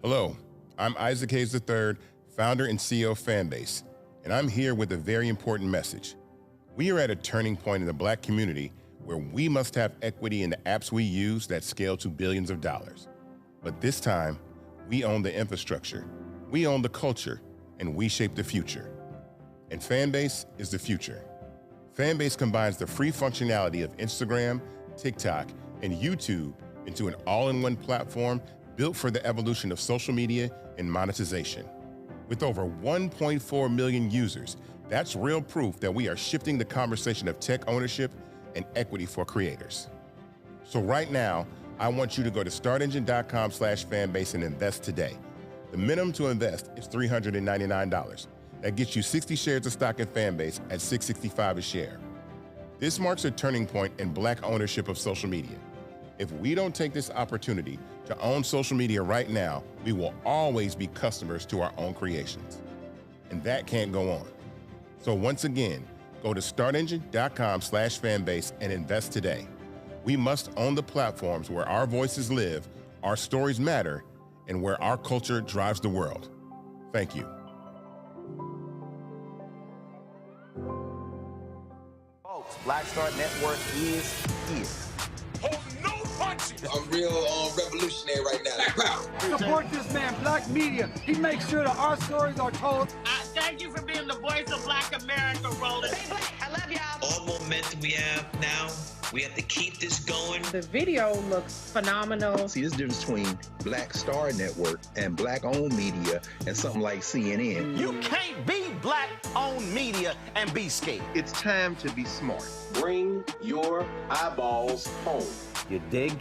Hello, I'm Isaac Hayes III, founder and CEO of Fanbase, and I'm here with a very important message. We are at a turning point in the Black community where we must have equity in the apps we use that scale to billions of dollars. But this time, we own the infrastructure, we own the culture, and we shape the future. And Fanbase is the future. Fanbase combines the free functionality of Instagram, TikTok, and YouTube into an all-in-one platform built for the evolution of social media and monetization. With over 1.4 million users, that's real proof that we are shifting the conversation of tech ownership and equity for creators. So right now, I want you to go to startengine.com/fanbase and invest today. The minimum to invest is $399. That gets you 60 shares of stock in Fanbase at $665 a share. This marks a turning point in Black ownership of social media. If we don't take this opportunity to own social media right now, we will always be customers to our own creations. And that can't go on. So once again, go to startengine.com/fanbase and invest today. We must own the platforms where our voices live, our stories matter, and where our culture drives the world. Thank you. Folks, Black Star Network is here. I'm real revolutionary right now. Black power. Support this man, Black media. He makes sure that our stories are told. Thank you for being the voice of Black America, Roland. Stay Black. I love y'all. All momentum we have now, we have to keep this going. The video looks phenomenal. See, this difference between Black Star Network and Black-owned media and something like CNN. You can't be Black-owned media and be scared. It's time to be smart. Bring your eyeballs home. You dig?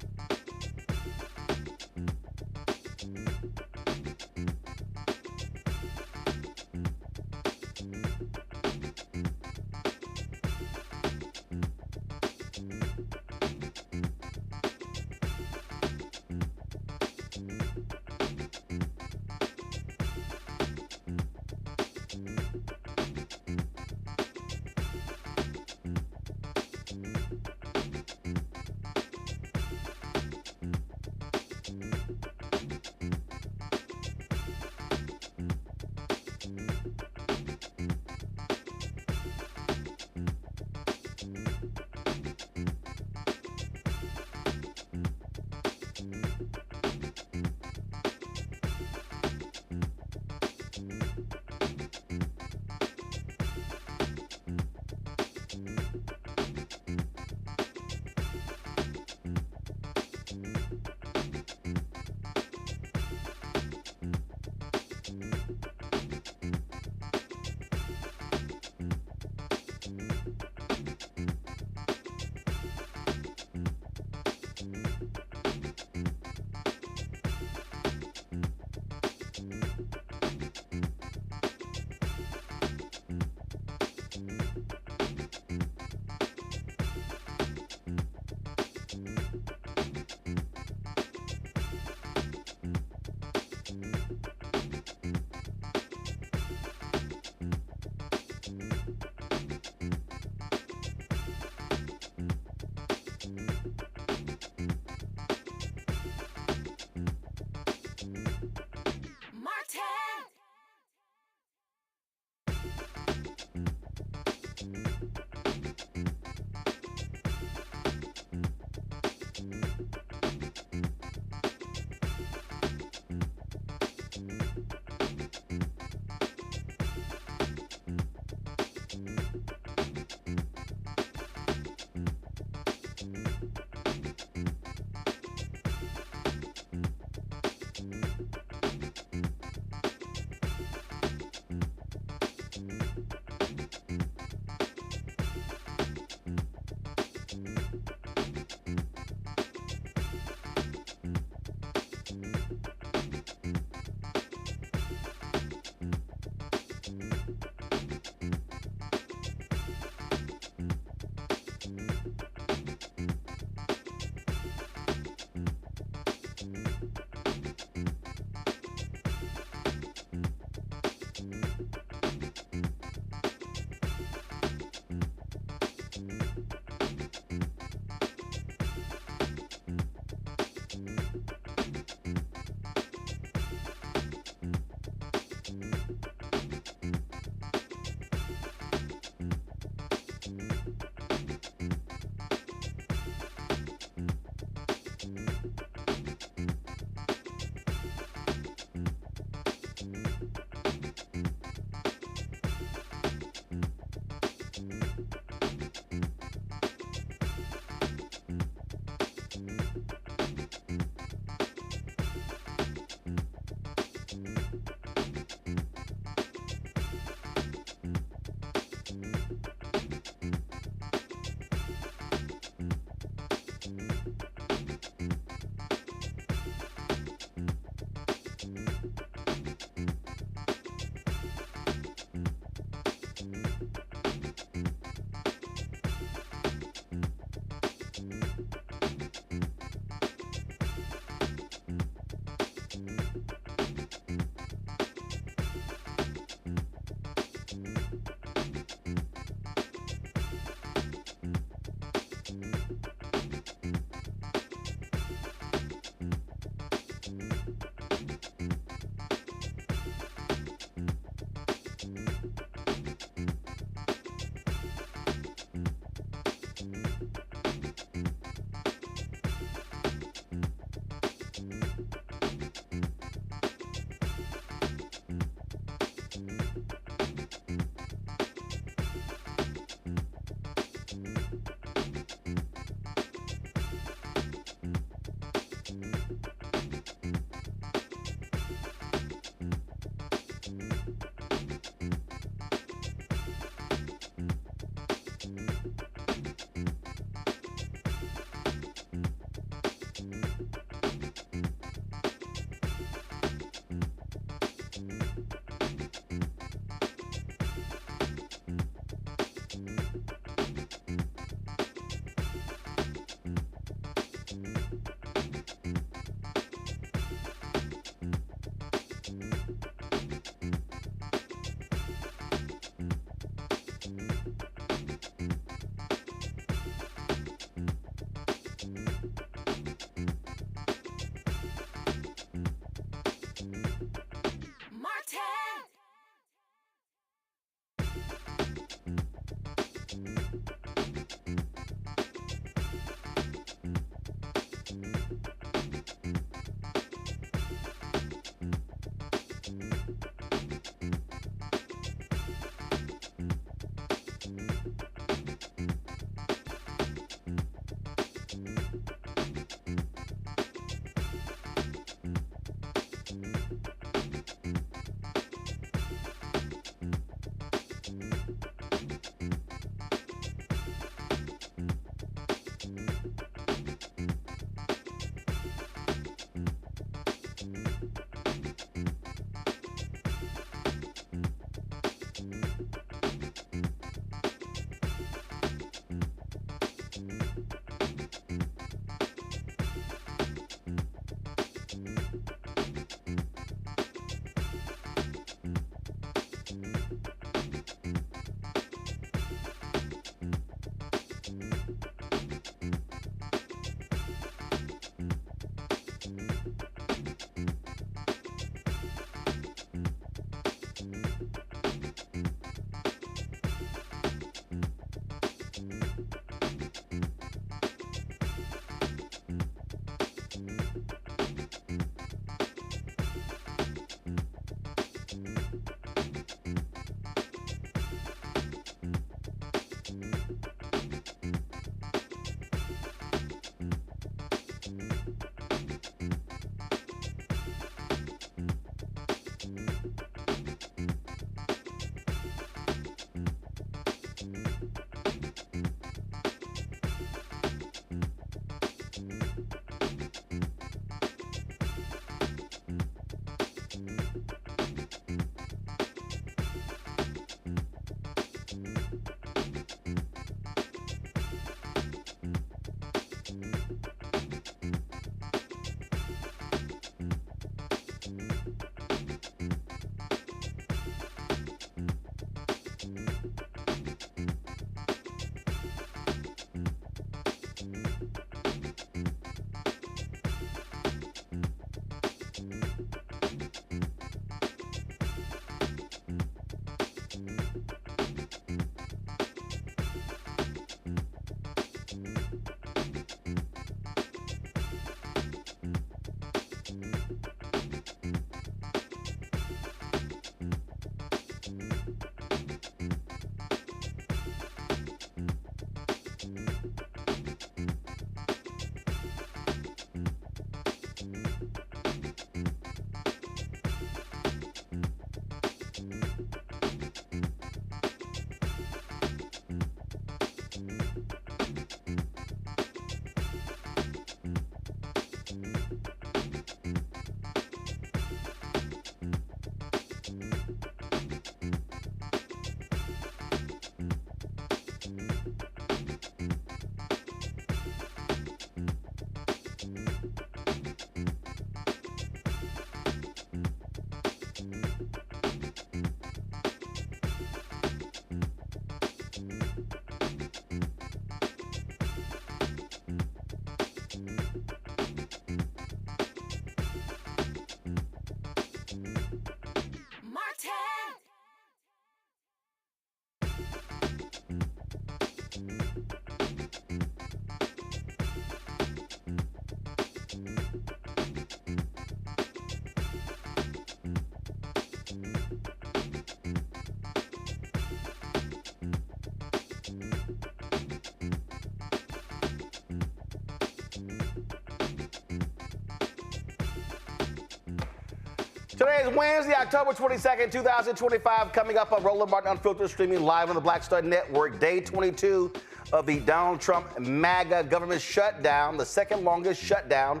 Today is Wednesday, October 22nd, 2025. Coming up on Roland Martin Unfiltered, streaming live on the Black Star Network. Day 22 of the Donald Trump-MAGA government shutdown, the second longest shutdown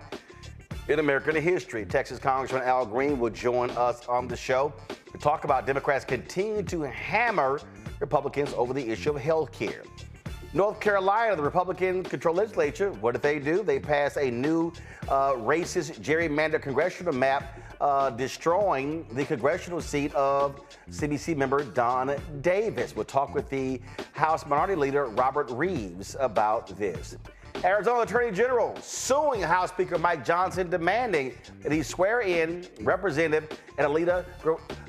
in American history. Texas Congressman Al Green will join us on the show to talk about Democrats continue to hammer Republicans over the issue of health care. North Carolina, the Republican-controlled legislature, what did they do? They passed a new racist gerrymandered congressional map destroying the congressional seat of CBC member Don Davis. We'll talk with the House Minority Leader Robert Reives about this. Arizona Attorney General suing House Speaker Mike Johnson, demanding that he swear in Representative Adelita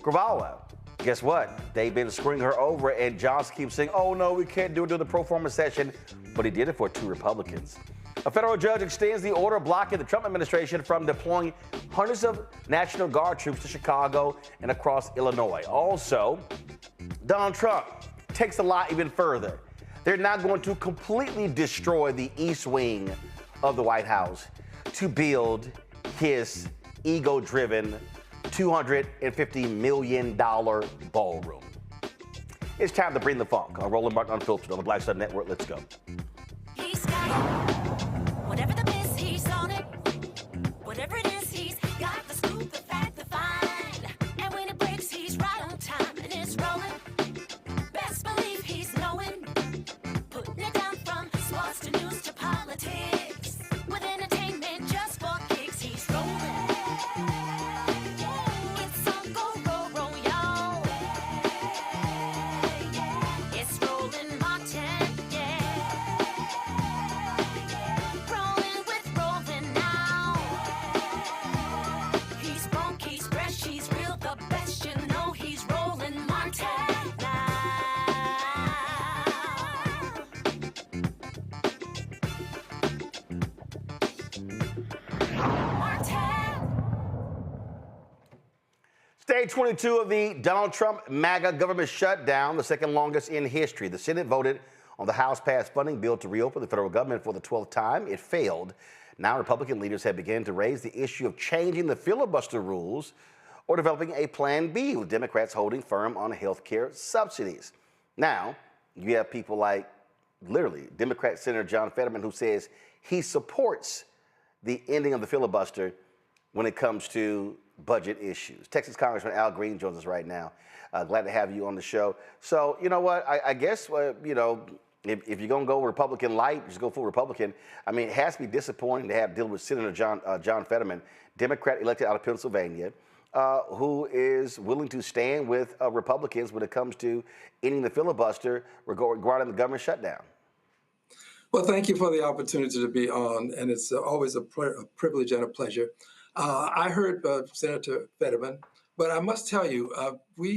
Grijalva. Guess what? They've been screwing her over, and Johnson keeps saying, oh no, we can't do it during the pro forma session, but he did it for 2 Republicans. A federal judge extends the order blocking the Trump administration from deploying hundreds of National Guard troops to Chicago and across Illinois. Also, Donald Trump takes the lie even further. They're now going to completely destroy the East Wing of the White House to build his ego-driven $250 million ballroom. It's time to bring the funk on Roland Martin Unfiltered on the Black Star Network. Let's go. He's got it. Whatever the best, he's on it. Whatever it is, he's got the scoop, the fact, the find. And when it breaks, he's right on time and it's rolling. Best believe he's knowing. Putting it down from sports to news to politics. With entertainment just for kicks, he's rolling. It's on go, roll, roll, y'all. It's Roland Martin, rolling with Roland now. He's funky, he's fresh, he's real, the best, you know he's Roland Martin now. Day 22 of the Donald Trump-MAGA government shutdown, the second longest in history. The Senate voted on the House-passed funding bill to reopen the federal government for the 12th time. It failed. Now Republican leaders have begun to raise the issue of changing the filibuster rules or developing a plan B, with Democrats holding firm on health care subsidies. Now, you have people like, literally, Democrat Senator John Fetterman, who says he supports the ending of the filibuster when it comes to budget issues. Texas Congressman Al Green joins us right now. Glad to have you on the show. So, you know what, I guess, you know, if you're going to go Republican light, just go full Republican. I mean, it has to be disappointing to have to deal with Senator John Fetterman, Democrat elected out of Pennsylvania. who is willing to stand with Republicans when it comes to ending the filibuster regarding the government shutdown. Well, thank you for the opportunity to be on, and it's always a privilege and a pleasure. I heard Senator Fetterman, but I must tell you,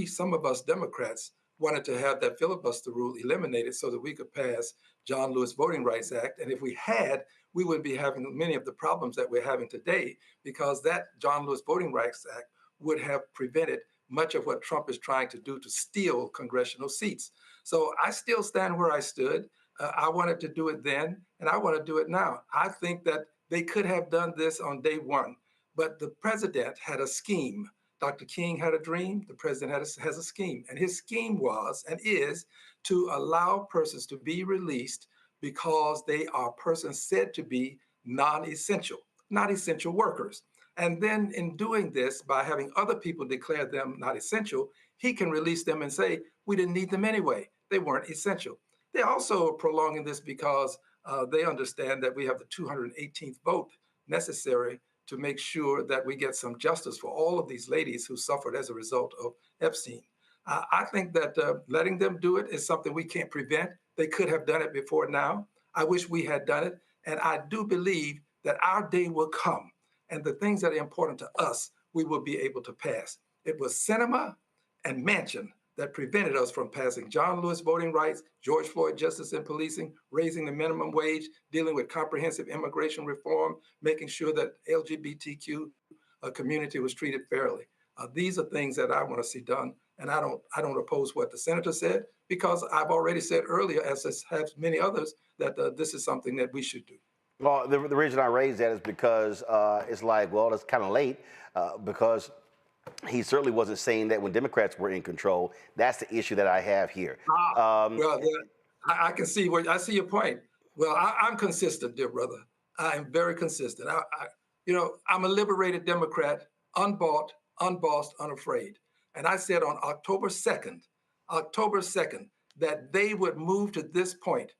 some of us Democrats wanted to have that filibuster rule eliminated so that we could pass John Lewis Voting Rights Act. And if we had, we wouldn't be having many of the problems that we're having today, because that John Lewis Voting Rights Act would have prevented much of what Trump is trying to do to steal congressional seats. So I still stand where I stood. I wanted to do it then, and I want to do it now. I think that they could have done this on day one, but the president had a scheme. Dr. King had a dream. The president has a scheme, and his scheme was and is to allow persons to be released because they are persons said to be non-essential workers. And then in doing this, by having other people declare them not essential, he can release them and say, we didn't need them anyway. They weren't essential. They also are prolonging this because they understand that we have the 218th vote necessary to make sure that we get some justice for all of these ladies who suffered as a result of Epstein. I think that letting them do it is something we can't prevent. They could have done it before now. I wish we had done it. And I do believe that our day will come, and the things that are important to us, we will be able to pass. It was Sinema and Manchin that prevented us from passing John Lewis voting rights, George Floyd justice and policing, raising the minimum wage, dealing with comprehensive immigration reform, making sure that LGBTQ community was treated fairly. These are things that I want to see done, and I don't oppose what the senator said, because I've already said earlier, as have many others, that this is something that we should do. Well, the reason I raised that is because it's like, well, it's kind of late because he certainly wasn't saying that when Democrats were in control. That's the issue that I have here. Well, I can see I see your point. Well, I'm consistent, dear brother. I am very consistent. I'm a liberated Democrat, unbought, unbossed, unafraid. And I said on October 2nd, that they would move to this point,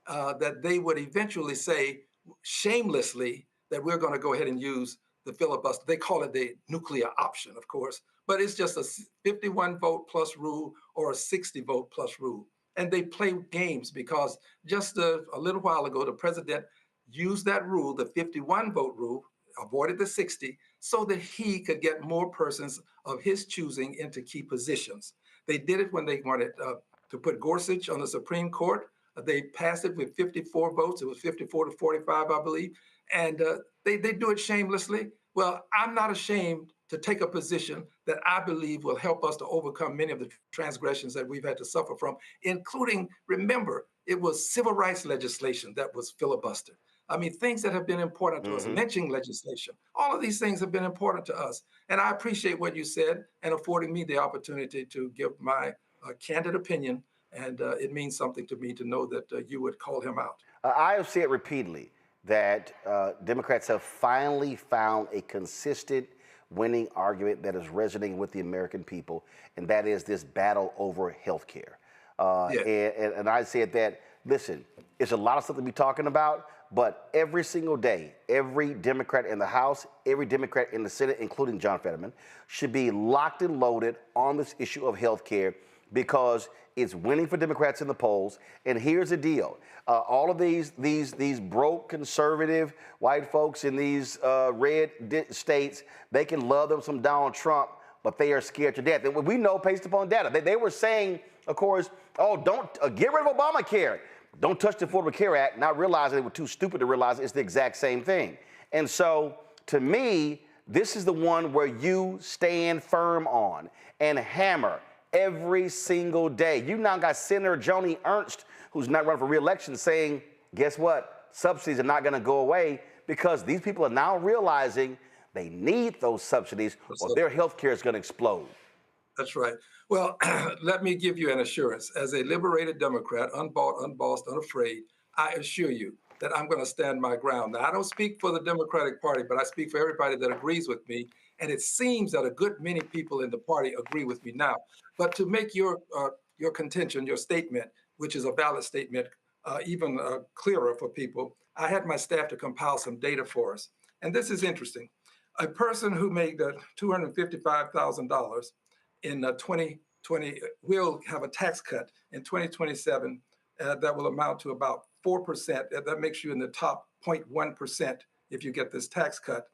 that they would eventually say shamelessly that we're going to go ahead and use the filibuster. They call it the nuclear option, of course, but it's just a 51 vote plus rule or a 60 vote plus rule. And they play games because just a little while ago, the president used that rule, the 51 vote rule, avoided the 60, so that he could get more persons of his choosing into key positions. They did it when they wanted to put Gorsuch on the Supreme Court. They passed it with 54 votes. It was 54 to 45, I believe. And they do it shamelessly. Well, I'm not ashamed to take a position that I believe will help us to overcome many of the transgressions that we've had to suffer from, including, remember, it was civil rights legislation that was filibustered. I mean, things that have been important to us, lynching legislation, all of these things have been important to us. And I appreciate what you said and affording me the opportunity to give my candid opinion. And it means something to me to know that you would call him out. I have said repeatedly that Democrats have finally found a consistent winning argument that is resonating with the American people, and that is this battle over health care. And I said that, listen, it's a lot of stuff to be talking about, but every single day, every Democrat in the House, every Democrat in the Senate, including John Fetterman, should be locked and loaded on this issue of health care, because it's winning for Democrats in the polls. And here's the deal. All of these broke conservative white folks in these red states, they can love them some Donald Trump, but they are scared to death. And we know based upon data. They were saying, of course, oh, don't get rid of Obamacare. Don't touch the Affordable Care Act, not realizing they were too stupid to realize it's the exact same thing. And so, to me, this is the one where you stand firm on and hammer every single day. You now got Senator Joni Ernst, who's not running for re-election, saying, guess what? Subsidies are not going to go away, because these people are now realizing they need those subsidies or their health care is going to explode. That's right. Well, let me give you an assurance. As a liberated Democrat, unbought, unbossed, unafraid, I assure you that I'm going to stand my ground. Now, I don't speak for the Democratic Party, but I speak for everybody that agrees with me. And it seems that a good many people in the party agree with me now. But to make your contention, your statement, which is a valid statement, even clearer for people, I had my staff to compile some data for us. And this is interesting. A person who made $255,000 in 2020 will have a tax cut in 2027 that will amount to about 4%. That makes you in the top 0.1% if you get this tax cut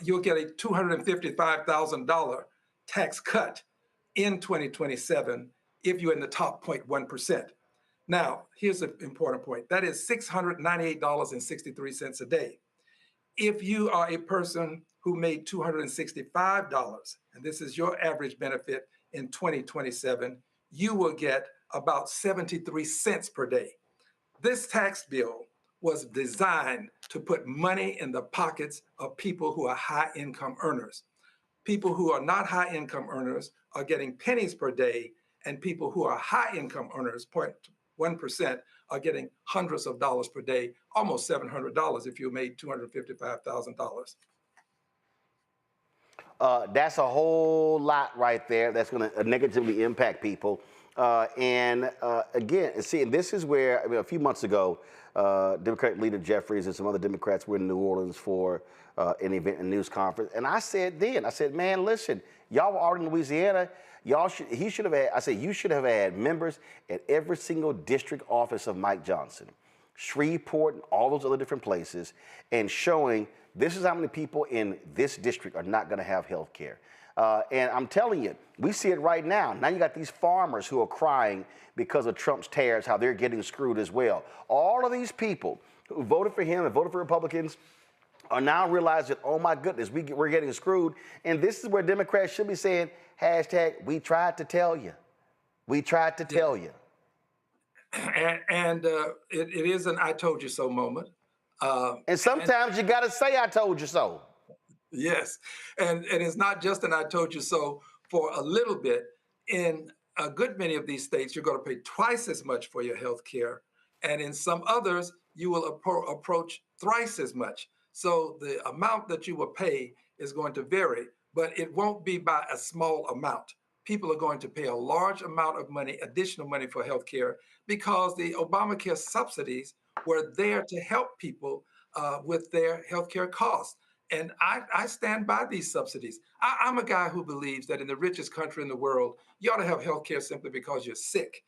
you'll get a $255,000 tax cut in 2027 if you're in the top 0.1%. Now, here's an important point. That is $698.63 a day. If you are a person who made $265, and this is your average benefit in 2027, you will get about 73 cents per day. This tax bill was designed to put money in the pockets of people who are high income earners. People who are not high income earners are getting pennies per day, and people who are high income earners, 0.1%, are getting hundreds of dollars per day, almost $700 if you made $255,000. That's a whole lot right there that's going to negatively impact people. Again, see, and this is where, I mean, a few months ago, Democratic leader Jeffries and some other Democrats were in New Orleans for an event and news conference. And I said, man, listen, y'all were already in Louisiana. You should have had members at every single district office of Mike Johnson, Shreveport, and all those other different places, and showing this is how many people in this district are not going to have health care. And I'm telling you, we see it right now. Now you got these farmers who are crying because of Trump's tariffs, how they're getting screwed as well. All of these people who voted for him and voted for Republicans are now realizing, oh my goodness, we're getting screwed. And this is where Democrats should be saying, hashtag, we tried to tell you. We tried to tell you. And it is an I told you so moment. And sometimes you got to say, I told you so. Yes. And it's not just an I told you so for a little bit. In a good many of these states, you're going to pay twice as much for your health care. And in some others, you will approach thrice as much. So the amount that you will pay is going to vary, but it won't be by a small amount. People are going to pay a large amount of money, additional money for health care, because the Obamacare subsidies were there to help people with their health care costs. And I stand by these subsidies. I'm a guy who believes that in the richest country in the world, you ought to have health care simply because you're sick.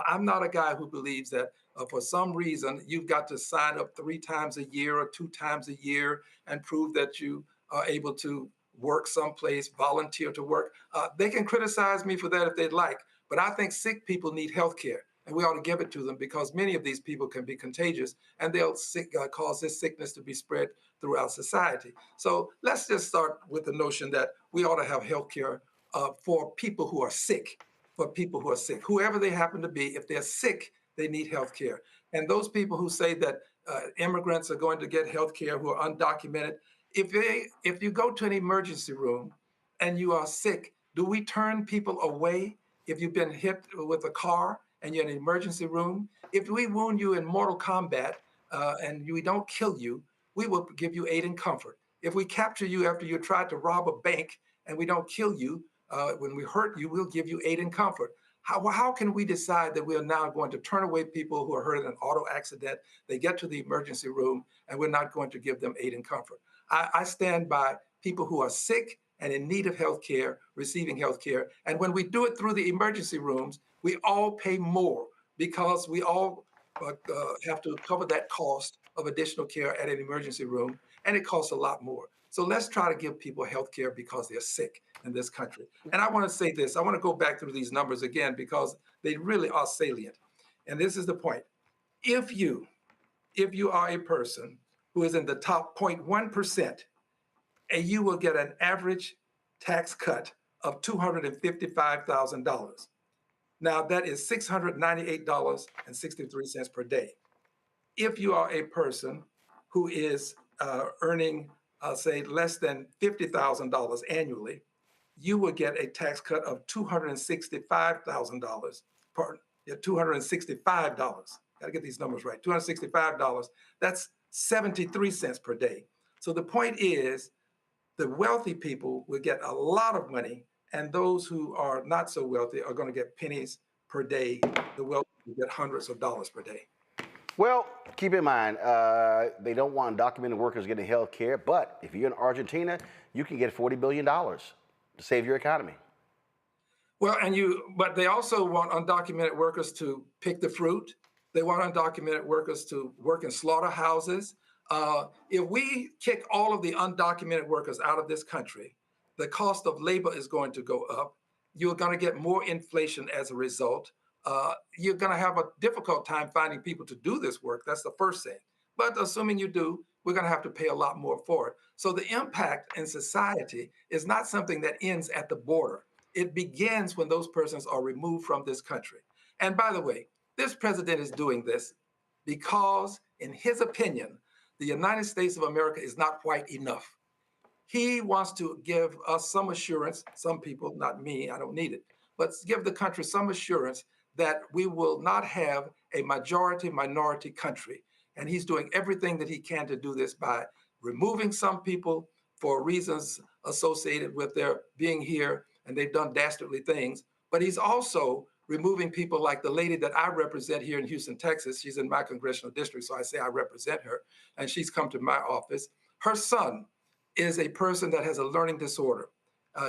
I'm not a guy who believes that for some reason you've got to sign up 3 times a year or 2 times a year and prove that you are able to work someplace, volunteer to work. They can criticize me for that if they'd like, but I think sick people need health care. And we ought to give it to them because many of these people can be contagious and they'll cause this sickness to be spread throughout society. So let's just start with the notion that we ought to have health care for people who are sick, whoever they happen to be. If they're sick, they need health care. And those people who say that immigrants are going to get health care who are undocumented, if you go to an emergency room and you are sick, do we turn people away if you've been hit with a car and you're in an emergency room? If we wound you in mortal combat and we don't kill you, we will give you aid and comfort. If we capture you after you tried to rob a bank and we don't kill you, when we hurt you, we'll give you aid and comfort. How can we decide that we are now going to turn away people who are hurt in an auto accident, they get to the emergency room, and we're not going to give them aid and comfort? I stand by people who are sick and in need of health care, receiving health care. And when we do it through the emergency rooms, we all pay more because we all have to cover that cost of additional care at an emergency room, and it costs a lot more. So let's try to give people health care because they're sick in this country. And I want to say this, I want to go back through these numbers again because they really are salient. And this is the point. If you are a person who is in the top 0.1%, and you will get an average tax cut of $255,000. Now that is $698.63 per day. If you are a person who is earning, say, less than $50,000 annually, you will get a tax cut of $265,000. $265. Got to get these numbers right. $265. That's 73 cents per day. So the point is, the wealthy people will get a lot of money, and those who are not so wealthy are going to get pennies per day. The wealthy will get hundreds of dollars per day. Well, keep in mind, they don't want undocumented workers getting health care, but if you're in Argentina, you can get $40 billion to save your economy. Well, but they also want undocumented workers to pick the fruit. They want undocumented workers to work in slaughterhouses. If we kick all of the undocumented workers out of this country, the cost of labor is going to go up. You're going to get more inflation as a result. You're going to have a difficult time finding people to do this work. That's the first thing. But assuming you do, we're going to have to pay a lot more for it. So the impact in society is not something that ends at the border. It begins when those persons are removed from this country. And by the way, this president is doing this because, in his opinion, the United States of America is not white enough. He wants to give us some assurance, some people, not me, I don't need it, but give the country some assurance that we will not have a majority-minority country. And he's doing everything that he can to do this by removing some people for reasons associated with their being here, and they've done dastardly things. But he's also removing people like the lady that I represent here in Houston, Texas. She's in my congressional district, so I say I represent her, and she's come to my office. Her son is a person that has a learning disorder.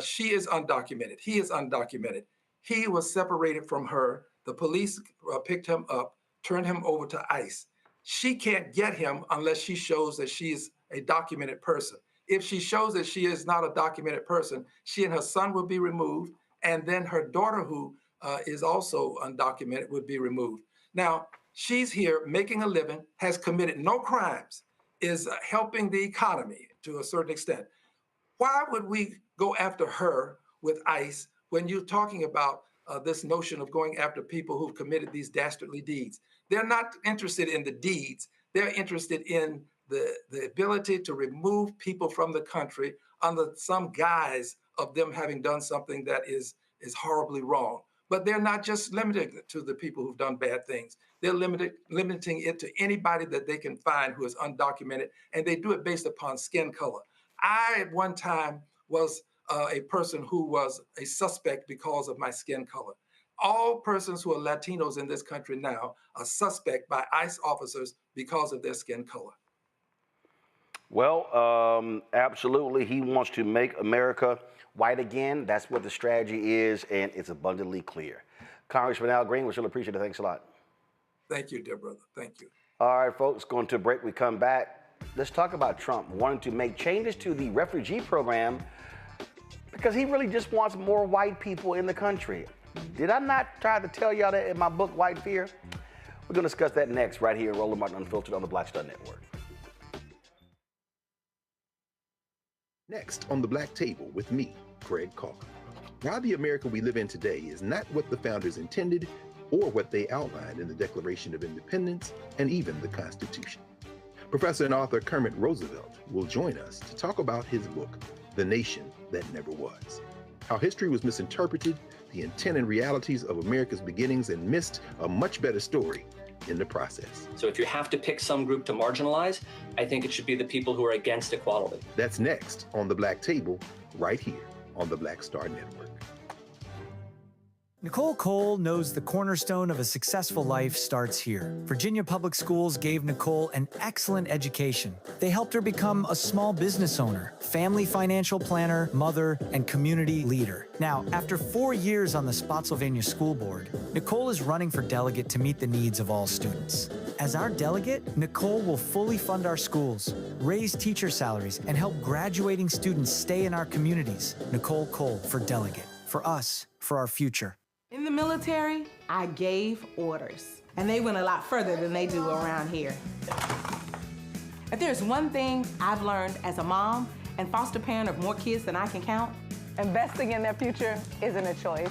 She is undocumented. He is undocumented. He was separated from her. The police picked him up, turned him over to ICE. She can't get him unless she shows that she is a documented person. If she shows that she is not a documented person, she and her son will be removed, and then her daughter, who is also undocumented, would be removed. Now, she's here making a living, has committed no crimes, is helping the economy to a certain extent. Why would we go after her with ICE when you're talking about this notion of going after people who've committed these dastardly deeds? They're not interested in the deeds. They're interested in the ability to remove people from the country under some guise of them having done something that is horribly wrong. But they're not just limited to the people who've done bad things. They're limiting it to anybody that they can find who is undocumented, and they do it based upon skin color. I, at one time, was a person who was a suspect because of my skin color. All persons who are Latinos in this country now are suspect by ICE officers because of their skin color. Well, absolutely. He wants to make America white again. That's what the strategy is, and it's abundantly clear. Congressman Al Green, we really appreciate it. Thanks a lot. Thank you, dear brother. Thank you. All right, folks, going to a break. We come back. Let's talk about Trump wanting to make changes to the refugee program because he really just wants more white people in the country. Did I not try to tell y'all that in my book, White Fear? We're going to discuss that next right here, Roland Martin Unfiltered on the Black Star Network. Next on the Black Table with me, Craig Calkin. Why the America we live in today is not what the founders intended or what they outlined in the Declaration of Independence and even the Constitution. Professor and author Kermit Roosevelt will join us to talk about his book, The Nation That Never Was, how history was misinterpreted, the intent and realities of America's beginnings, and missed a much better story in the process. So if you have to pick some group to marginalize, I think it should be the people who are against equality. That's next on the Black Table, right here on the Black Star Network. Nicole Cole knows the cornerstone of a successful life starts here. Virginia Public Schools gave Nicole an excellent education. They helped her become a small business owner, family financial planner, mother, and community leader. Now, after 4 years on the Spotsylvania School Board, Nicole is running for delegate to meet the needs of all students. As our delegate, Nicole will fully fund our schools, raise teacher salaries, and help graduating students stay in our communities. Nicole Cole for delegate. For us, for our future. In the military, I gave orders, and they went a lot further than they do around here. If there's one thing I've learned as a mom and foster parent of more kids than I can count, investing in their future isn't a choice.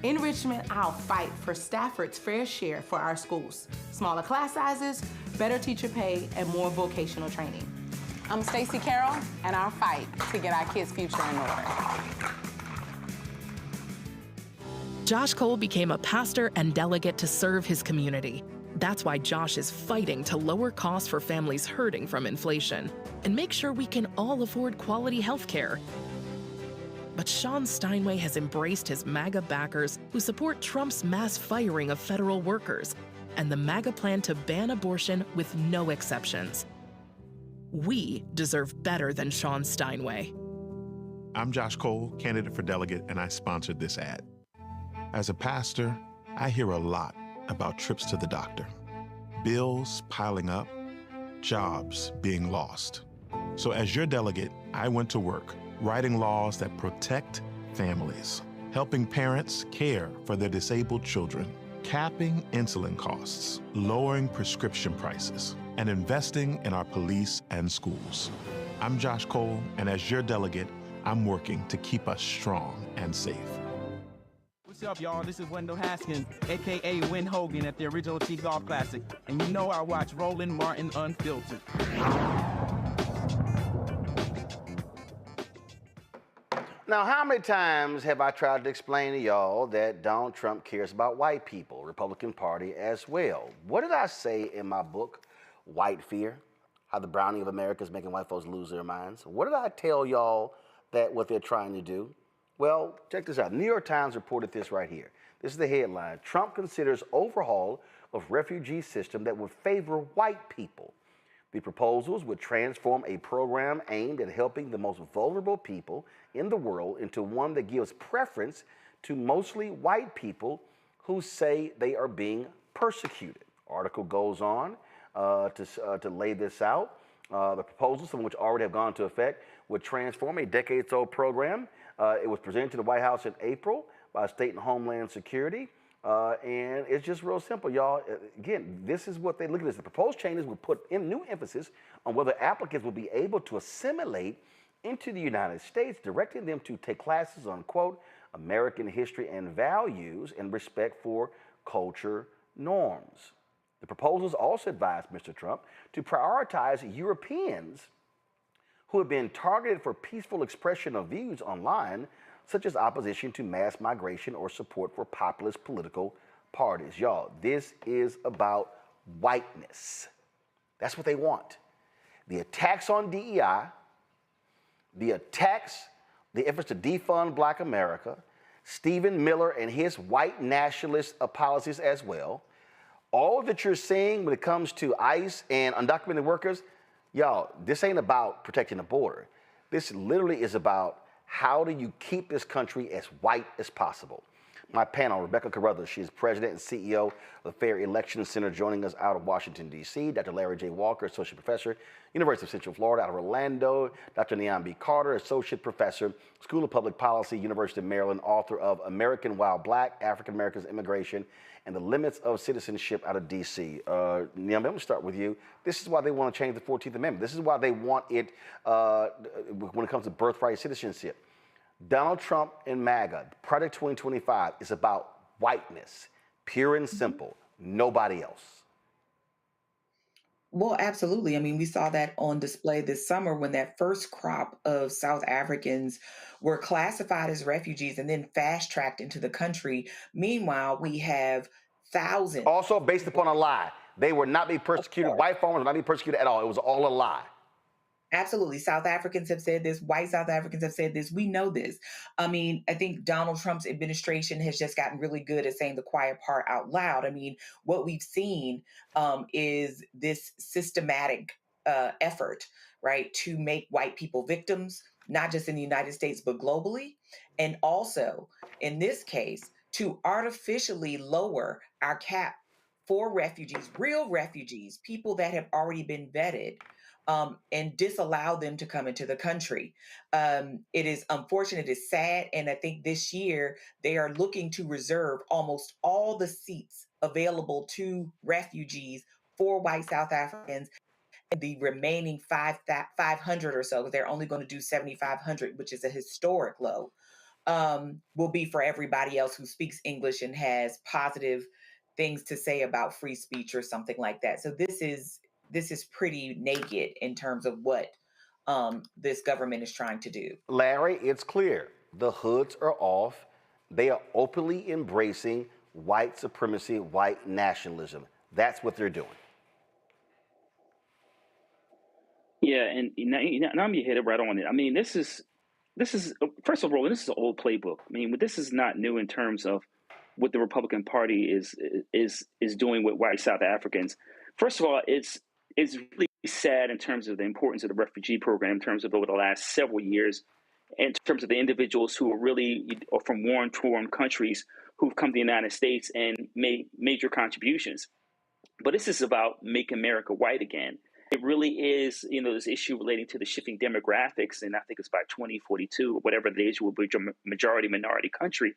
In Richmond, I'll fight for Stafford's fair share for our schools. Smaller class sizes, better teacher pay, and more vocational training. I'm Stacey Carroll, and I'll fight to get our kids' future in order. Josh Cole became a pastor and delegate to serve his community. That's why Josh is fighting to lower costs for families hurting from inflation and make sure we can all afford quality health care. But Sean Steinway has embraced his MAGA backers who support Trump's mass firing of federal workers. and the MAGA plan to ban abortion with no exceptions. We deserve better than Sean Steinway. I'm Josh Cole, candidate for delegate, and I sponsored this ad. As a pastor, I hear a lot about trips to the doctor, bills piling up, jobs being lost. So as your delegate, I went to work writing laws that protect families, helping parents care for their disabled children, capping insulin costs, lowering prescription prices, and investing in our police and schools. I'm Josh Cole, and as your delegate, I'm working to keep us strong and safe. What's up, y'all? This is Wendell Haskins, a.k.a. Win Hogan at the original T-Golf Classic. And you know I watch Roland Martin Unfiltered. Now, how many times have I tried to explain to y'all that Donald Trump cares about white people, Republican Party as well? What did I say in my book, White Fear? How the browning of America is making white folks lose their minds? What did I tell y'all that what they're trying to do? Well, check this out. New York Times reported this right here. This is the headline. Trump considers overhaul of refugee system that would favor white people. The proposals would transform a program aimed at helping the most vulnerable people in the world into one that gives preference to mostly white people who say they are being persecuted. Article goes on to lay this out. The proposals, some of which already have gone into effect, would transform a decades-old program. It was presented to the White House in April by State and Homeland Security. And it's just real simple, y'all. Again, this is what they look at this. The proposed changes would put in new emphasis on whether applicants will be able to assimilate into the United States, directing them to take classes on, quote, American history and values and respect for culture norms. The proposals also advised Mr. Trump to prioritize Europeans who have been targeted for peaceful expression of views online, such as opposition to mass migration or support for populist political parties. Y'all, this is about whiteness. That's what they want. The attacks on DEI, the efforts to defund Black America, Stephen Miller and his white nationalist policies as well, all that you're seeing when it comes to ICE and undocumented workers, y'all, this ain't about protecting the border. This literally is about how do you keep this country as white as possible. My panel, Rebecca Carruthers, she is president and CEO of the Fair Election Center, joining us out of Washington, D.C. Dr. Larry J. Walker, associate professor, University of Central Florida out of Orlando. Dr. Neon B. Carter, associate professor, School of Public Policy, University of Maryland, author of American While Black, African Americans, Immigration, and the Limits of Citizenship out of D.C. Neon, I'm going to start with you. This is why they want to change the 14th Amendment. This is why they want it when it comes to birthright citizenship. Donald Trump and MAGA, Project 2025, is about whiteness, pure and simple, nobody else. Well, absolutely. I mean, we saw that on display this summer when that first crop of South Africans were classified as refugees and then fast-tracked into the country. Meanwhile, we have thousands. Also based upon a lie. They would not be persecuted. White farmers would not be persecuted at all. It was all a lie. Absolutely. South Africans have said this. White South Africans have said this. We know this. I mean, I think Donald Trump's administration has just gotten really good at saying the quiet part out loud. I mean, what we've seen is this systematic effort, right, to make white people victims, not just in the United States, but globally. And also, in this case, to artificially lower our cap for refugees, real refugees, people that have already been vetted, and disallow them to come into the country. It is unfortunate, it's sad, and I think this year they are looking to reserve almost all the seats available to refugees for white South Africans. And the remaining 500 or so, they're only going to do 7,500, which is a historic low, will be for everybody else who speaks English and has positive things to say about free speech or something like that. So this is pretty naked in terms of what this government is trying to do. Larry, it's clear. The hoods are off. They are openly embracing white supremacy, white nationalism. That's what they're doing. Yeah, and now you hit it right on it. I mean, this is first of all, this is an old playbook. I mean, this is not new in terms of what the Republican Party is doing with white South Africans. First of all, it's really sad in terms of the importance of the refugee program, in terms of over the last several years, in terms of the individuals who are really are from war-torn countries who've come to the United States and made major contributions. But this is about Make America White Again. It really is, this issue relating to the shifting demographics, and I think it's by 2042, or whatever the age will be, majority minority country.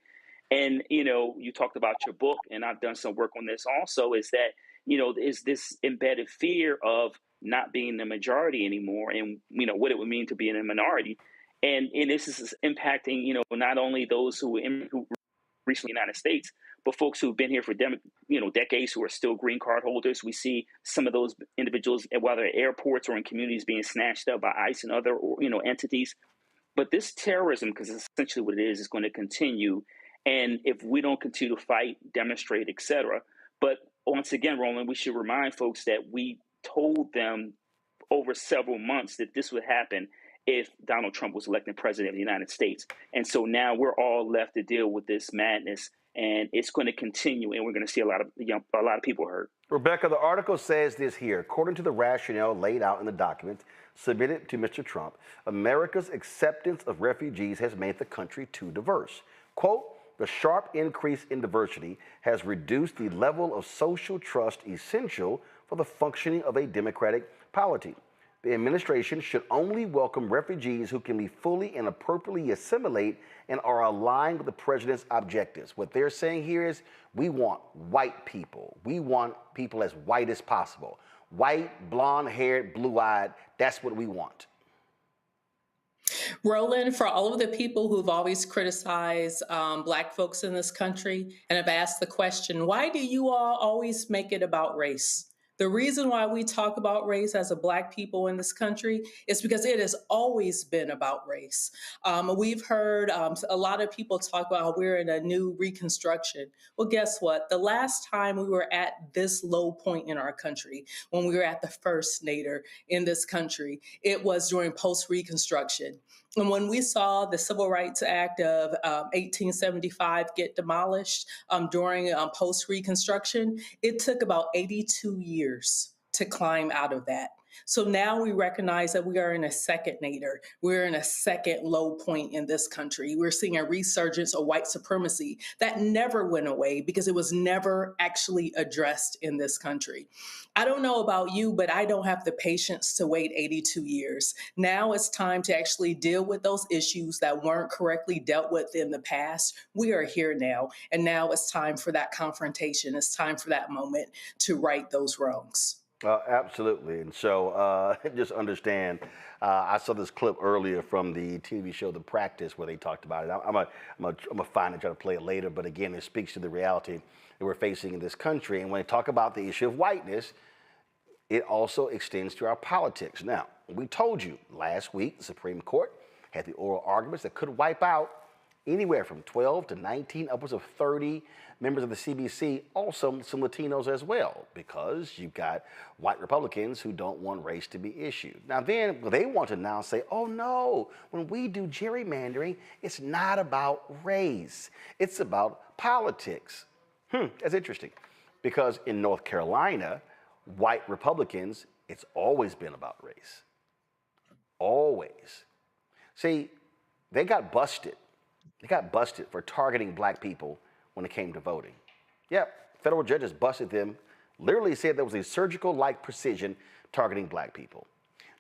And, you talked about your book, and I've done some work on this also, is that, is this embedded fear of not being the majority anymore and, what it would mean to be in a minority. And this is impacting, not only those who recently in the United States, but folks who've been here for decades who are still green card holders. We see some of those individuals, whether at airports or in communities, being snatched up by ICE and other entities. But this terrorism, because it's essentially what it is going to continue. And if we don't continue to fight, demonstrate, et cetera. But once again, Roland, we should remind folks that we told them over several months that this would happen if Donald Trump was elected president of the United States. And so now we're all left to deal with this madness, and it's going to continue, and we're going to see a lot of people hurt. Rebecca, the article says this here. According to the rationale laid out in the document submitted to Mr. Trump, America's acceptance of refugees has made the country too diverse. Quote, the sharp increase in diversity has reduced the level of social trust essential for the functioning of a democratic polity. The administration should only welcome refugees who can be fully and appropriately assimilate and are aligned with the president's objectives. What they're saying here is we want white people. We want people as white as possible. White, blonde-haired, blue-eyed, that's what we want. Roland, for all of the people who've always criticized Black folks in this country and have asked the question, why do you all always make it about race? The reason why we talk about race as a Black people in this country is because it has always been about race. We've heard a lot of people talk about how we're in a new Reconstruction. Well, guess what? The last time we were at this low point in our country, when we were at the first nadir in this country, it was during post-Reconstruction. And when we saw the Civil Rights Act of 1875 get demolished during post-Reconstruction, it took about 82 years to climb out of that. So now we recognize that we are in a second nadir. We're in a second low point in this country. We're seeing a resurgence of white supremacy that never went away because it was never actually addressed in this country. I don't know about you, but I don't have the patience to wait 82 years. Now it's time to actually deal with those issues that weren't correctly dealt with in the past. We are here now, and now it's time for that confrontation. It's time for that moment to right those wrongs. Absolutely. And so just understand, I saw this clip earlier from the TV show The Practice where they talked about it. I'm gonna find it and try to play it later. But again, it speaks to the reality that we're facing in this country. And when they talk about the issue of whiteness, it also extends to our politics. Now, we told you last week, the Supreme Court had the oral arguments that could wipe out anywhere from 12 to 19, upwards of 30 members of the CBC, also some Latinos as well, because you've got white Republicans who don't want race to be issued. Now then, they want to now say, oh no, when we do gerrymandering, it's not about race, it's about politics. That's interesting, because in North Carolina, white Republicans, it's always been about race. Always. See, they got busted. They got busted for targeting Black people when it came to voting. Yep, federal judges busted them, literally said there was a surgical-like precision targeting Black people.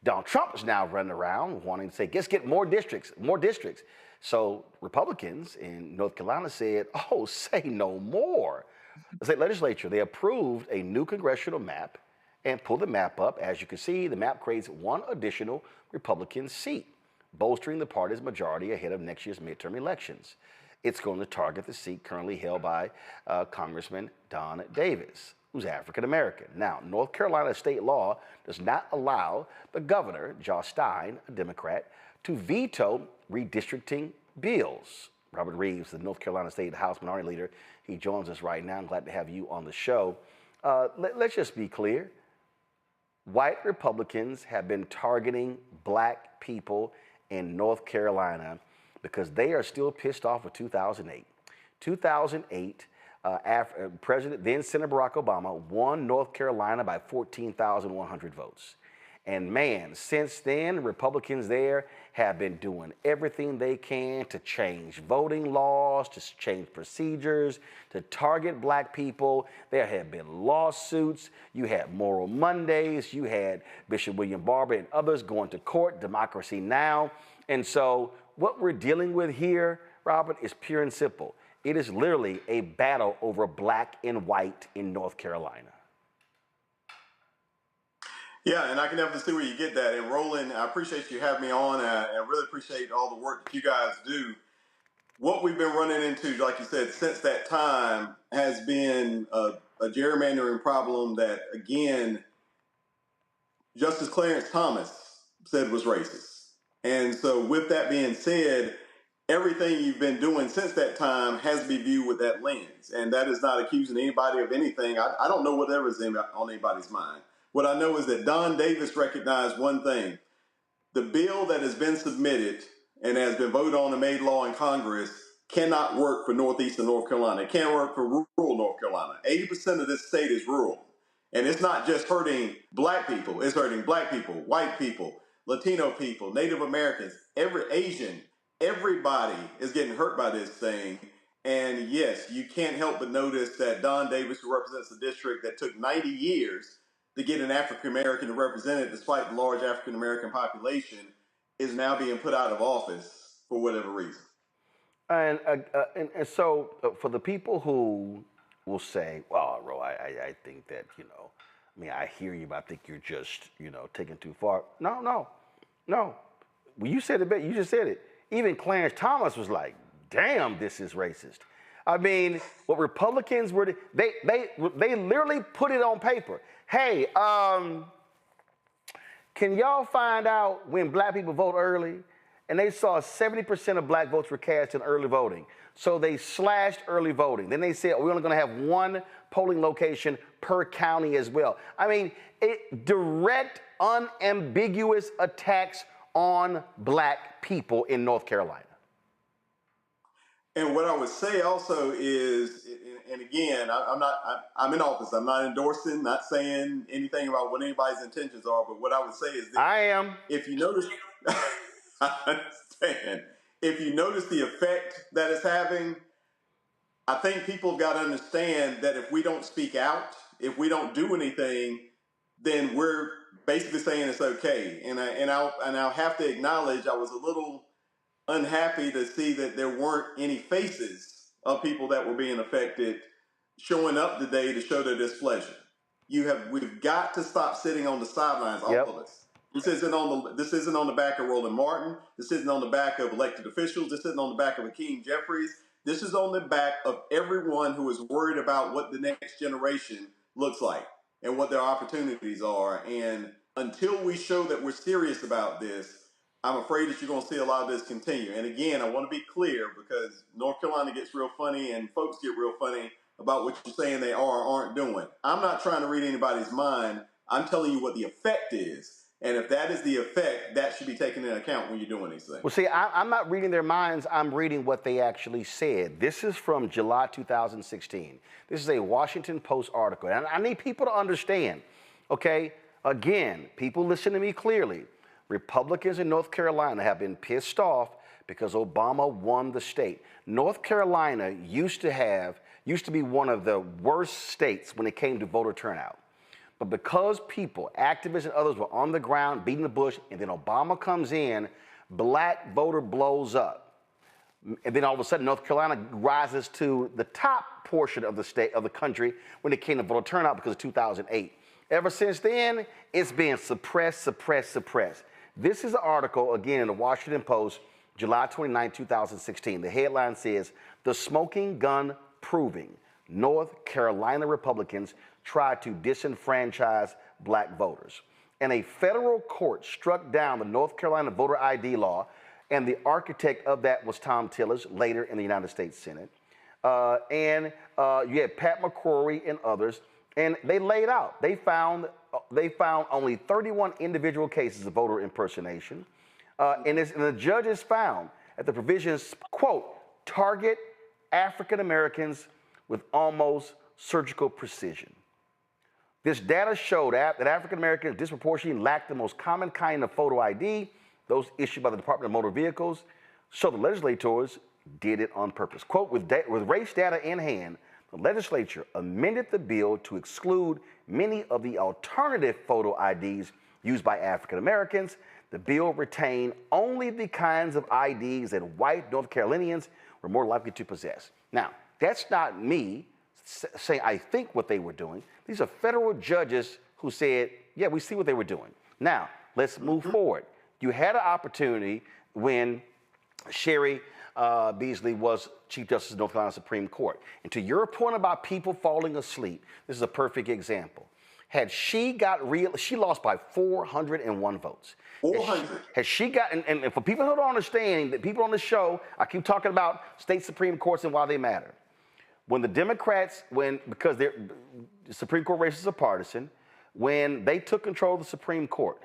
Donald Trump is now running around wanting to say, let's get more districts, more districts. So Republicans in North Carolina said, oh, say no more. The state legislature, they approved a new congressional map and pulled the map up. As you can see, the map creates one additional Republican seat, bolstering the party's majority ahead of next year's midterm elections. It's going to target the seat currently held by Congressman Don Davis, who's African American. Now, North Carolina state law does not allow the governor, Josh Stein, a Democrat, to veto redistricting bills. Robert Reives, the North Carolina State House Minority Leader, he joins us right now. I'm glad to have you on the show. Let's just be clear. White Republicans have been targeting Black people in North Carolina because they are still pissed off with 2008. 2008, President, then Senator Barack Obama, won North Carolina by 14,100 votes. And man, since then, Republicans there have been doing everything they can to change voting laws, to change procedures, to target black people. There have been lawsuits. You had Moral Mondays. You had Bishop William Barber and others going to court, Democracy Now! And so what we're dealing with here, Robert, is pure and simple. It is literally a battle over black and white in North Carolina. Yeah, and I can definitely see where you get that. And Roland, I appreciate you having me on. I really appreciate all the work that you guys do. What we've been running into, like you said, since that time has been a gerrymandering problem that, again, Justice Clarence Thomas said was racist. And so with that being said, everything you've been doing since that time has to be viewed with that lens. And that is not accusing anybody of anything. I don't know whatever's on anybody's mind. What I know is that Don Davis recognized one thing. The bill that has been submitted and has been voted on and made law in Congress cannot work for northeastern North Carolina. It can't work for rural North Carolina. 80% of this state is rural. And it's not just hurting black people. It's hurting black people, white people, Latino people, Native Americans, every Asian. Everybody is getting hurt by this thing. And yes, you can't help but notice that Don Davis, who represents a district that took 90 years to get an African American to represent it, despite the large African American population, is now being put out of office for whatever reason. And so for the people who will say, well, Ro, I think that, I mean, I hear you, but I think you're just, taking too far. No. Well, you said it, you just said it. Even Clarence Thomas was like, damn, this is racist. I mean, what Republicans were, they literally put it on paper. Hey, can y'all find out when black people vote early? And they saw 70% of black votes were cast in early voting. So they slashed early voting. Then they said, we're only gonna have one polling location per county as well. I mean, direct, unambiguous attacks on black people in North Carolina. And what I would say also is, and again, I'm in office. I'm not endorsing, not saying anything about what anybody's intentions are, but what I would say is that I am. If you notice, I understand. If you notice the effect that it's having, I think people have got to understand that if we don't speak out, if we don't do anything, then we're basically saying it's okay. And I'll have to acknowledge I was a little unhappy to see that there weren't any faces of people that were being affected showing up today to show their displeasure. We've got to stop sitting on the sidelines, all of us. This isn't on the back of Roland Martin. This isn't on the back of elected officials. This isn't on the back of Hakeem Jeffries. This is on the back of everyone who is worried about what the next generation looks like and what their opportunities are. And until we show that we're serious about this, I'm afraid that you're going to see a lot of this continue. And again, I want to be clear because North Carolina gets real funny and folks get real funny about what you're saying they are or aren't doing. I'm not trying to read anybody's mind. I'm telling you what the effect is. And if that is the effect, that should be taken into account when you're doing these things. Well, see, I'm not reading their minds. I'm reading what they actually said. This is from July 2016. This is a Washington Post article. And I need people to understand, okay? Again, people listen to me clearly. Republicans in North Carolina have been pissed off because Obama won the state. North Carolina used to be one of the worst states when it came to voter turnout. But because people, activists and others were on the ground beating the bush, and then Obama comes in, black voter blows up. And then all of a sudden, North Carolina rises to the top portion of the state, of the country, when it came to voter turnout because of 2008. Ever since then, it's been suppressed. This is an article, again, in the Washington Post, July 29, 2016. The headline says, "The Smoking Gun Proving North Carolina Republicans Try to Disenfranchise Black Voters." And a federal court struck down the North Carolina voter ID law, and the architect of that was Tom Tillis, later in the United States Senate. You had Pat McCrory and others, and they laid out. They found only 31 individual cases of voter impersonation, and the judges found that the provisions, quote, target African Americans with almost surgical precision. This data showed that African Americans disproportionately lack the most common kind of photo ID, those issued by the Department of Motor Vehicles, so the legislators did it on purpose. Quote, with race data in hand, the legislature amended the bill to exclude many of the alternative photo IDs used by African Americans. The bill retained only the kinds of IDs that white North Carolinians were more likely to possess. Now, that's not me saying I think what they were doing. These are federal judges who said, yeah, we see what they were doing. Now, let's move forward. You had an opportunity when Sherry Beasley was Chief Justice of North Carolina Supreme Court. And to your point about people falling asleep, this is a perfect example. Had she got she lost by 401 votes. 400. Has she got, and for people who don't understand, that people on the show, I keep talking about state Supreme Courts and why they matter. When the Democrats, because the Supreme Court races are partisan, when they took control of the Supreme Court,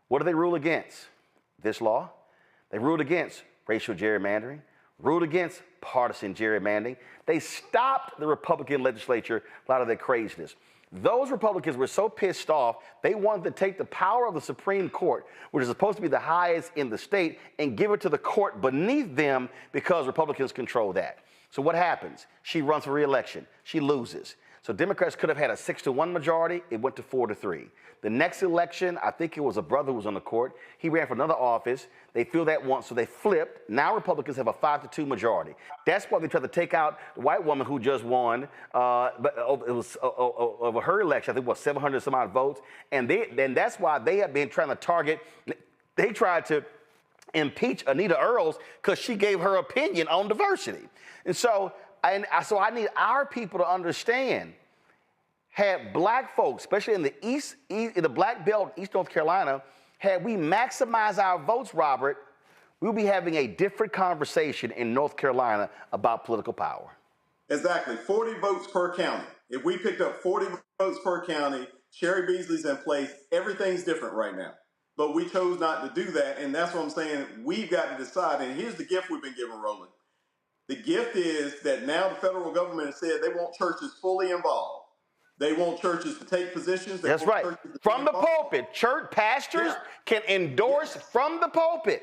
what did they rule against? This law. They ruled against racial gerrymandering, ruled against partisan gerrymandering. They stopped the Republican legislature, a lot of their craziness. Those Republicans were so pissed off, they wanted to take the power of the Supreme Court, which is supposed to be the highest in the state, and give it to the court beneath them because Republicans control that. So what happens? She runs for re-election. She loses. So Democrats could have had a 6-1 majority. It went to 4-3. The next election, I think it was a brother who was on the court. He ran for another office. They filled that once, so they flipped. Now Republicans have a 5-2 majority. That's why they tried to take out the white woman who just won, but it was over her election. I think it was 700 some odd votes, and that's why they have been trying to target. They tried to impeach Anita Earls because she gave her opinion on diversity, and so I need our people to understand. Had black folks, especially in the in the Black Belt, East North Carolina, had we maximized our votes, Robert, we'll be having a different conversation in North Carolina about political power. Exactly, 40 votes per county. If we picked up 40 votes per county, Sherry Beasley's in place, everything's different right now. But we chose not to do that, and that's what I'm saying. We've got to decide, and here's the gift we've been given, Roland. The gift is that now the federal government has said they want churches fully involved. They want churches to take positions. That's right. From the pulpit. Church pastors can endorse from the pulpit.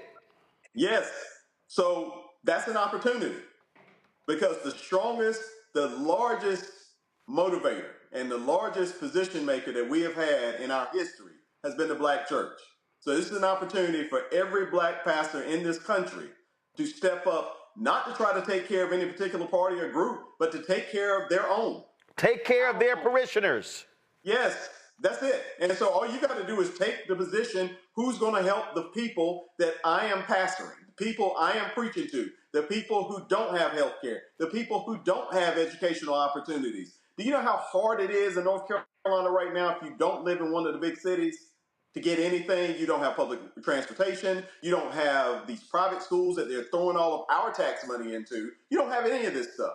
Yes. So that's an opportunity because the strongest, the largest motivator and the largest position maker that we have had in our history has been the black church. So this is an opportunity for every black pastor in this country to step up, not to try to take care of any particular party or group, but to take care of their own. Take care of their parishioners. Yes, that's it. And so all you got to do is take the position, who's going to help the people that I am pastoring, the people I am preaching to, the people who don't have health care, the people who don't have educational opportunities. Do you know how hard it is in North Carolina right now if you don't live in one of the big cities to get anything? You don't have public transportation. You don't have these private schools that they're throwing all of our tax money into. You don't have any of this stuff.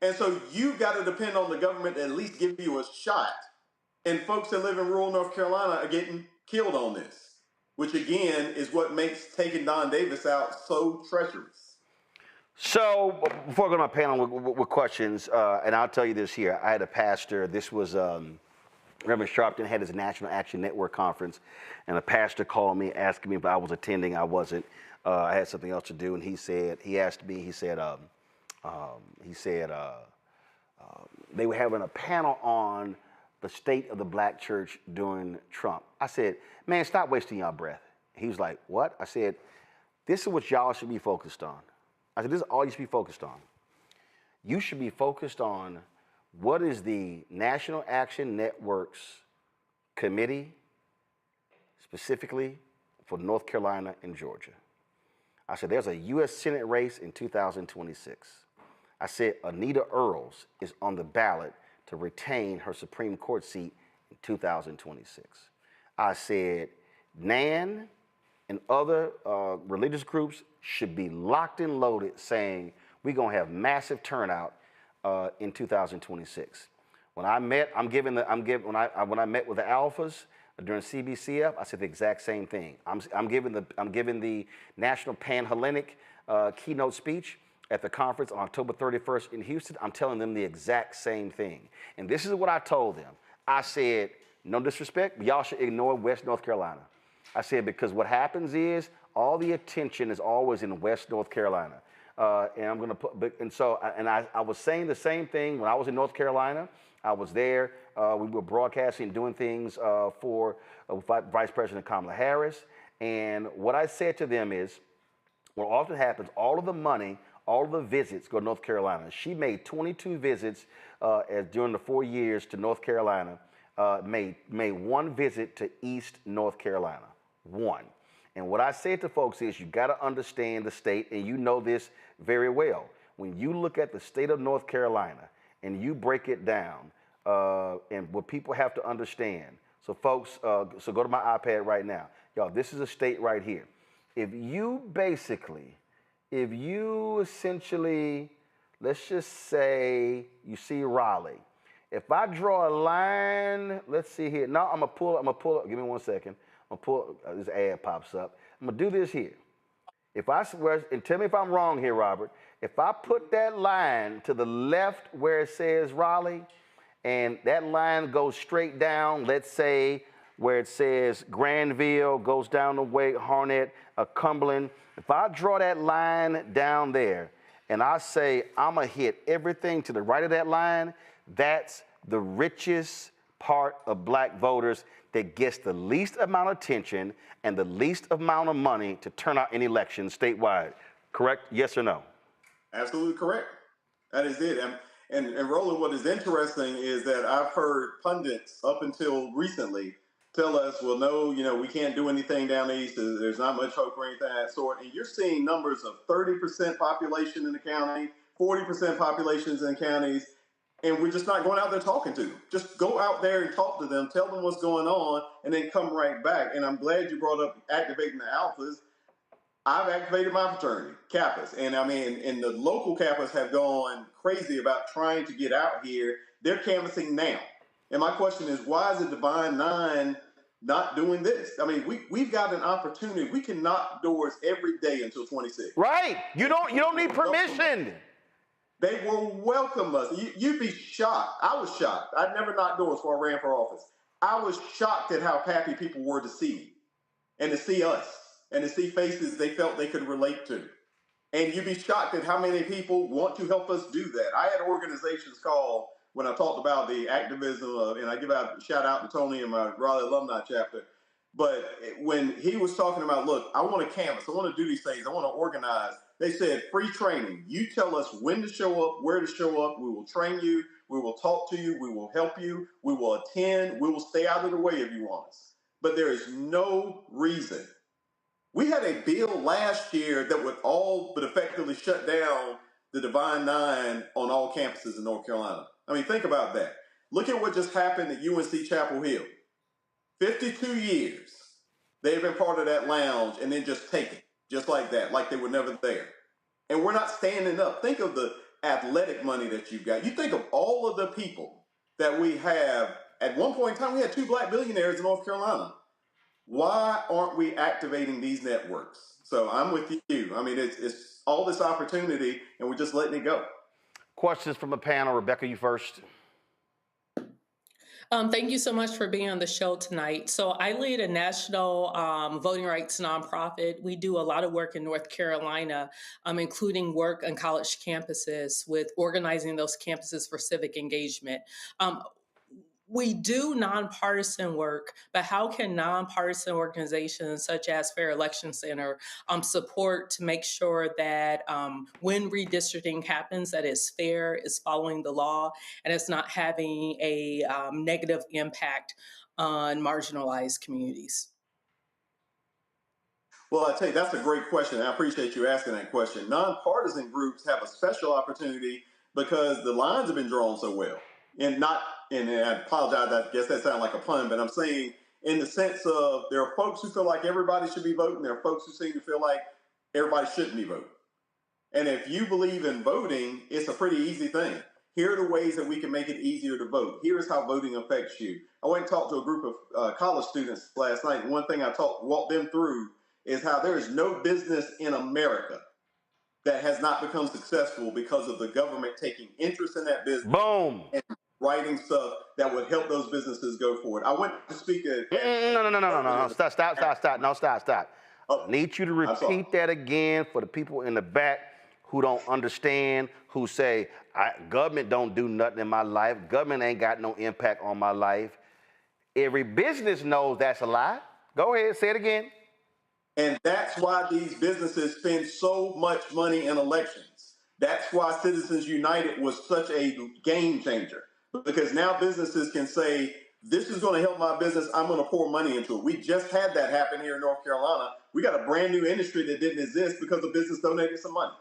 And so you've got to depend on the government to at least give you a shot. And folks that live in rural North Carolina are getting killed on this, which again is what makes taking Don Davis out so treacherous. So before I go to my panel with questions, and I'll tell you this here, I had a pastor, this was Reverend Sharpton had his National Action Network conference, and a pastor called me asking me if I was attending. I wasn't. I had something else to do, and he said, they were having a panel on the state of the black church during Trump. I said, man, stop wasting your breath. He was like, what? I said, this is what y'all should be focused on. I said, this is all you should be focused on. You should be focused on what is the National Action Network's committee specifically for North Carolina and Georgia. I said, there's a U.S. Senate race in 2026. I said, Anita Earls is on the ballot to retain her Supreme Court seat in 2026. I said, NAN and other religious groups should be locked and loaded saying we're going to have massive turnout in 2026. When I met, when I met with the alphas during CBCF, I said the exact same thing. I'm giving the National Pan-Hellenic keynote speech at the conference on October 31st in Houston, I'm telling them the exact same thing. And this is what I told them. I said, no disrespect, but y'all should ignore West North Carolina. I said, because what happens is all the attention is always in West North Carolina. And I'm going to put, and so, I was saying the same thing when I was in North Carolina. I was there. We were broadcasting, doing things for Vice President Kamala Harris. And what I said to them is, what often happens, all of the money, all of the visits go to North Carolina. She made 22 visits during the 4 years to North Carolina, made one visit to East North Carolina, one. And what I said to folks is you got to understand the state, and you know this very well. When you look at the state of North Carolina and you break it down, and what people have to understand. So folks, so go to my iPad right now. Y'all, this is a state right here. If you essentially, let's just say you see Raleigh. If I draw a line, let's see here. No, I'm gonna pull up, give me 1 second. I'm gonna pull, this ad pops up. I'm gonna do this here. And tell me if I'm wrong here, Robert. If I put that line to the left where it says Raleigh, and that line goes straight down, let's say where it says Granville, goes down the way, Harnett, Cumberland. If I draw that line down there, and I say I'm gonna hit everything to the right of that line, that's the richest part of black voters that gets the least amount of attention and the least amount of money to turn out in elections statewide. Correct? Yes or no? Absolutely correct. That is it. And Roland, what is interesting is that I've heard pundits up until recently tell us, well, no, we can't do anything down east. There's not much hope or anything of that sort. And you're seeing numbers of 30% population in the county, 40% populations in counties, and we're just not going out there talking to them. Just go out there and talk to them, tell them what's going on, and then come right back. And I'm glad you brought up activating the alphas. I've activated my fraternity, Kappas. And and the local Kappas have gone crazy about trying to get out here. They're canvassing now. And my question is, why is the Divine Nine not doing this? We've got an opportunity. We can knock doors every day until 26. Right. You don't need permission. They will welcome us. You'd be shocked. I was shocked. I'd never knocked doors before I ran for office. I was shocked at how happy people were to see me and to see us and to see faces they felt they could relate to. And you'd be shocked at how many people want to help us do that. I had organizations call when I talked about the activism and I give out a shout out to Tony and my Raleigh alumni chapter. But when he was talking about, look, I want to canvass, I want to do these things, I want to organize. They said, free training. You tell us when to show up, where to show up. We will train you. We will talk to you. We will help you. We will attend. We will stay out of the way if you want us. But there is no reason. We had a bill last year that would all but effectively shut down the Divine Nine on all campuses in North Carolina. Think about that. Look at what just happened at UNC Chapel Hill. 52 years they've been part of that lounge and then just taken. Just like that, like they were never there. And we're not standing up. Think of the athletic money that you've got. You think of all of the people that we have. At one point in time, we had 2 black billionaires in North Carolina. Why aren't we activating these networks? So I'm with you. It's all this opportunity, and we're just letting it go. Questions from the panel. Rebecca, you first. Thank you so much for being on the show tonight. So I lead a national voting rights nonprofit. We do a lot of work in North Carolina, including work on college campuses with organizing those campuses for civic engagement. We do nonpartisan work, but how can nonpartisan organizations such as Fair Election Center support to make sure that when redistricting happens, that it's fair, is following the law, and it's not having a negative impact on marginalized communities? Well, I tell you, that's a great question. I appreciate you asking that question. Nonpartisan groups have a special opportunity because the lines have been drawn so well. And I apologize, I guess that sounds like a pun, but I'm saying in the sense of there are folks who feel like everybody should be voting. There are folks who seem to feel like everybody shouldn't be voting. And if you believe in voting, it's a pretty easy thing. Here are the ways that we can make it easier to vote. Here's how voting affects you. I went and talked to a group of college students last night. And one thing I walked them through is how there is no business in America that has not become successful because of the government taking interest in that business. Boom. And writing stuff that would help those businesses go forward. I went to speak at No. Stop. No, stop. Oh, I need you to I'm sorry. repeat that again for the people in the back who don't understand, who say, government don't do nothing in my life. Government ain't got no impact on my life. Every business knows that's a lie. Go ahead, say it again. And that's why these businesses spend so much money in elections. That's why Citizens United was such a game changer. Because now businesses can say, this is going to help my business. I'm going to pour money into it. We just had that happen here in North Carolina. We got a brand new industry that didn't exist because the business donated some money.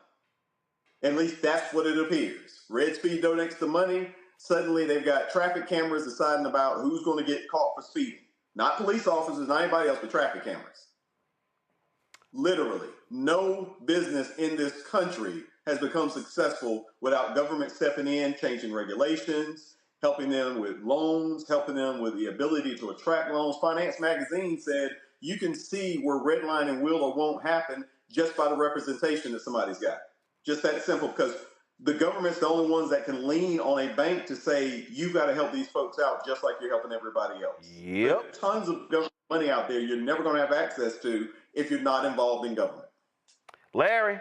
At least that's what it appears. Red Speed donates the money. Suddenly they've got traffic cameras deciding about who's going to get caught for speeding. Not police officers, not anybody else, but traffic cameras. Literally, no business in this country has become successful without government stepping in, changing regulations, helping them with loans, helping them with the ability to attract loans. Finance Magazine said you can see where redlining will or won't happen just by the representation that somebody's got. Just that simple, because the government's the only ones that can lean on a bank to say, you've got to help these folks out just like you're helping everybody else. Yep. There's tons of government money out there you're never going to have access to if you're not involved in government. Larry.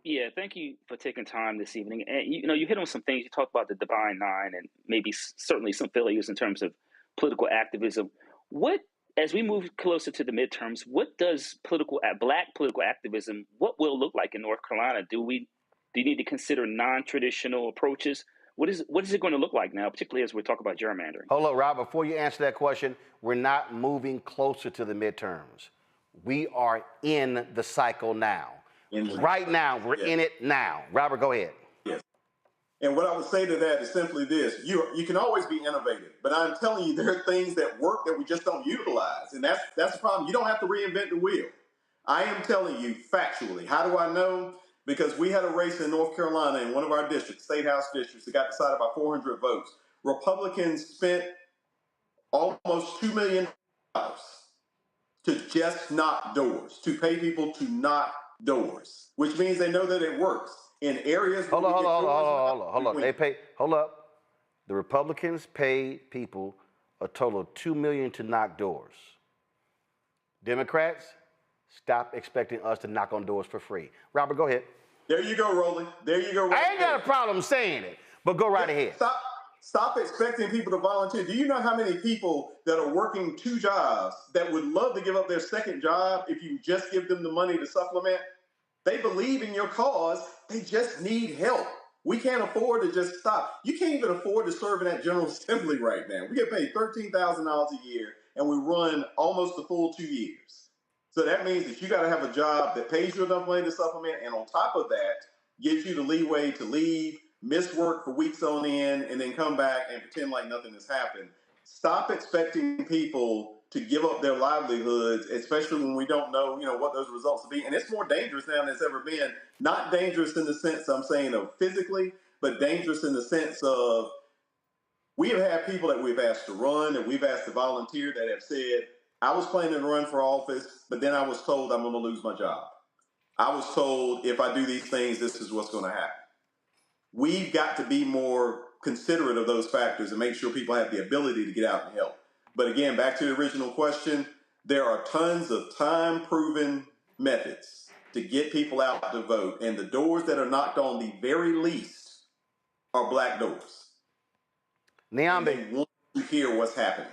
Yeah, thank you for taking time this evening. And you hit on some things. You talked about the Divine Nine and maybe certainly some failures in terms of political activism. As we move closer to the midterms, what does black political activism, what will it look like in North Carolina? Do you need to consider non-traditional approaches? What is it going to look like now, particularly as we talk about gerrymandering? Hold up, Rob, before you answer that question, we're not moving closer to the midterms. We are in the cycle now. Right now, we're in it now. Robert, go ahead. Yes. And what I would say to that is simply this. You can always be innovative, but I'm telling you, there are things that work that we just don't utilize. And that's the problem. You don't have to reinvent the wheel. I am telling you factually. How do I know? Because we had a race in North Carolina in one of our districts, State House districts, that got decided by 400 votes. Republicans spent almost $2 million to just knock doors, to pay people to knock doors, which means they know that it works. In areas where Hold up. The Republicans paid people a total of $2 million to knock doors. Democrats, stop expecting us to knock on doors for free. Robert, go ahead. There you go, Roland. There you go. I ain't got a problem saying it, but go right ahead. Stop expecting people to volunteer. Do you know how many people that are working 2 jobs that would love to give up their second job if you just give them the money to supplement? They believe in your cause. They just need help. We can't afford to just stop. You can't even afford to serve in that General Assembly right now. We get paid $13,000 a year, and we run almost the full 2 years. So that means that you got to have a job that pays you enough money to supplement, and on top of that, gives you the leeway to leave, miss work for weeks on end, and then come back and pretend like nothing has happened. Stop expecting people to give up their livelihoods, especially when we don't know, what those results will be. And it's more dangerous now than it's ever been. Not dangerous in the sense I'm saying of physically, but dangerous in the sense of we have had people that we've asked to run and we've asked to volunteer that have said, I was planning to run for office, but then I was told I'm going to lose my job. I was told if I do these things, this is what's going to happen. We've got to be more considerate of those factors and make sure people have the ability to get out and help. But again, back to the original question, there are tons of time-proven methods to get people out to vote, and the doors that are knocked on the very least are black doors. Niambe. They want to hear what's happening.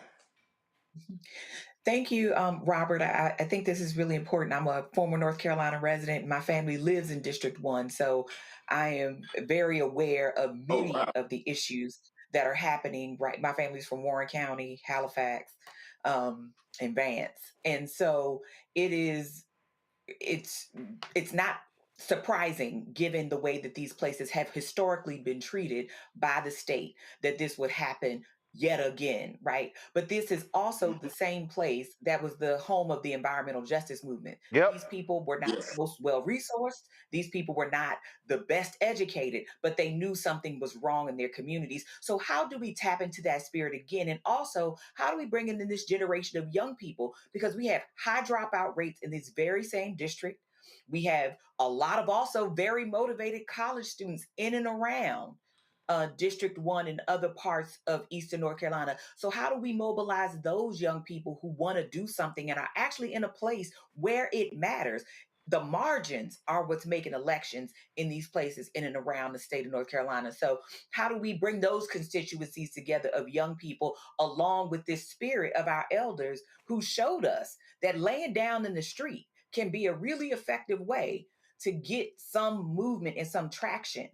Thank you, Robert. I think this is really important. I'm a former North Carolina resident. My family lives in District 1, so I am very aware of many of the issues that are happening. Right, my family's from Warren County, Halifax, and Vance, and so it's not surprising, given the way that these places have historically been treated by the state, that this would happen yet again, right? But this is also the same place that was the home of the environmental justice movement. Yep. These people were not the most well-resourced. These people were not the best educated, but they knew something was wrong in their communities. So how do we tap into that spirit again? And also, how do we bring in this generation of young people? Because we have high dropout rates in this very same district. We have a lot of also very motivated college students in and around District 1 and other parts of Eastern North Carolina. So how do we mobilize those young people who want to do something and are actually in a place where it matters? The margins are what's making elections in these places in and around the state of North Carolina. So how do we bring those constituencies together of young people along with this spirit of our elders who showed us that laying down in the street can be a really effective way to get some movement and some traction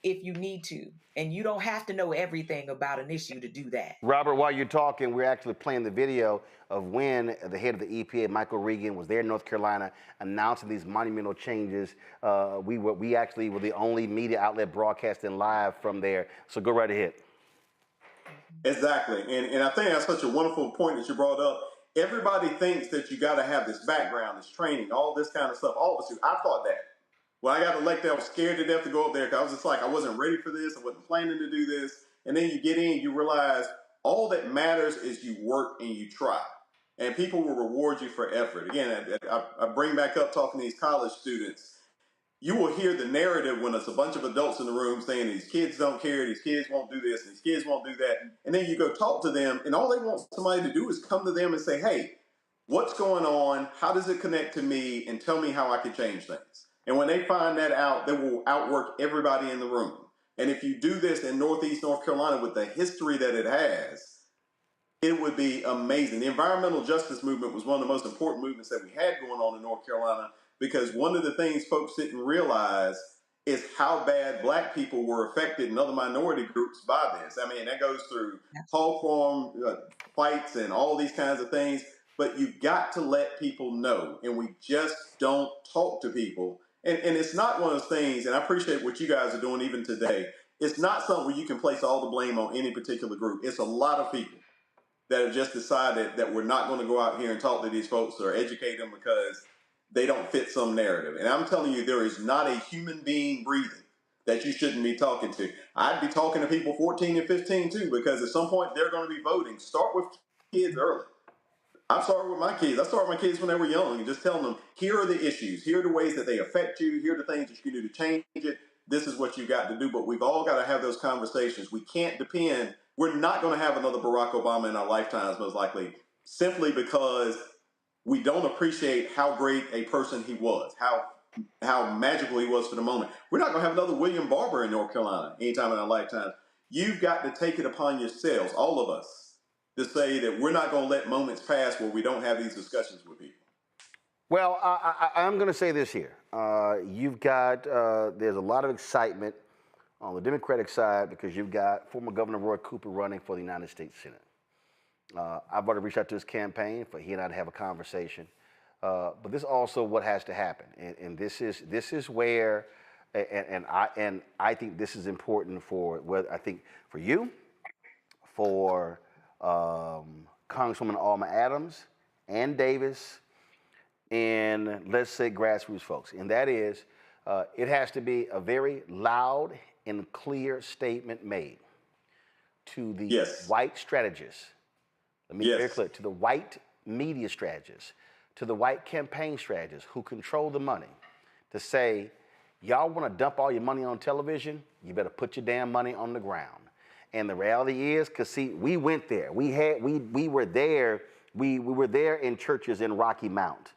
if you need to. And you don't have to know everything about an issue to do that. Robert, while you're talking, we're actually playing the video of when the head of the EPA, Michael Regan, was there in North Carolina announcing these monumental changes. We actually were the only media outlet broadcasting live from there. So go right ahead. Exactly. And I think that's such a wonderful point that you brought up. Everybody thinks that you got to have this background, this training, all this kind of stuff. All of us do. I thought that. When I got elected, I was scared to death to go up there because I was just like, I wasn't ready for this. I wasn't planning to do this. And then you get in, you realize all that matters is you work and you try. And people will reward you for effort. Again, I bring back up talking to these college students. You will hear the narrative when it's a bunch of adults in the room saying these kids don't care, these kids won't do this, these kids won't do that. And then you go talk to them, and all they want somebody to do is come to them and say, hey, what's going on? How does it connect to me? And tell me how I can change things. And when they find that out, they will outwork everybody in the room. And if you do this in Northeast North Carolina with the history that it has, it would be amazing. The environmental justice movement was one of the most important movements that we had going on in North Carolina, because one of the things folks didn't realize is how bad Black people were affected and other minority groups by this. I mean, that goes through hog farm fights and all these kinds of things. But you've got to let people know, and we just don't talk to people. And it's not one of those things, and I appreciate what you guys are doing even today. It's not something where you can place all the blame on any particular group. It's a lot of people that have just decided that we're not going to go out here and talk to these folks or educate them because they don't fit some narrative. And I'm telling you, there is not a human being breathing that you shouldn't be talking to. I'd be talking to people 14 and 15 too, because at some point they're going to be voting. Start with kids early. I started with my kids. I started with my kids when they were young and just telling them, here are the issues. Here are the ways that they affect you. Here are the things that you can do to change it. This is what you got to do. But we've all got to have those conversations. We can't depend. We're not going to have another Barack Obama in our lifetimes, most likely, simply because we don't appreciate how great a person he was, how magical he was for the moment. We're not going to have another William Barber in North Carolina anytime in our lifetime. You've got to take it upon yourselves, all of us, to say that we're not going to let moments pass where we don't have these discussions with people. Well, I'm going to say this here. You've got, there's a lot of excitement on the Democratic side because you've got former Governor Roy Cooper running for the United States Senate. I've already reached out to his campaign for he and I to have a conversation. But this is also what has to happen. And this is where, and I think this is important for, I think for you, for Congresswoman Alma Adams and Davis, and let's say grassroots folks. And that is, it has to be a very loud and clear statement made to the white strategists. Let me be very clear, to the white media strategists, to the white campaign strategists who control the money, to say, y'all want to dump all your money on television? You better put your damn money on the ground. And the reality is, because see, we went there. We were there. We were there in churches in Rocky Mount.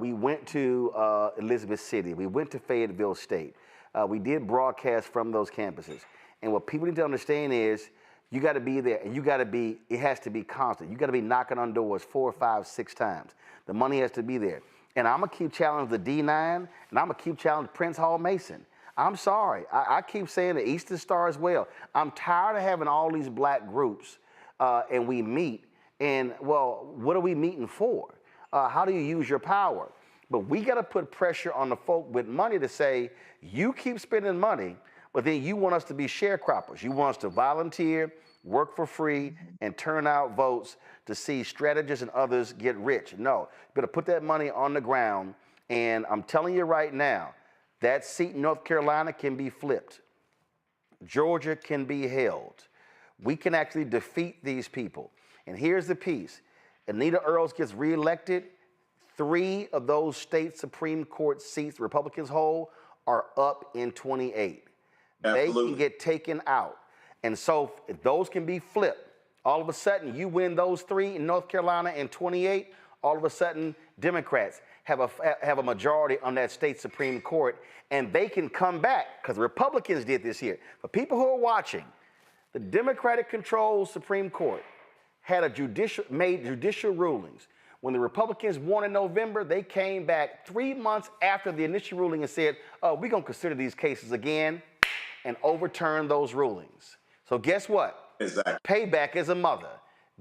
We went to Elizabeth City. We went to Fayetteville State. We did broadcast from those campuses. And what people need to understand is, you got to be there, and you got to be, it has to be constant. You got to be knocking on doors 4, 5, 6 times. The money has to be there. And I'm going to keep challenging the D9, and I'm going to keep challenging Prince Hall Mason. I'm sorry. I keep saying the Eastern Star as well. I'm tired of having all these black groups, and we meet, and, well, what are we meeting for? How do you use your power? But we got to put pressure on the folk with money to say, you keep spending money, but then you want us to be sharecroppers. You want us to volunteer, work for free, and turn out votes to see strategists and others get rich. No, you better put that money on the ground. And I'm telling you right now, that seat in North Carolina can be flipped. Georgia can be held. We can actually defeat these people. And here's the piece. Anita Earls gets reelected, 3 of those state Supreme Court seats Republicans hold are up in 28. They can get taken out. And so if those can be flipped. All of a sudden, you win those 3 in North Carolina and 28, all of a sudden, Democrats have a majority on that state Supreme Court, and they can come back, because the Republicans did this here. For people who are watching, the Democratic-controlled Supreme Court had made judicial rulings. When the Republicans won in November, they came back 3 months after the initial ruling and said, oh, we're going to consider these cases again, and overturn those rulings. So guess what? Exactly. Payback is a mother.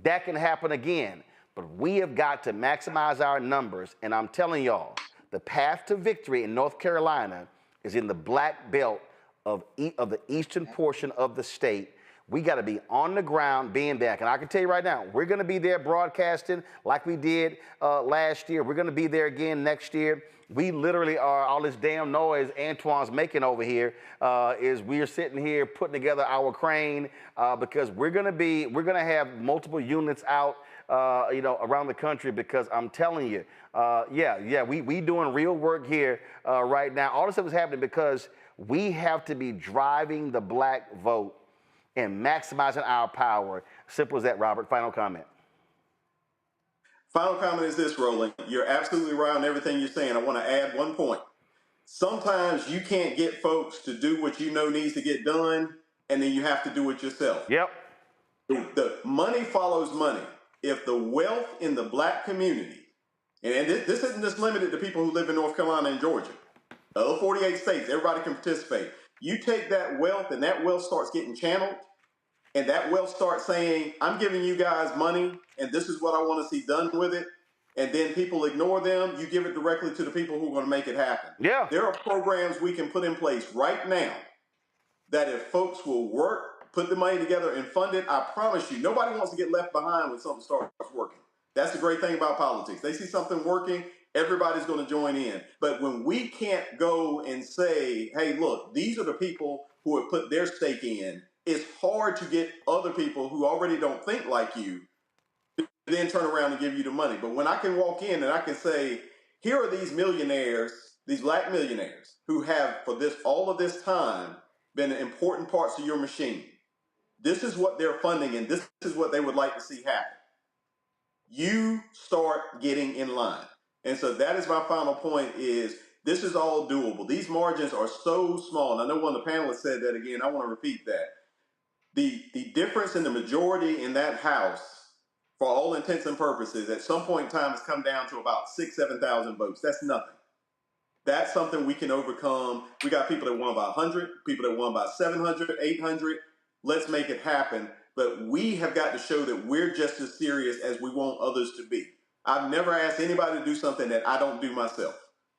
That can happen again. But we have got to maximize our numbers. And I'm telling y'all, the path to victory in North Carolina is in the black belt of the eastern portion of the state. We got to be on the ground, being back. And I can tell you right now, we're going to be there broadcasting like we did last year. We're going to be there again next year. We literally are, all this damn noise Antoine's making over here is we're sitting here putting together our crane because we're going to have multiple units out, around the country, because I'm telling you, we doing real work here right now. All this stuff is happening because we have to be driving the black vote and maximizing our power. Simple as that, Robert. Final comment. Final comment is this, Roland. You're absolutely right on everything you're saying. I want to add one point. Sometimes you can't get folks to do what you know needs to get done, and then you have to do it yourself. Yep. The money follows money. If the wealth in the black community, and this isn't just limited to people who live in North Carolina and Georgia, the other 48 states, everybody can participate. You take that wealth, and that wealth starts getting channeled, and that wealth starts saying, I'm giving you guys money, and this is what I want to see done with it, and then people ignore them, you give it directly to the people who are going to make it happen. Yeah. There are programs we can put in place right now that if folks will work, put the money together and fund it, I promise you, nobody wants to get left behind when something starts working. That's the great thing about politics. They see something working, everybody's going to join in. But when we can't go and say, hey, look, these are the people who have put their stake in, it's hard to get other people who already don't think like you to then turn around and give you the money. But when I can walk in and I can say, here are these millionaires, these black millionaires, who have for all of this time been important parts of your machine. This is what they're funding, and this is what they would like to see happen. You start getting in line. And so that is my final point is this is all doable. These margins are so small. And I know one of the panelists said that again. I want to repeat that. The difference in the majority in that House, for all intents and purposes, at some point in time has come down to about 6,000, 7,000 votes. That's nothing. That's something we can overcome. We got people that won by 100, people that won by 700, 800. Let's make it happen. But we have got to show that we're just as serious as we want others to be. I've never asked anybody to do something that I don't do myself.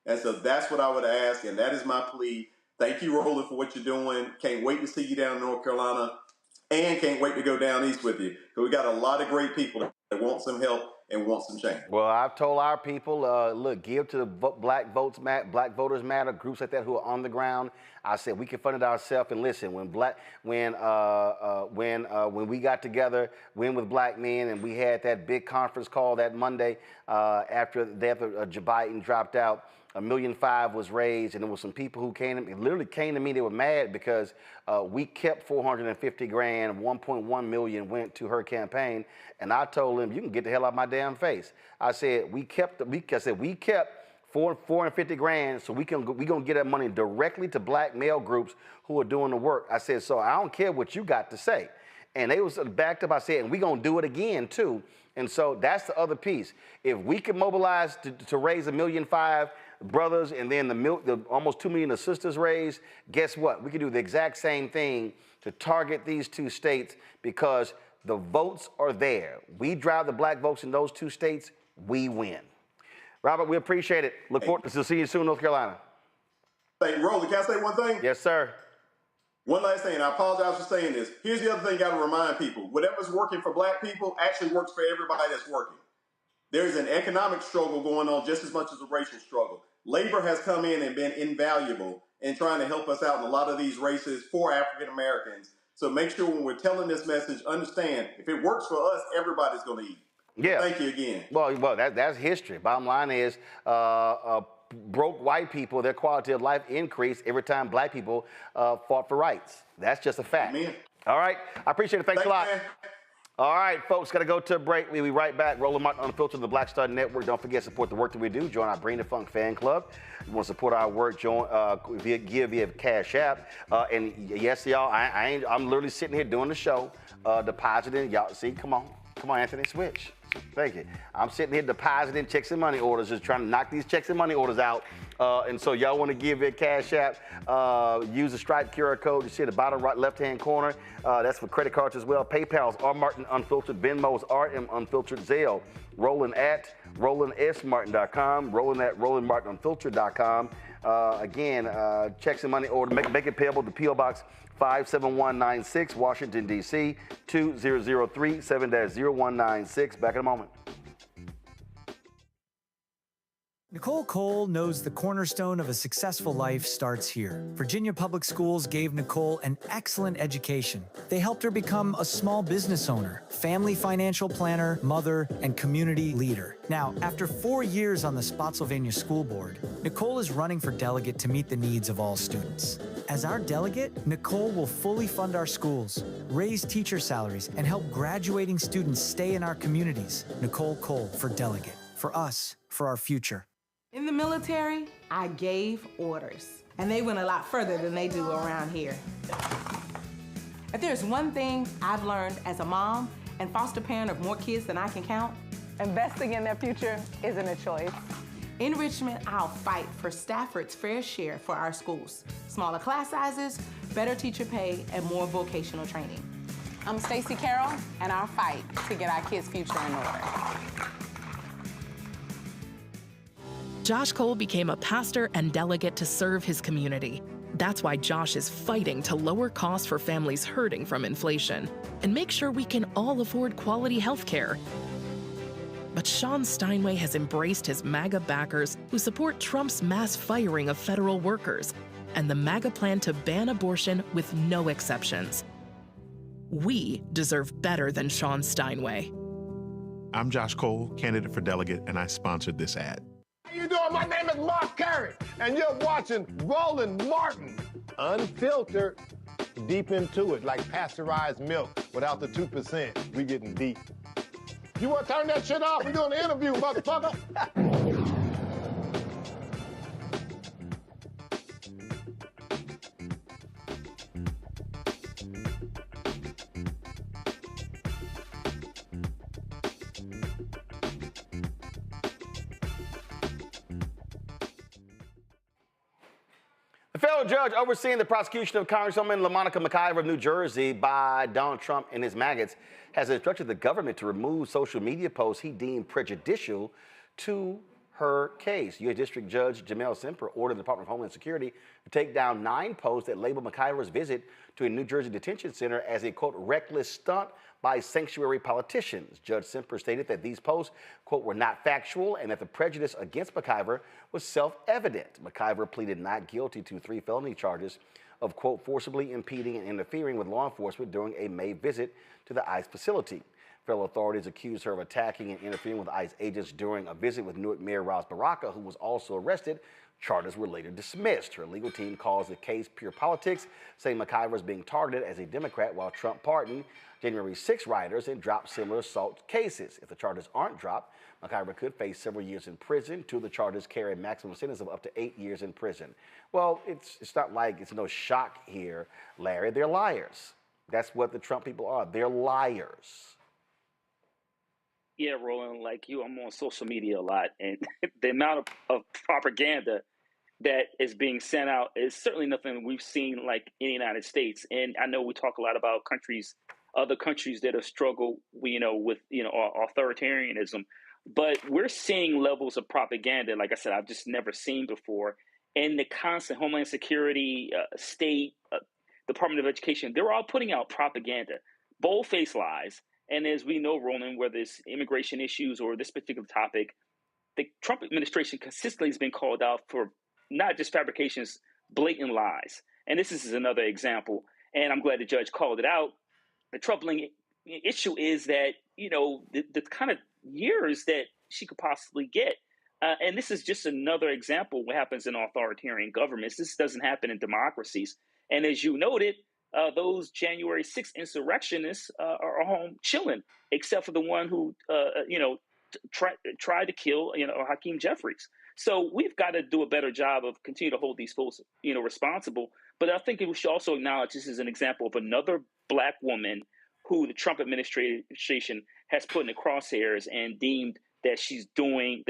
And so that's what I would ask, and that is my plea. Thank you, Roland, for what you're doing. Can't wait to see you down in North Carolina, and can't wait to go down east with you. Because we got a lot of great people that want some help and want some change. Well, I've told our people, look, give to the Black Voters Matter, groups like that who are on the ground. I said we can fund it ourselves. And listen, when we got together, Win with Black Men, and we had that big conference call that Monday after Joe Biden dropped out, $1.5 million was raised, and there were some people who literally came to me. They were mad because we kept $450 grand, 1.1 million went to her campaign, and I told them, you can get the hell out of my damn face. I said we kept $450 grand, so we gonna get that money directly to black male groups who are doing the work. I said, so I don't care what you got to say. And they was backed up. I said, and we gonna do it again too. And so that's the other piece. If we can mobilize to raise $1.5 million brothers, and then the almost 2 million the sisters raised, guess what? We can do the exact same thing to target these 2 states because the votes are there. We drive the black votes in those 2 states, we win. Robert, we appreciate it. Look forward to seeing you soon in North Carolina. Hey, Roland, can I say one thing? Yes, sir. One last thing, and I apologize for saying this. Here's the other thing you got to remind people. Whatever's working for black people actually works for everybody that's working. There's an economic struggle going on just as much as a racial struggle. Labor has come in and been invaluable in trying to help us out in a lot of these races for African Americans. So make sure when we're telling this message, understand, if it works for us, everybody's going to eat. Yeah. Thank you again. Well, that's history. Bottom line is, broke white people, their quality of life increased every time black people fought for rights. That's just a fact. Amen. All right. I appreciate it. Thanks a lot. Man. All right, folks, got to go to a break. We'll be right back. Roland Martin Unfiltered, the Black Star Network. Don't forget to support the work that we do. Join our Bring the Funk fan club. You want to support our work, join via Cash App. And yes, y'all, I'm literally sitting here doing the show, depositing. Y'all, see, come on, Anthony, switch. Thank you. I'm sitting here depositing checks and money orders, just trying to knock these checks and money orders out. And so y'all want to give via Cash App, use the Stripe QR code you see at the bottom right left-hand corner. That's for credit cards as well. PayPal's R Martin Unfiltered, Venmo's RM Unfiltered, Zelle, Roland at RolandSMartin.com, Roland at RolandMartinUnfiltered.com. Again, checks and money order, make it payable to P.O. Box 57196, Washington, D.C., 2003, 7-0196. Back in a moment. Nicole Cole knows the cornerstone of a successful life starts here. Virginia Public Schools gave Nicole an excellent education. They helped her become a small business owner, family financial planner, mother, and community leader. Now, after 4 years on the Spotsylvania School Board, Nicole is running for delegate to meet the needs of all students. As our delegate, Nicole will fully fund our schools, raise teacher salaries, and help graduating students stay in our communities. Nicole Cole for delegate. For us, for our future. In the military, I gave orders, and they went a lot further than they do around here. If there's one thing I've learned as a mom and foster parent of more kids than I can count, Investing in their future isn't a choice. in Richmond, I'll fight for Stafford's fair share for our schools. Smaller class sizes, better teacher pay, and more vocational training. I'm Stacey Carroll, and I'll fight to get our kids' future in order. Josh Cole became a pastor and delegate to serve his community. That's why Josh is fighting to lower costs for families hurting from inflation and make sure we can all afford quality health care. But Sean Steinway has embraced his MAGA backers who support Trump's mass firing of federal workers and the MAGA plan to ban abortion with no exceptions. We deserve better than Sean Steinway. I'm Josh Cole, candidate for delegate, and I sponsored this ad. How you doing? My name is Mark Carey, and you're watching Roland Martin Unfiltered, deep into it, like pasteurized milk without the 2%. We getting deep. You want to turn that shit off? We're doing an interview, motherfucker. The federal judge overseeing the prosecution of Congresswoman LaMonica McIver of New Jersey by Donald Trump and his maggots has instructed the government to remove social media posts he deemed prejudicial to her case. U.S. District Judge Jamel Semper ordered the Department of Homeland Security to take down 9 posts that label McIver's visit to a New Jersey detention center as a, quote, reckless stunt by sanctuary politicians. Judge Semper stated that these posts, quote, were not factual and that the prejudice against McIver was self-evident. McIver pleaded not guilty to 3 felony charges of, quote, forcibly impeding and interfering with law enforcement during a May visit to the ICE facility. Federal authorities accused her of attacking and interfering with ICE agents during a visit with Newark Mayor Ras Baraka, who was also arrested. Charges were later dismissed. Her legal team calls the case pure politics, saying McIver is being targeted as a Democrat while Trump pardoned January 6 rioters and dropped similar assault cases. If the charges aren't dropped, McIver could face several years in prison. 2 of the charges carry a maximum sentence of up to 8 years in prison. Well, it's not like it's no shock here, Larry. They're liars. That's what the Trump people are. They're liars. Yeah, Roland, like you, I'm on social media a lot, and the amount of propaganda that is being sent out is certainly nothing we've seen like in the United States. And I know we talk a lot about other countries that have struggled, with authoritarianism, but we're seeing levels of propaganda, like I said, I've just never seen before. And the constant Homeland Security, state, Department of Education, they're all putting out propaganda, bold-faced lies. And as we know, Roland, whether it's immigration issues or this particular topic, the Trump administration consistently has been called out for not just fabrications, blatant lies. And this is another example. And I'm glad the judge called it out. The troubling issue is that, the kind of years that she could possibly get. And this is just another example of what happens in authoritarian governments. This doesn't happen in democracies. And as you noted, those January 6th insurrectionists are home chilling, except for the one who, tried to kill, Hakeem Jeffries. So we've got to do a better job of continue to hold these folks, responsible. But I think we should also acknowledge this is an example of another Black woman who the Trump administration has put in the crosshairs and deemed that she's doing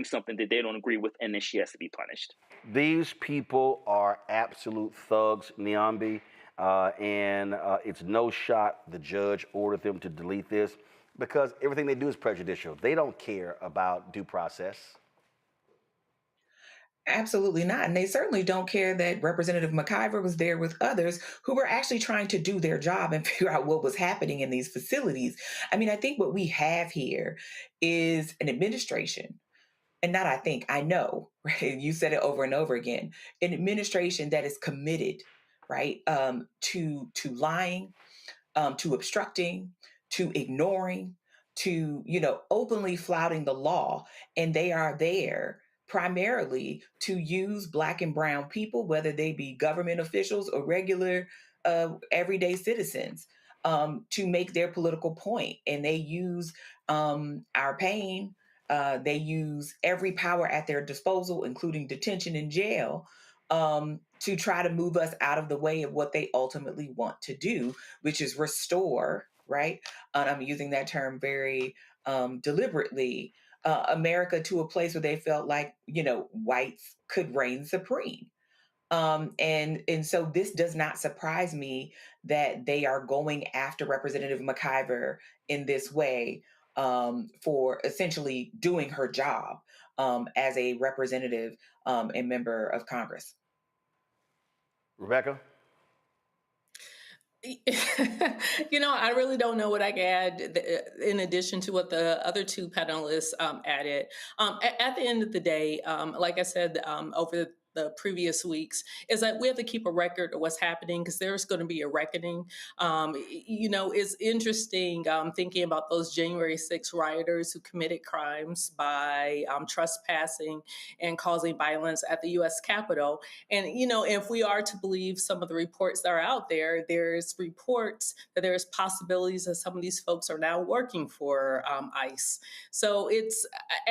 something that they don't agree with, and then she has to be punished. These people are absolute thugs, Niambi, and it's no shot the judge ordered them to delete this because everything they do is prejudicial. They don't care about due process. Absolutely not. And they certainly don't care that Representative McIver was there with others who were actually trying to do their job and figure out what was happening in these facilities. I mean, I think what we have here is an administration, and not I think, I know, right? You said it over and over again, an administration that is committed, right, to lying, to obstructing, to ignoring, to, openly flouting the law. And they are there primarily to use Black and brown people, whether they be government officials or regular everyday citizens, to make their political point. And they use our pain. They use every power at their disposal, including detention and jail, to try to move us out of the way of what they ultimately want to do, which is restore, right? And I'm using that term very deliberately, America to a place where they felt like, whites could reign supreme. And so this does not surprise me that they are going after Representative McIver in this way, for essentially doing her job as a representative and member of Congress. Rebecca? I really don't know what I can add in addition to what the other two panelists added. At the end of the day, like I said, over the previous weeks, is that we have to keep a record of what's happening because there's going to be a reckoning. It's interesting thinking about those January 6 rioters who committed crimes by trespassing and causing violence at the U.S. Capitol. And, if we are to believe some of the reports that are out there, there's reports that there's possibilities that some of these folks are now working for ICE. So it's,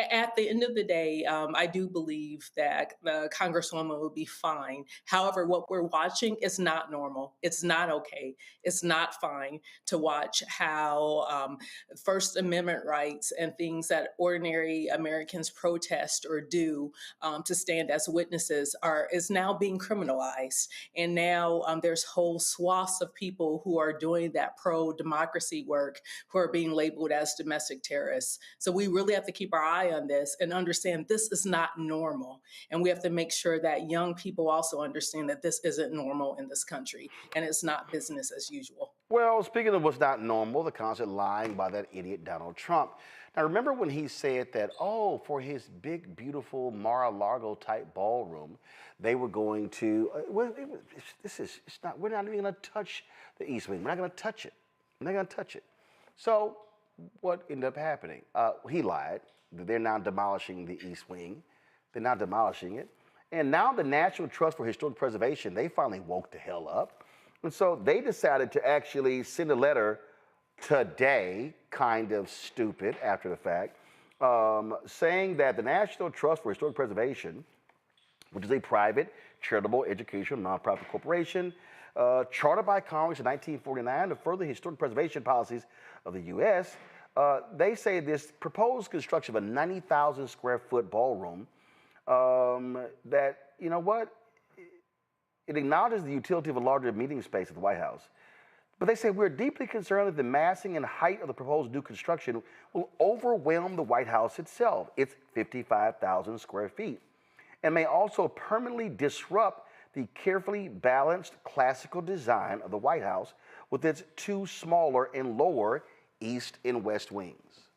at the end of the day, I do believe that the Congresswoman will be fine. However, what we're watching is not normal. It's not okay. It's not fine to watch how First Amendment rights and things that ordinary Americans protest or do to stand as witnesses is now being criminalized. And now there's whole swaths of people who are doing that pro-democracy work who are being labeled as domestic terrorists. So we really have to keep our eye on this and understand this is not normal. And we have to make sure that young people also understand that this isn't normal in this country and it's not business as usual. Well, speaking of what's not normal, the constant lying by that idiot Donald Trump. Now, remember when he said that, for his big, beautiful Mar-a-Lago type ballroom, they were going to, we're not even going to touch the East Wing. We're not going to touch it. We're not going to touch it. So what ended up happening? He lied. They're now demolishing the East Wing. They're now demolishing it. And now the National Trust for Historic Preservation, they finally woke the hell up. And so they decided to actually send a letter today, kind of stupid after the fact, saying that the National Trust for Historic Preservation, which is a private, charitable, educational, nonprofit corporation, chartered by Congress in 1949 to further historic preservation policies of the U.S., they say this proposed construction of a 90,000 square foot ballroom that, it acknowledges the utility of a larger meeting space at the White House. But they say we're deeply concerned that the massing and height of the proposed new construction will overwhelm the White House itself. It's 55,000 square feet, and may also permanently disrupt the carefully balanced classical design of the White House with its two smaller and lower East and West wings.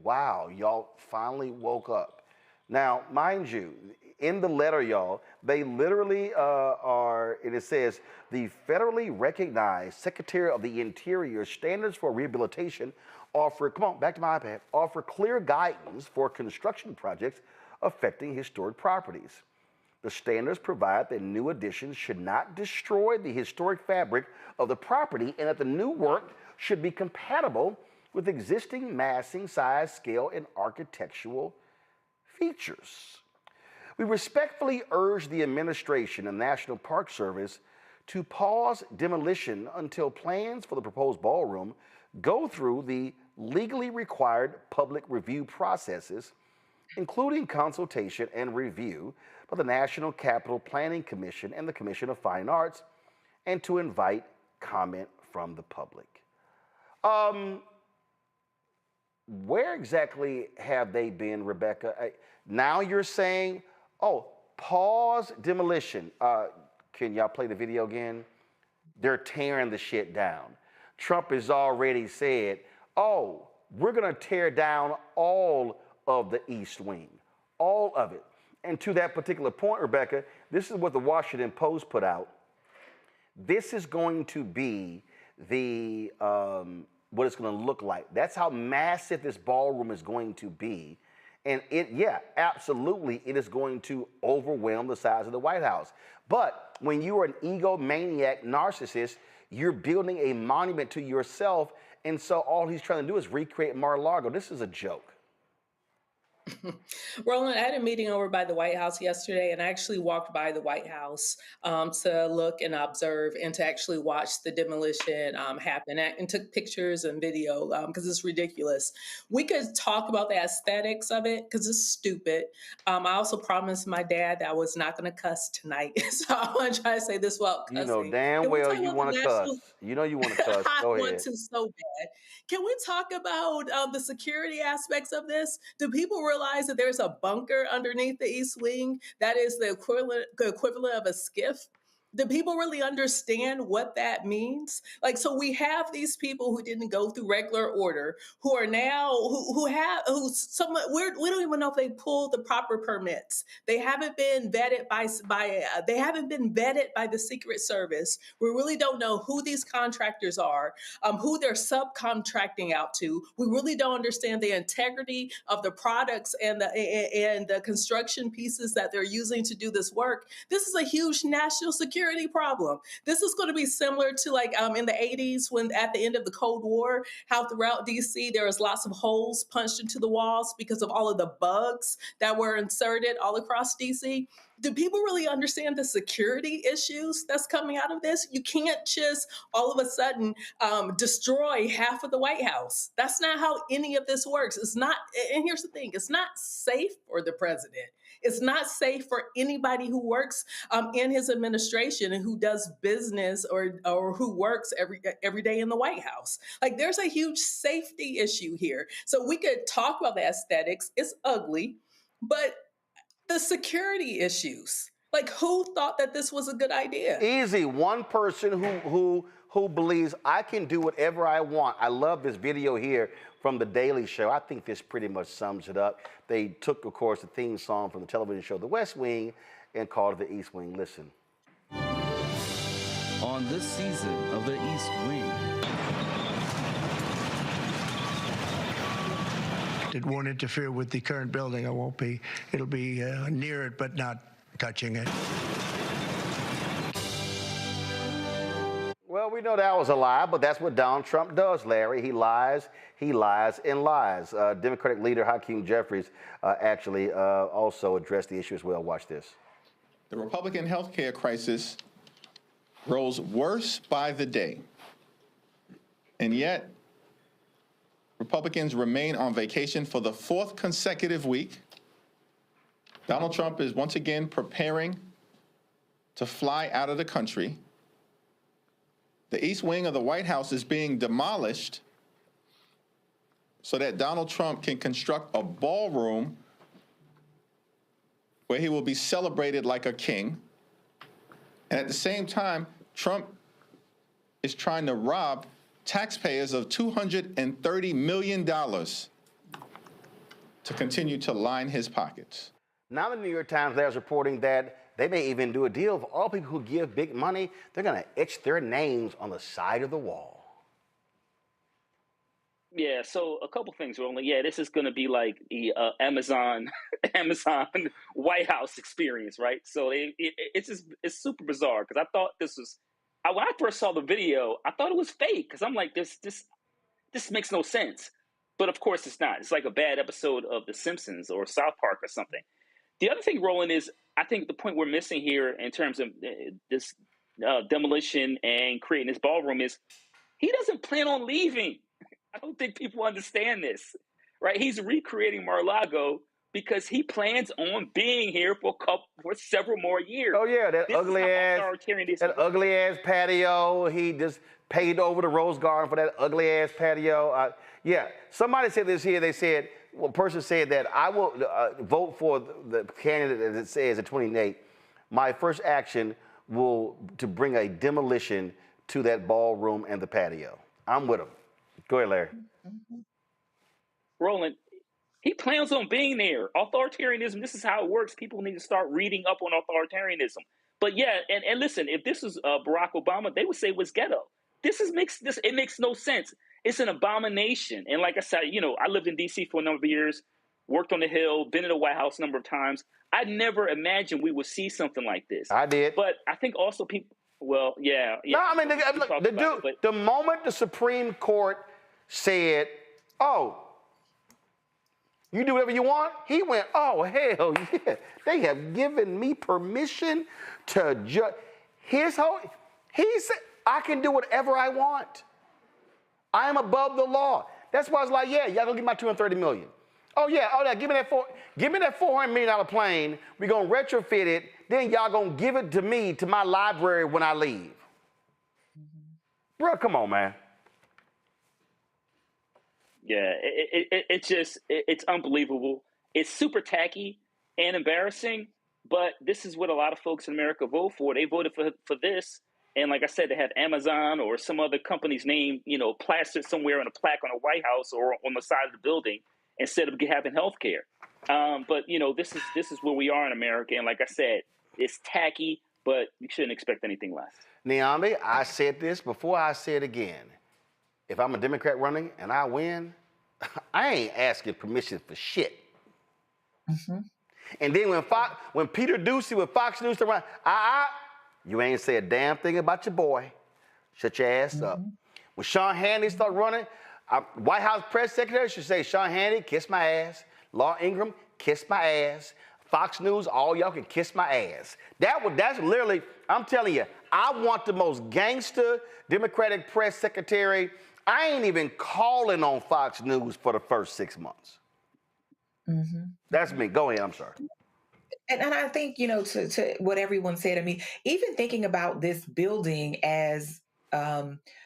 Wow, y'all finally woke up. Now, mind you, In the letter, y'all, they literally are, and it says, the federally recognized Secretary of the Interior standards for rehabilitation offer, come on, back to my iPad, offer clear guidance for construction projects affecting historic properties. The standards provide that new additions should not destroy the historic fabric of the property and that the new work should be compatible with existing massing, size, scale, and architectural features. We respectfully urge the administration and National Park Service to pause demolition until plans for the proposed ballroom go through the legally required public review processes, including consultation and review by the National Capital Planning Commission and the Commission of Fine Arts, and to invite comment from the public. Where exactly have they been, Rebecca? Now you're saying, oh, pause demolition. Can y'all play the video again? They're tearing the shit down. Trump has already said, oh, we're going to tear down all of the East Wing, all of it. And to that particular point, Rebecca, this is what the Washington Post put out. This is going to be the what it's going to look like. That's how massive this ballroom is going to be. And yeah, absolutely, it is going to overwhelm the size of the White House. But when you are an egomaniac narcissist, you're building a monument to yourself. And so all he's trying to do is recreate Mar-a-Lago. This is a joke. Roland, I had a meeting over by the White House yesterday, and I actually walked by the White House to look and observe and to actually watch the demolition happen, and took pictures and video because it's ridiculous. We could talk about the aesthetics of it because it's stupid. I also promised my dad that I was not going to cuss tonight, so I want to try to say this without cussing. You know damn well you want to cuss. You know you want to cuss. Go ahead. I want to so bad. Can we talk about the security aspects of this? Do people realize that there's a bunker underneath the East Wing that is the equivalent of a skiff? Do people really understand what that means? Like, so we have these people who didn't go through regular order, who are now, we don't even know if they pulled the proper permits. They haven't been vetted by the Secret Service. We really don't know who these contractors are, who they're subcontracting out to. We really don't understand the integrity of the products and the construction pieces that they're using to do this work. This is a huge national security problem. This is going to be similar to like in the 80s when at the end of the Cold War, how throughout DC there was lots of holes punched into the walls because of all of the bugs that were inserted all across DC. Do people really understand the security issues that's coming out of this? You can't just all of a sudden destroy half of the White House. That's not how any of this works. It's not, and here's the thing, it's not safe for the president. It's not safe for anybody who works in his administration and who does business or who works every day in the White House. Like, there's a huge safety issue here. So we could talk about the aesthetics. It's ugly, but the security issues. Like, who thought that this was a good idea? Easy. One person who believes I can do whatever I want. I love this video here from The Daily Show. I think this pretty much sums it up. They took, of course, the theme song from the television show The West Wing and called it the East Wing. Listen. On this season of the East Wing. It won't interfere with the current building. It'll be near it, but not touching it. Well, we know that was a lie, but that's what Donald Trump does, Larry. He lies, and lies. Democratic leader Hakeem Jeffries actually also addressed the issue as well. Watch this. The Republican health care crisis grows worse by the day, and yet Republicans remain on vacation for the fourth consecutive week. Donald Trump is once again preparing to fly out of the country. The East Wing of the White House is being demolished so that Donald Trump can construct a ballroom where he will be celebrated like a king. And at the same time, Trump is trying to rob taxpayers of $230 million to continue to line his pockets. Now the New York Times there is reporting that they may even do a deal for all people who give big money. They're going to etch their names on the side of the wall. Yeah, so a couple things, Roland. Yeah, this is going to be like the Amazon White House experience, right? So it's super bizarre because I thought this was when I first saw the video, I thought it was fake because I'm like this makes no sense. But of course it's not. It's like a bad episode of The Simpsons or South Park or something. The other thing, Roland, is I think the point we're missing here in terms of this demolition and creating this ballroom is he doesn't plan on leaving. I don't think people understand this, right? He's recreating Mar-a-Lago because he plans on being here for several more years. Oh yeah, that ugly ass patio. He just paid over the Rose Garden for that ugly ass patio. Yeah, somebody said this here. They said, well, a person said that I will vote for the candidate as it says at 28. My first action to bring a demolition to that ballroom and the patio. I'm with him. Go ahead, Larry. Roland, he plans on being there. Authoritarianism, this is how it works. People need to start reading up on authoritarianism. But yeah, and listen, if this was Barack Obama, they would say it was ghetto. It makes no sense. It's an abomination. And like I said, I lived in D.C. for a number of years, worked on the Hill, been in the White House a number of times. I never imagined we would see something like this. I did. But I think also people, well, yeah. No, I mean, the moment the Supreme Court said, oh, you do whatever you want, he went, oh, hell yeah. They have given me permission to judge. He said, I can do whatever I want. I am above the law. That's why I was like, yeah, y'all gonna give my $230 million. Oh yeah, give me that $400 million plane. We're gonna retrofit it. Then y'all gonna give it to me, to my library when I leave. Bro, come on, man. Yeah, it's unbelievable. It's super tacky and embarrassing, but this is what a lot of folks in America vote for. They voted for this. And like I said, they have Amazon or some other company's name, plastered somewhere on a plaque on a White House or on the side of the building instead of having health care. But, this is where we are in America. And like I said, it's tacky, but you shouldn't expect anything less. Niambi, I said this before, I say it again. If I'm a Democrat running and I win, I ain't asking permission for shit. Mm-hmm. And then when Peter Ducey with Fox News to run, you ain't say a damn thing about your boy. Shut your ass up. When Sean Hannity start running, White House press secretary should say, Sean Hannity, kiss my ass. Laura Ingraham, kiss my ass. Fox News, all y'all can kiss my ass. That's literally, I'm telling you, I want the most gangster Democratic press secretary. I ain't even calling on Fox News for the first 6 months. Mm-hmm. That's me. Go ahead. I'm sorry. And I think, to what everyone said, I mean, even thinking about this building as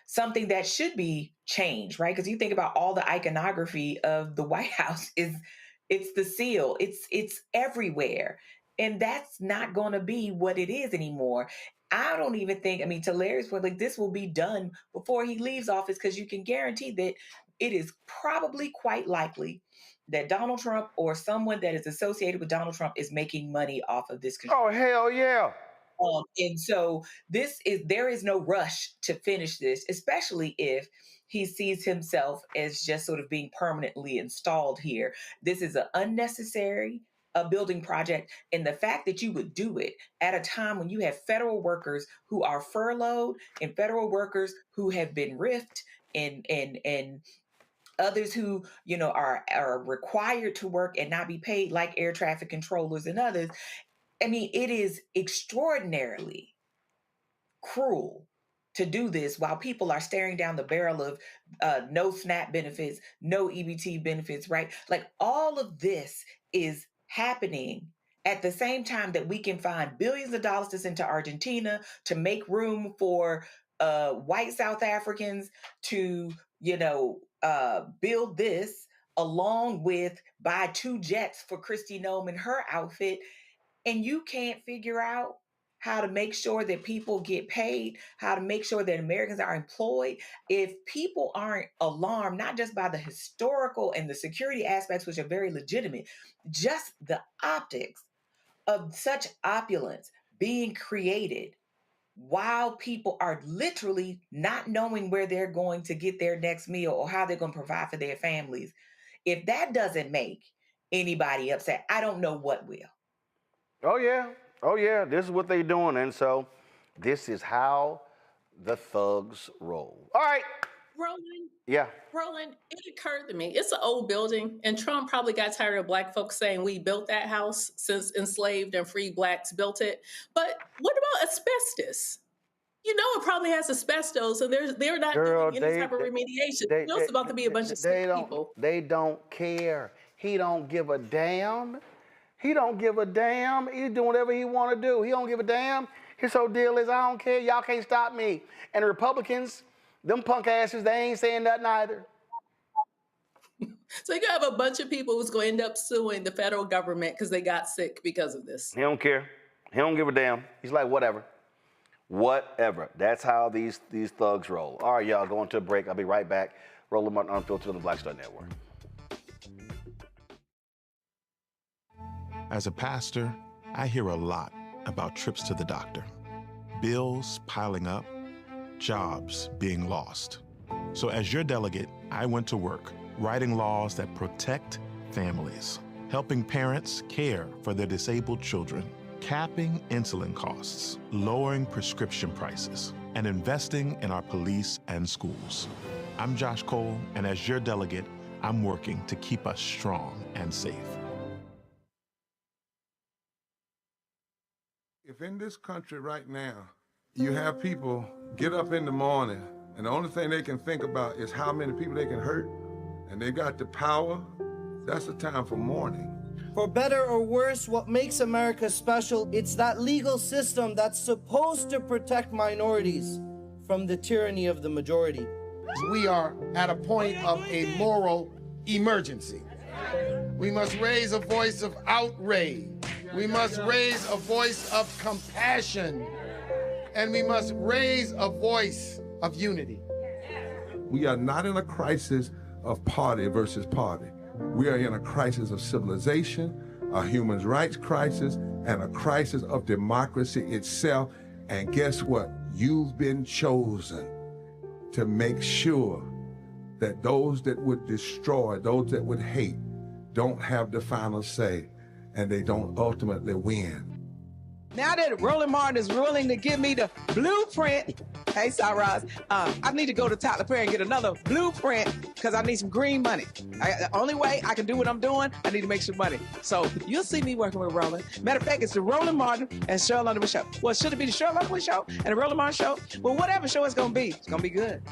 something that should be changed, right? Because you think about all the iconography of the White House it's the seal, it's everywhere. And that's not going to be what it is anymore. I don't even think, to Larry's point, like this will be done before he leaves office because you can guarantee that it is probably quite likely that Donald Trump or someone that is associated with Donald Trump is making money off of this construction. Oh, hell yeah. And so there is no rush to finish this, especially if he sees himself as just sort of being permanently installed here. This is an unnecessary building project. And the fact that you would do it at a time when you have federal workers who are furloughed and federal workers who have been riffed and others who, are required to work and not be paid like air traffic controllers and others. It is extraordinarily cruel to do this while people are staring down the barrel of no SNAP benefits, no EBT benefits, right? Like all of this is happening at the same time that we can find billions of dollars to send to Argentina to make room for white South Africans to, build this, along with buy 2 jets for Kristi Noem and her outfit. And you can't figure out how to make sure that people get paid, how to make sure that Americans are employed. If people aren't alarmed, not just by the historical and the security aspects, which are very legitimate, just the optics of such opulence being created while people are literally not knowing where they're going to get their next meal or how they're going to provide for their families. If that doesn't make anybody upset, I don't know what will. Oh, yeah. This is what they're doing. And so this is how the thugs roll. All right. Roland, Yeah. Roland, it occurred to me, it's an old building, and Trump probably got tired of Black folks saying we built that house since enslaved and free Blacks built it. But what about asbestos? You know it probably has asbestos, and they're not doing any type of remediation. You know it's about to be a bunch of sick people. They don't care. He don't give a damn. He don't give a damn. He's doing whatever he want to do. He don't give a damn. His whole deal is, I don't care. Y'all can't stop me. And the Republicans, them punk asses, they ain't saying nothing either. So you have a bunch of people who's going to end up suing the federal government because they got sick because of this. He don't care. He don't give a damn. He's like, whatever. Whatever. That's how these thugs roll. All right, y'all, going to a break. I'll be right back. Roland Martin Unfiltered on the Black Star Network. As a pastor, I hear a lot about trips to the doctor, bills piling up, jobs being lost. So as your delegate, I went to work writing laws that protect families, helping parents care for their disabled children, capping insulin costs, lowering prescription prices, and investing in our police and schools. I'm Josh Cole, and as your delegate, I'm working to keep us strong and safe. If in this country right now, you have people get up in the morning and the only thing they can think about is how many people they can hurt, and they got the power, that's the time for mourning. For better or worse, what makes America special, it's that legal system that's supposed to protect minorities from the tyranny of the majority. We are at a point of a moral emergency. We must raise a voice of outrage. We must raise a voice of compassion. And we must raise a voice of unity. We are not in a crisis of party versus party. We are in a crisis of civilization, a human rights crisis, and a crisis of democracy itself. And guess what? You've been chosen to make sure that those that would destroy, those that would hate, don't have the final say, and they don't ultimately win. Now that Roland Martin is willing to give me the blueprint, hey, Cyrus, I need to go to Tyler Perry and get another blueprint because I need some green money. The only way I can do what I'm doing, I need to make some money. So you'll see me working with Roland. Matter of fact, it's the Roland Martin and Cheryl Underwood show. Well, should it be the Cheryl Underwood show and the Roland Martin show? Well, whatever show it's going to be, it's going to be good.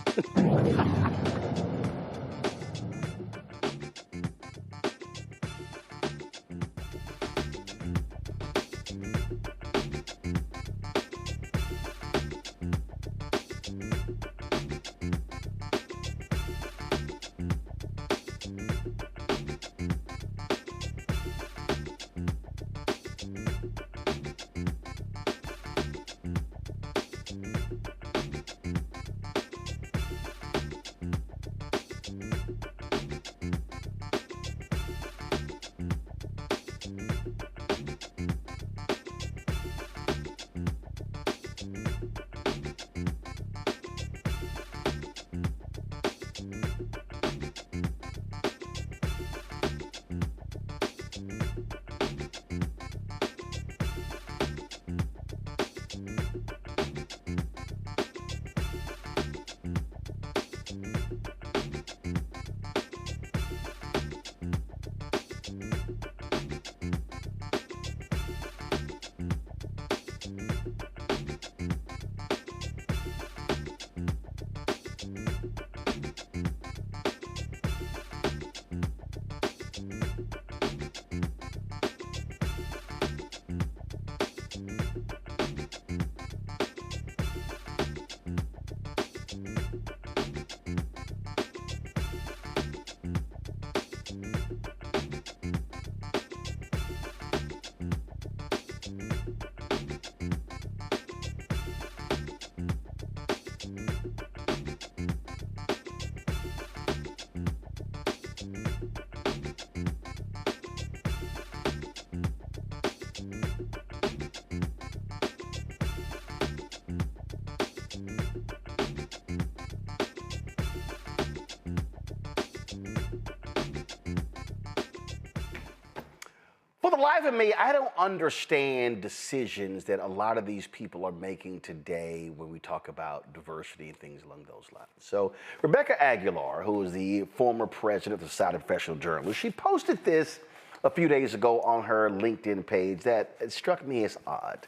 the life of me, I don't understand decisions that a lot of these people are making today when we talk about diversity and things along those lines. So Rebecca Aguilar, who is the former president of the Society of Professional Journalists, she posted this a few days ago on her LinkedIn page that struck me as odd.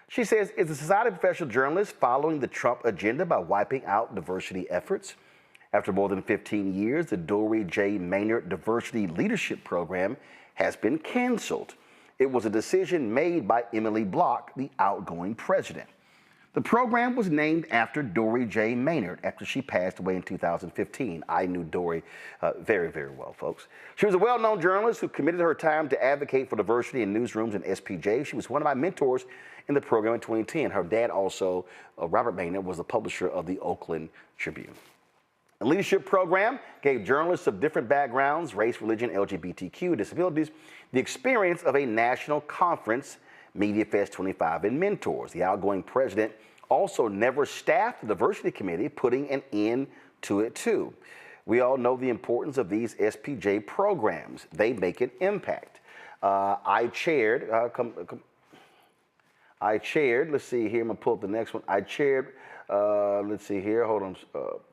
She says, is the Society of Professional Journalists following the Trump agenda by wiping out diversity efforts? After more than 15 years, the Dory J. Maynard Diversity Leadership Program has been canceled. It was a decision made by Emily Block, the outgoing president. The program was named after Dory J. Maynard after she passed away in 2015. I knew Dory very, very well, folks. She was a well-known journalist who committed her time to advocate for diversity in newsrooms and SPJ. She was one of my mentors in the program in 2010. Her dad also, Robert Maynard, was the publisher of the Oakland Tribune. The leadership program gave journalists of different backgrounds, race, religion, LGBTQ, disabilities, the experience of a national conference, MediaFest 25, and mentors. The outgoing president also never staffed the diversity committee, putting an end to it too. We all know the importance of these SPJ programs. They make an impact. I chaired, let's see here, I'm gonna pull up the next one. I chaired, let's see here, hold on,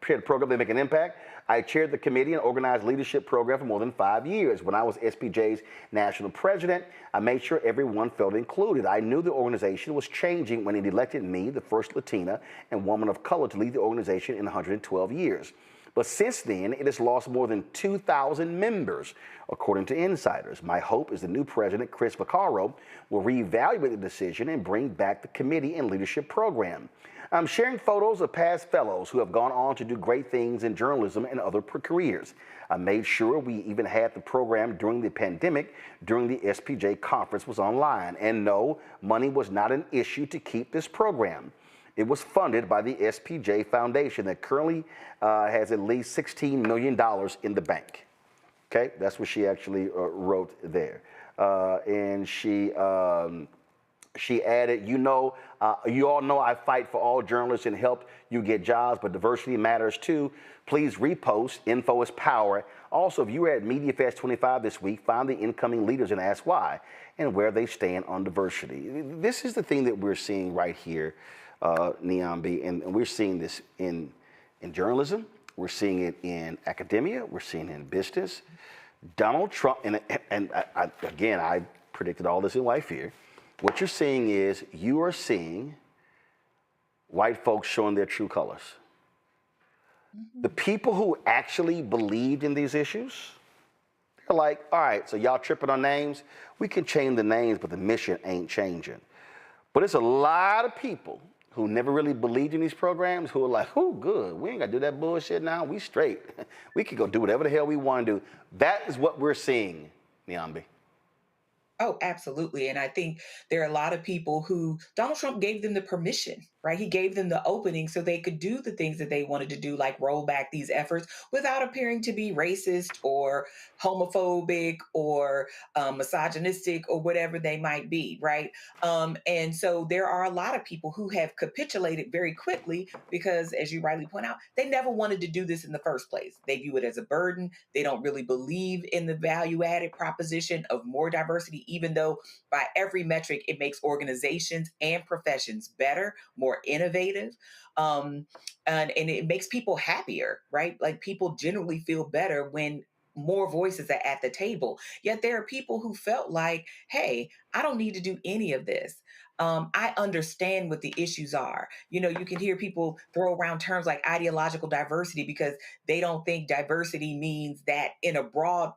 chaired the program, They Make an Impact. I chaired the committee and organized leadership program for more than 5 years. When I was SPJ's national president, I made sure everyone felt included. I knew the organization was changing when it elected me, the first Latina and woman of color, to lead the organization in 112 years. But since then, it has lost more than 2,000 members, according to insiders. My hope is the new president, Chris Vaccaro, will reevaluate the decision and bring back the committee and leadership program. I'm sharing photos of past fellows who have gone on to do great things in journalism and other careers. I made sure we even had the program during the pandemic, during the SPJ conference was online. And no, money was not an issue to keep this program. It was funded by the SPJ Foundation that currently has at least $16 million in the bank. Okay, that's what she actually wrote there. And she added, you all know I fight for all journalists and help you get jobs, but diversity matters too. Please repost. Info is power. Also, if you were at MediaFest 25 this week, find the incoming leaders and ask why and where they stand on diversity. This is the thing that we're seeing right here, Niambi, and we're seeing this in journalism. We're seeing it in academia. We're seeing it in business. Donald Trump, and I predicted all this in White Fear. What you're seeing is you are seeing white folks showing their true colors. The people who actually believed in these issues, they're like, all right, so y'all tripping on names? We can change the names, but the mission ain't changing. But it's a lot of people who never really believed in these programs who are like, oh, good, we ain't got to do that bullshit now. We straight. We can go do whatever the hell we want to do. That is what we're seeing, Niambi. Oh, absolutely. And I think there are a lot of people who Donald Trump gave them the permission, right? He gave them the opening so they could do the things that they wanted to do, like roll back these efforts without appearing to be racist or homophobic or misogynistic or whatever they might be, right? And so there are a lot of people who have capitulated very quickly because, as you rightly point out, they never wanted to do this in the first place. They view it as a burden. They don't really believe in the value-added proposition of more diversity, even though by every metric, it makes organizations and professions better, more innovative, and it makes people happier, right? Like people generally feel better when more voices are at the table. Yet there are people who felt like, hey, I don't need to do any of this. I understand what the issues are. You can hear people throw around terms like ideological diversity because they don't think diversity means that in a broad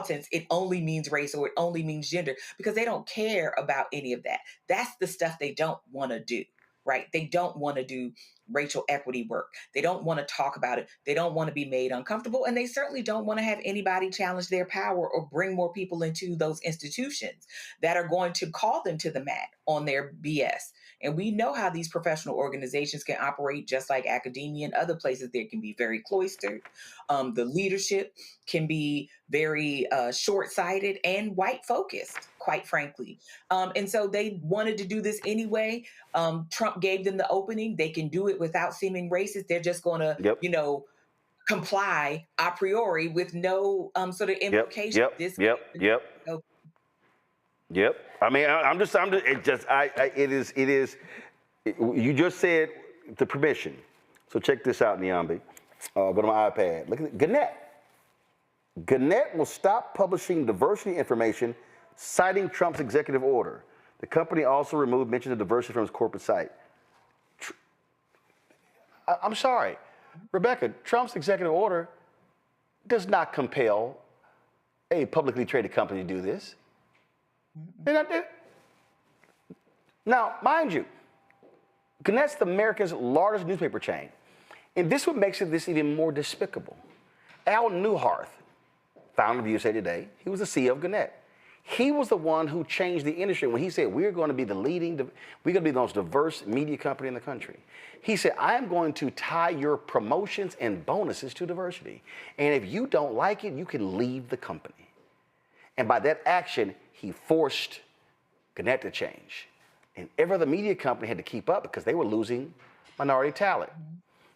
sense, it only means race or it only means gender, because they don't care about any of that. That's the stuff they don't want to do, right? They don't want to do racial equity work. They don't want to talk about it. They don't want to be made uncomfortable. And they certainly don't want to have anybody challenge their power or bring more people into those institutions that are going to call them to the mat on their BS. And we know how these professional organizations can operate, just like academia and other places. They can be very cloistered. The leadership can be very short-sighted and white-focused, quite frankly. And so they wanted to do this anyway. Trump gave them the opening. They can do it without seeming racist. They're just going to, comply a priori with no sort of implication. Yep. I mean, you just said the permission. So check this out, Niambi. Go to my iPad. Look at Gannett. Gannett will stop publishing diversity information, citing Trump's executive order. The company also removed mention of diversity from its corporate site. I'm sorry, Rebecca, Trump's executive order does not compel a publicly traded company to do this. Now, mind you, Gannett's America's largest newspaper chain. And this what makes this even more despicable. Al Newharth, founder of USA Today, he was the CEO of Gannett. He was the one who changed the industry when he said, we're going to be we're going to be the most diverse media company in the country. He said, I am going to tie your promotions and bonuses to diversity. And if you don't like it, you can leave the company. And by that action, he forced Gannett to change. And every other media company had to keep up because they were losing minority talent.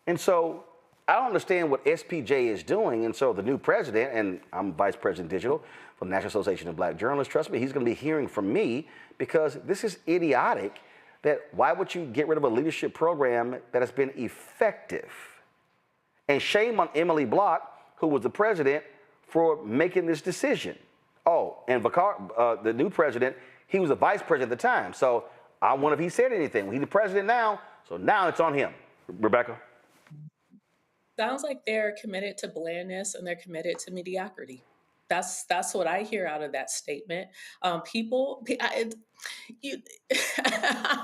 And so I don't understand what SPJ is doing. And so the new president, and I'm vice president digital for the National Association of Black Journalists, trust me, he's going to be hearing from me because this is idiotic. That why would you get rid of a leadership program that has been effective? And shame on Emily Block, who was the president, for making this decision. Oh, and the new president, he was a vice president at the time. So I wonder if he said anything. He's the president now, so now it's on him. Rebecca? Sounds like they're committed to blandness and they're committed to mediocrity. That's what I hear out of that statement. I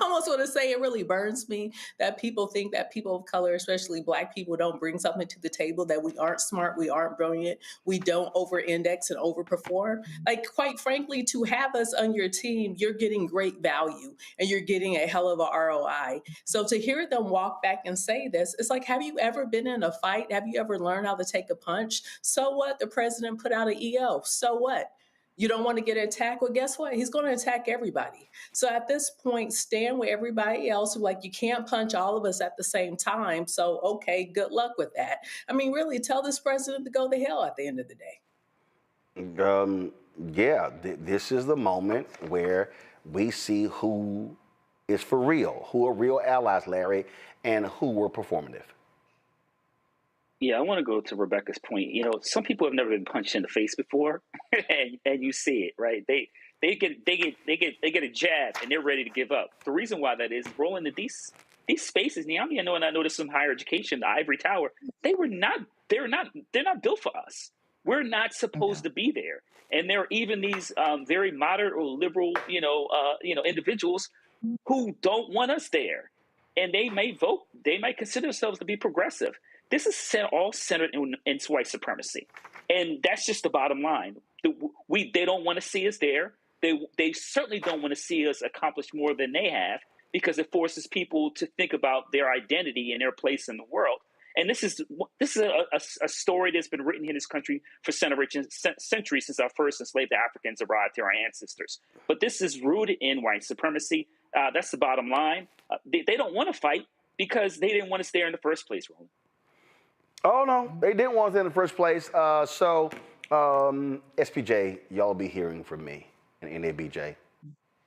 almost want to say it really burns me that people think that people of color, especially Black people, don't bring something to the table, that we aren't smart, we aren't brilliant, we don't over-index and overperform. Like, quite frankly, to have us on your team, you're getting great value and you're getting a hell of a ROI. So to hear them walk back and say this, it's like, have you ever been in a fight? Have you ever learned how to take a punch? So what? The president put out an EO. So what? You don't want to get attacked? Well, guess what? He's going to attack everybody. So at this point, stand with everybody else. Like, you can't punch all of us at the same time. So, okay, good luck with that. I mean, really, tell this president to go to hell at the end of the day. This is the moment where we see who is for real, who are real allies, Larry, and who were performative. Yeah, I want to go to Rebecca's point. You know, some people have never been punched in the face before, and you see it, right? They get a jab and they're ready to give up. The reason why that is, rolling into these spaces. I noticed some higher education, the ivory tower. They're not built for us. We're not supposed to be there. And there are even these very moderate or liberal, individuals who don't want us there, and they may vote. They might consider themselves to be progressive. This is all centered in white supremacy, and that's just the bottom line. They don't want to see us there. They certainly don't want to see us accomplish more than they have, because it forces people to think about their identity and their place in the world. And this is a story that's been written in this country for centuries since our first enslaved Africans arrived here, our ancestors. But this is rooted in white supremacy. That's the bottom line. They don't want to fight because they didn't want us there in the first place, Roland. Oh, no, they didn't want us in the first place. SPJ, y'all be hearing from me, and NABJ.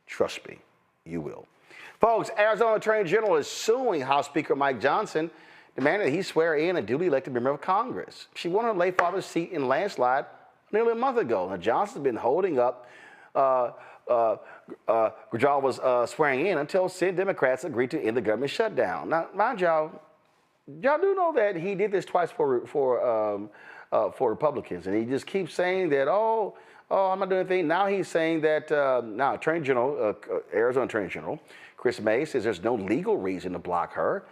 Trust me, you will. Folks, Arizona Attorney General is suing House Speaker Mike Johnson, demanding that he swear in a duly elected member of Congress. She won her late father's seat in landslide nearly a month ago. Now, Johnson's been holding up Grijalva's swearing in until Senate Democrats agreed to end the government shutdown. Now, mind y'all do know that he did this twice for Republicans, and he just keeps saying that, oh, I'm not doing anything. Now he's saying that now Attorney General, Arizona Attorney General Chris May says there's no legal reason to block her.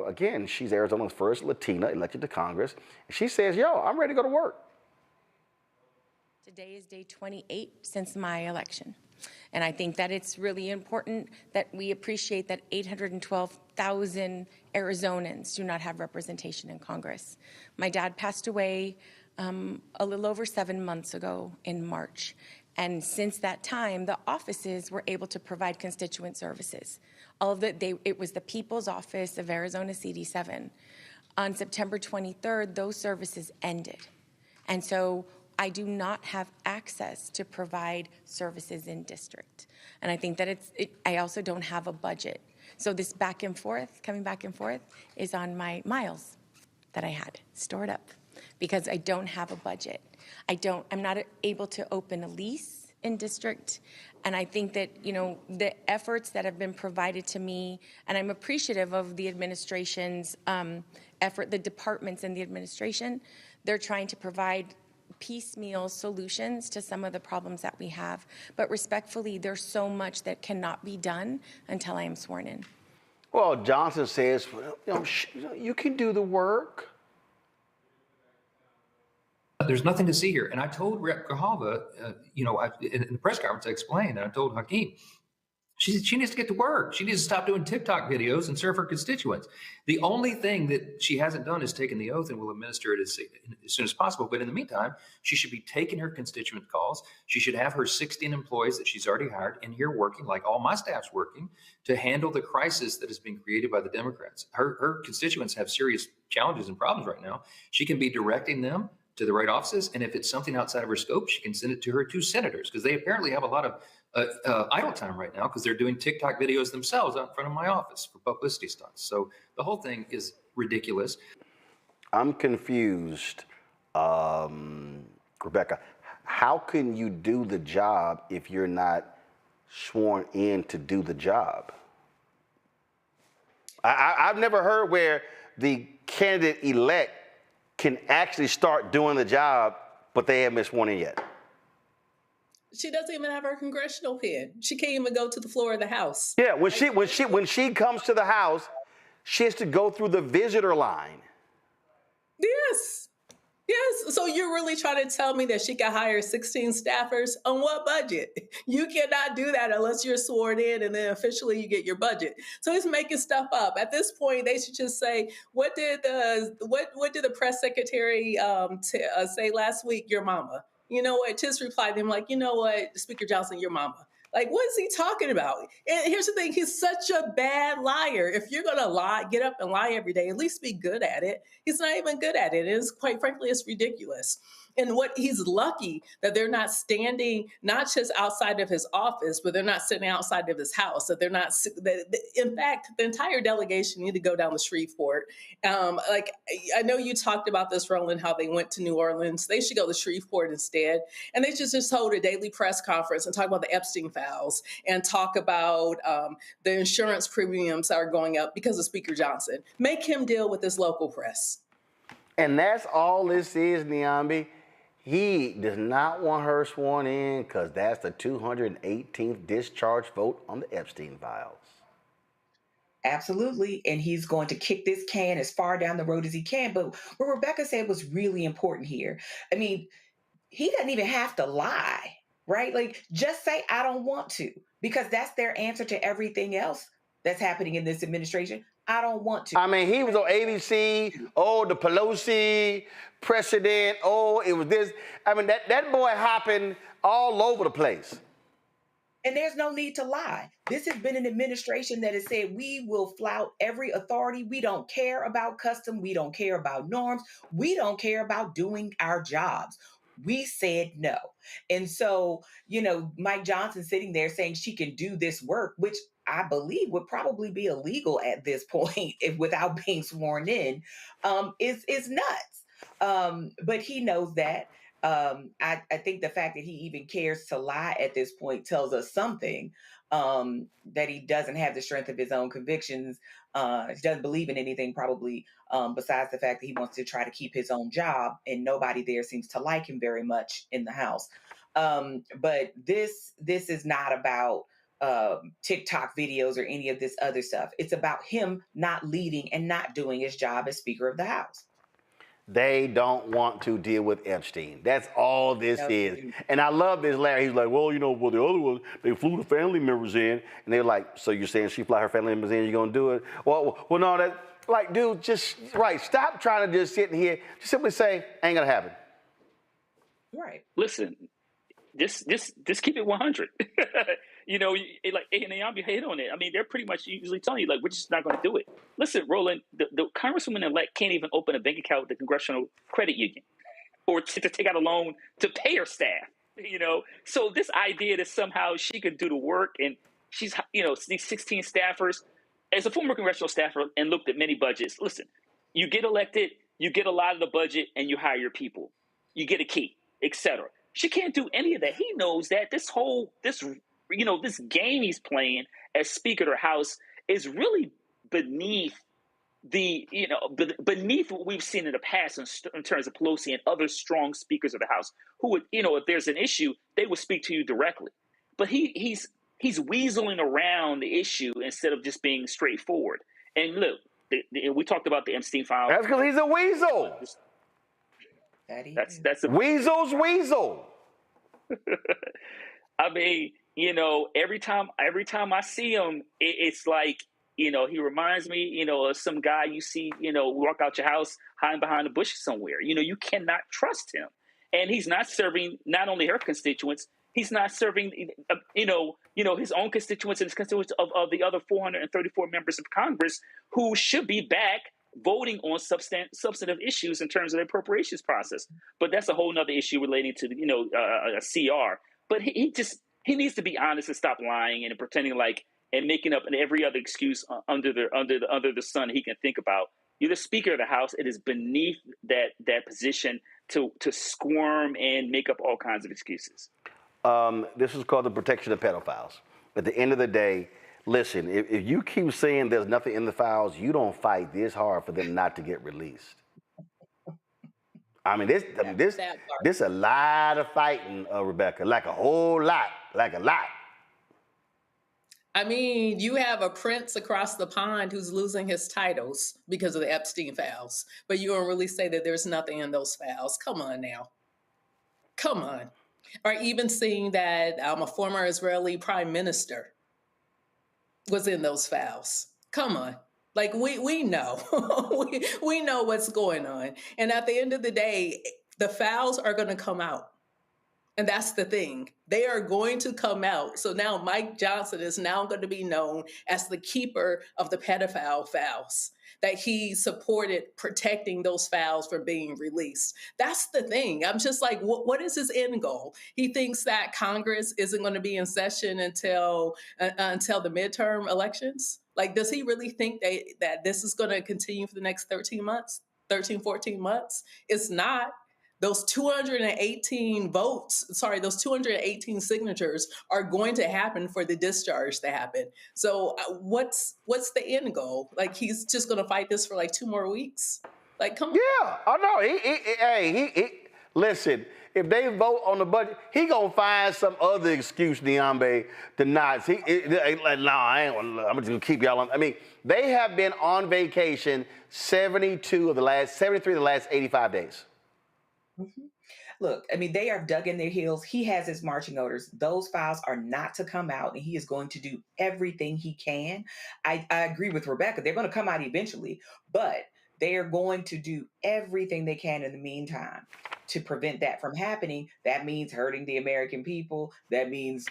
Again, she's Arizona's first Latina elected to Congress. She says, I'm ready to go to work. Today is day 28 since my election. And I think that it's really important that we appreciate that 812,000 Arizonans do not have representation in Congress. My dad passed away a little over 7 months ago in March. And since that time, the offices were able to provide constituent services. It was the People's Office of Arizona CD7. On September 23rd, those services ended. And so I do not have access to provide services in district. And I think that I also don't have a budget. So this back and forth, coming back and forth, is on my miles that I had stored up because I don't have a budget. I'm not able to open a lease in district. And I think that, the efforts that have been provided to me, and I'm appreciative of the administration's effort, the departments in the administration, they're trying to provide piecemeal solutions to some of the problems that we have. But respectfully, there's so much that cannot be done until I am sworn in. Well, Johnson says, you can do the work. There's nothing to see here. And I told Rep. Grijalva, in the press conference, I explained, and I told Hakeem, she needs to get to work. She needs to stop doing TikTok videos and serve her constituents. The only thing that she hasn't done is taken the oath and will administer it as soon as possible. But in the meantime, she should be taking her constituent calls. She should have her 16 employees that she's already hired in here working, like all my staff's working, to handle the crisis that is being created by the Democrats. Her constituents have serious challenges and problems right now. She can be directing them to the right offices. And if it's something outside of her scope, she can send it to her 2 senators, because they apparently have a lot of idle time right now because they're doing TikTok videos themselves out in front of my office for publicity stunts. So the whole thing is ridiculous. I'm confused, Rebecca. How can you do the job if you're not sworn in to do the job? I've never heard where the candidate-elect can actually start doing the job, but they haven't been sworn in yet. She doesn't even have her congressional pin. She can't even go to the floor of the House. Yeah, when she comes to the House, she has to go through the visitor line. Yes. So you're really trying to tell me that she can hire 16 staffers on what budget? You cannot do that unless you're sworn in and then officially you get your budget. So he's making stuff up. At this point, they should just say, what did the press secretary say last week? Your mama. You know what? Just reply to him like, you know what, Speaker Johnson, your mama. Like, what is he talking about? And here's the thing. He's such a bad liar. If you're going to lie, get up and lie every day, at least be good at it. He's not even good at it. It's quite frankly, it's ridiculous. And he's lucky that they're not standing, not just outside of his office, but they're not sitting outside of his house. That they're not, in fact, the entire delegation need to go down to Shreveport. I know you talked about this, Roland, how they went to New Orleans. They should go to Shreveport instead. And they should just hold a daily press conference and talk about the Epstein files and talk about the insurance premiums that are going up because of Speaker Johnson. Make him deal with this local press. And that's all this is, Niambi. He does not want her sworn in because that's the 218th discharge vote on the Epstein files. Absolutely. And he's going to kick this can as far down the road as he can. But what Rebecca said was really important here. I mean, he doesn't even have to lie, right? Like, just say, I don't want to, because that's their answer to everything else that's happening in this administration. I don't want to. I mean, he was on ABC, the Pelosi precedent, it was this. I mean, that boy hopping all over the place. And there's no need to lie. This has been an administration that has said we will flout every authority. We don't care about custom. We don't care about norms. We don't care about doing our jobs. We said no. And so, Mike Johnson sitting there saying she can do this work, which I believe would probably be illegal at this point without being sworn in, is nuts. But he knows that. I think the fact that he even cares to lie at this point tells us something, that he doesn't have the strength of his own convictions. He doesn't believe in anything probably besides the fact that he wants to try to keep his own job, and nobody there seems to like him very much in the House. But this is not about TikTok videos or any of this other stuff. It's about him not leading and not doing his job as Speaker of the House. They don't want to deal with Epstein. That's all this is. And I love this, Larry. He's like, well, the other ones, they flew the family members in. And they're like, so you're saying she fly her family members in, you're going to do it? Well, no, that, like, dude, just, right, stop trying to just sit in here. Just simply say, ain't going to happen. Right. Listen, just keep it 100. Niambi hit on it. I mean, they're pretty much usually telling you, like, we're just not going to do it. Listen, Roland, the Congresswoman-elect can't even open a bank account with the Congressional Credit Union. or to take out a loan to pay her staff. So this idea that somehow she could do the work and she's, these 16 staffers, as a former congressional staffer and looked at many budgets, listen, you get elected, you get a lot of the budget and you hire your people. You get a key, etc. She can't do any of that. He knows that this game he's playing as Speaker of the House is really beneath beneath what we've seen in the past in terms of Pelosi and other strong speakers of the House who would, if there's an issue, they would speak to you directly. But he's weaseling around the issue instead of just being straightforward. And look, we talked about the Epstein file. That's because he's a weasel. That's a weasel's weasel. I mean, every time I see him, it's like, he reminds me, of some guy you see, walk out your house, hiding behind a bush somewhere. You cannot trust him. And he's not serving not only her constituents, he's not serving, his own constituents and his constituents of the other 434 members of Congress who should be back voting on substantive issues in terms of the appropriations process. But that's a whole nother issue relating to, a CR. But he needs to be honest and stop lying and pretending like, and making up every other excuse under the sun he can think about. You're the Speaker of the House. It is beneath that position to squirm and make up all kinds of excuses. This is called the protection of pedophiles. At the end of the day, listen, if you keep saying there's nothing in the files, you don't fight this hard for them not to get released. I mean, this a lot of fighting, Rebecca, like a whole lot, like a lot. I mean, you have a prince across the pond who's losing his titles because of the Epstein files, but you don't really say that there's nothing in those files. Come on now. Come on. Or even seeing that a former Israeli prime minister was in those files. Come on. Like, we know. we know what's going on. And at the end of the day, the files are going to come out. And that's the thing. They are going to come out. So now Mike Johnson is now going to be known as the keeper of the pedophile files, that he supported protecting those files from being released. That's the thing. I'm just like, what is his end goal? He thinks that Congress isn't going to be in session until the midterm elections. Like, does he really think that this is going to continue for the next 14 months? It's not. Those 218 those 218 signatures are going to happen for the discharge to happen. So what's the end goal? Like, he's just going to fight this for like 2 more weeks? Like, come on. Yeah, I know. Listen, if they vote on the budget, he going to find some other excuse, Niambe, to not. I'm just going to keep y'all on. I mean, they have been on vacation 73 of the last 85 days. Mm-hmm. Look, I mean, they are dug in their heels. He has his marching orders. Those files are not to come out, and he is going to do everything he can. I agree with Rebecca. They're going to come out eventually, but they are going to do everything they can in the meantime to prevent that from happening. That means hurting the American people. That means,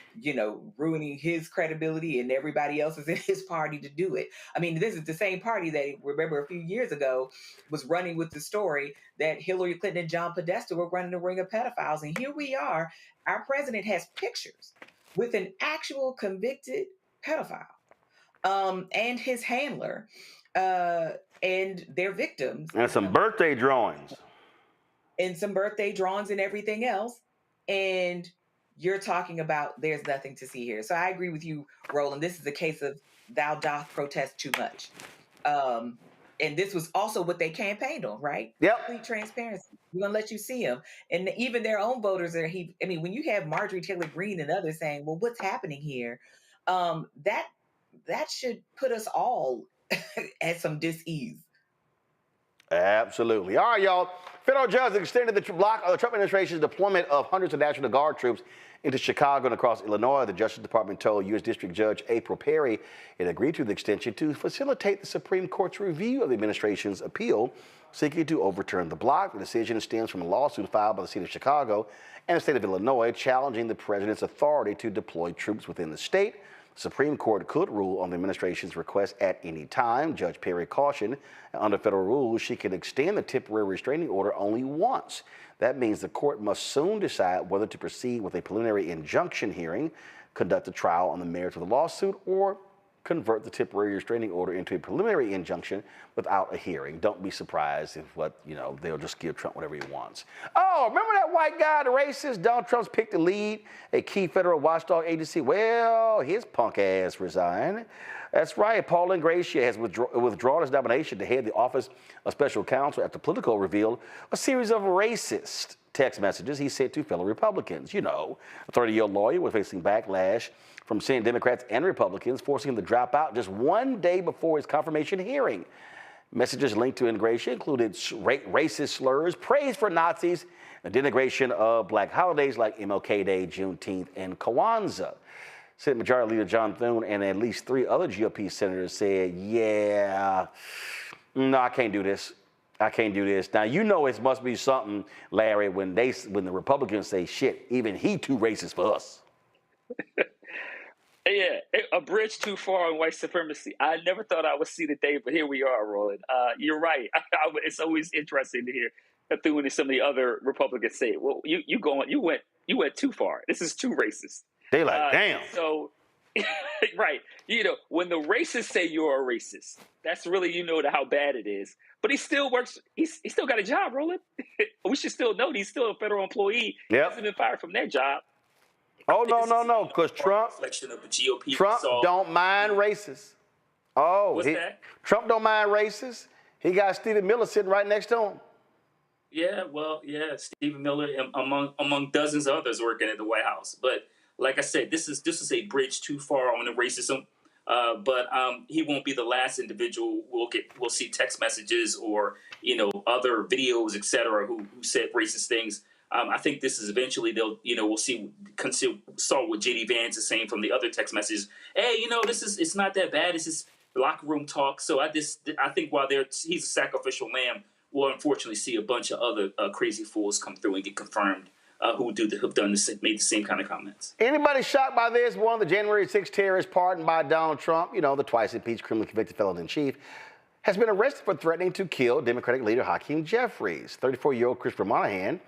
ruining his credibility and everybody else's in his party to do it. I mean, this is the same party that, remember, a few years ago was running with the story that Hillary Clinton and John Podesta were running a ring of pedophiles. And here we are. Our president has pictures with an actual convicted pedophile and his handler and their victims. And some birthday drawings. And some birthday drawings and everything else. And you're talking about there's nothing to see here. So I agree with you, Roland. This is a case of thou doth protest too much. And this was also what they campaigned on, right? Yep. Complete transparency. We're going to let you see them. And even their own voters when you have Marjorie Taylor Greene and others saying, well, what's happening here? That should put us all at some dis-ease. Absolutely. All right, y'all. Federal judge extended the block of the Trump administration's deployment of hundreds of National Guard troops into Chicago and across Illinois. The Justice Department told U.S. District Judge April Perry it agreed to the extension to facilitate the Supreme Court's review of the administration's appeal seeking to overturn the block. The decision stems from a lawsuit filed by the city of Chicago and the state of Illinois challenging the president's authority to deploy troops within the state. The Supreme Court could rule on the administration's request at any time. Judge Perry cautioned under federal rules she can extend the temporary restraining order only once. That means the court must soon decide whether to proceed with a preliminary injunction hearing, conduct a trial on the merits of the lawsuit, or convert the temporary restraining order into a preliminary injunction without a hearing. Don't be surprised if they'll just give Trump whatever he wants. Oh, remember that white guy, the racist? Donald Trump's picked to lead a key federal watchdog agency. Well, his punk ass resigned. That's right. Paul Ingratiates has withdrawn his nomination to head the Office of Special Counsel after Politico revealed a series of racist text messages he sent to fellow Republicans. You know, a 30-year lawyer was facing backlash from Senate Democrats and Republicans, forcing him to drop out just one day before his confirmation hearing. Messages linked to Ingration included racist slurs, praise for Nazis, and denigration of black holidays like MLK Day, Juneteenth, and Kwanzaa. Senate Majority Leader John Thune and at least 3 other GOP senators said, yeah, no, I can't do this. I can't do this. Now, you know it must be something, Larry, when the Republicans say, shit, even he too racist for us. Yeah, a bridge too far on white supremacy. I never thought I would see the day, but here we are, Roland. You're right. It's always interesting to hear Thune and some of the other Republicans say, well, you went too far. This is too racist. They like, damn. So, right. You know, when the racists say you're a racist, that's really, how bad it is. But he still works. He's still got a job, Roland. We should still know he's still a federal employee. He hasn't been fired from that job. Oh, no, because Trump don't mind racists. Oh, what's that? Trump don't mind racists. He got Stephen Miller sitting right next to him. Yeah, well, Stephen Miller among dozens of others working at the White House. But like I said, this is a bridge too far on the racism. But he won't be the last individual we'll see text messages or other videos, etc., who said racist things. I think this is eventually we'll saw what J.D. Vance is saying from the other text messages. Hey, it's not that bad. It's just locker room talk. So I think while he's a sacrificial lamb, we'll unfortunately see a bunch of other crazy fools come through and get confirmed who've made the same kind of comments. Anybody shocked by this? One of the January 6 terrorists pardoned by Donald Trump, the twice impeached criminally convicted felon in chief, has been arrested for threatening to kill Democratic leader Hakeem Jeffries. 34-year-old Christopher Monahan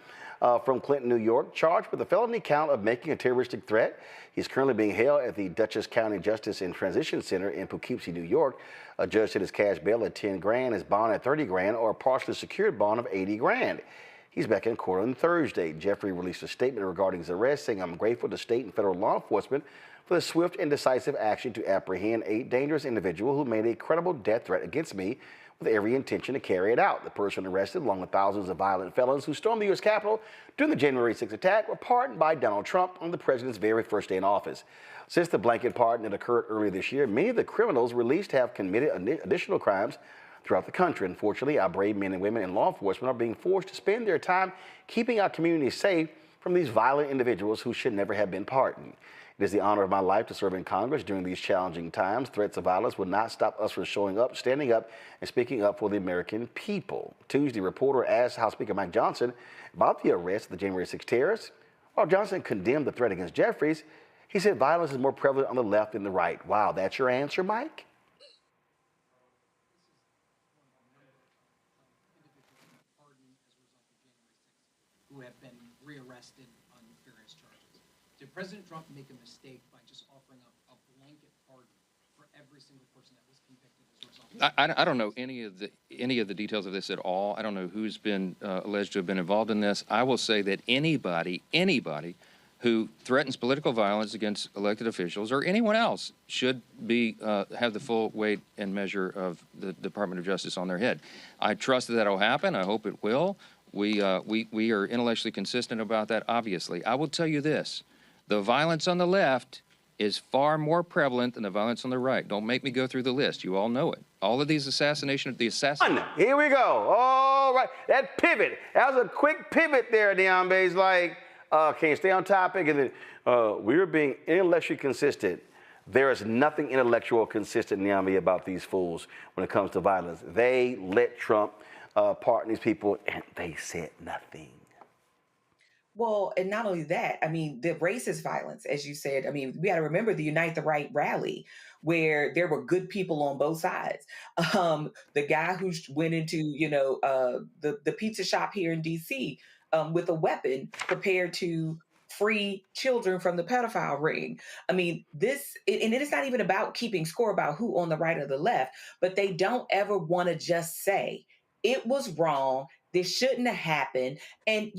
from Clinton, New York, charged with a felony count of making a terroristic threat. He's currently being held at the Dutchess County Justice and Transition Center in Poughkeepsie, New York. A judge set his cash bail at $10,000, his bond at $30,000, or a partially secured bond of $80,000. He's back in court on Thursday. Jeffrey released a statement regarding his arrest, saying, "I'm grateful to state and federal law enforcement for the swift and decisive action to apprehend a dangerous individual who made a credible death threat against me with every intention to carry it out. The person arrested, along with thousands of violent felons who stormed the U.S. Capitol during the January 6 attack, were pardoned by Donald Trump on the president's very first day in office. Since the blanket pardon that occurred earlier this year, many of the criminals released have committed additional crimes throughout the country. Unfortunately, our brave men and women in law enforcement are being forced to spend their time keeping our communities safe from these violent individuals who should never have been pardoned. It is the honor of my life to serve in Congress during these challenging times. Threats of violence will not stop us from showing up, standing up, and speaking up for the American people." Tuesday, reporter asked House Speaker Mike Johnson about the arrest of the January 6 terrorists. While Johnson condemned the threat against Jeffries, he said violence is more prevalent on the left than the right. Wow, that's your answer, Mike? Who have been rearrested on various charges. Did President Trump make a mistake by just offering up a blanket pardon for every single person that was convicted as a result? I don't know any of the details of this at all. I don't know who's been alleged to have been involved in this. I will say that anybody who threatens political violence against elected officials or anyone else should be have the full weight and measure of the Department of Justice on their head. I trust that will happen. I hope it will. We are intellectually consistent about that, obviously. I will tell you this. The violence on the left is far more prevalent than the violence on the right. Don't make me go through the list. You all know it. All of these Here we go. All right. That pivot. That was a quick pivot there, Diambe's like, can you stay on topic? And then we're being intellectually consistent. There is nothing intellectual consistent, Niambi, about these fools when it comes to violence. They let Trump pardon these people, and they said nothing. Well, and not only that, I mean, the racist violence, as you said, I mean, we got to remember the Unite the Right rally where there were good people on both sides. The guy who went into, the pizza shop here in DC with a weapon prepared to free children from the pedophile ring. I mean, and it is not even about keeping score about who on the right or the left, but they don't ever want to just say, it was wrong. This shouldn't have happened. And,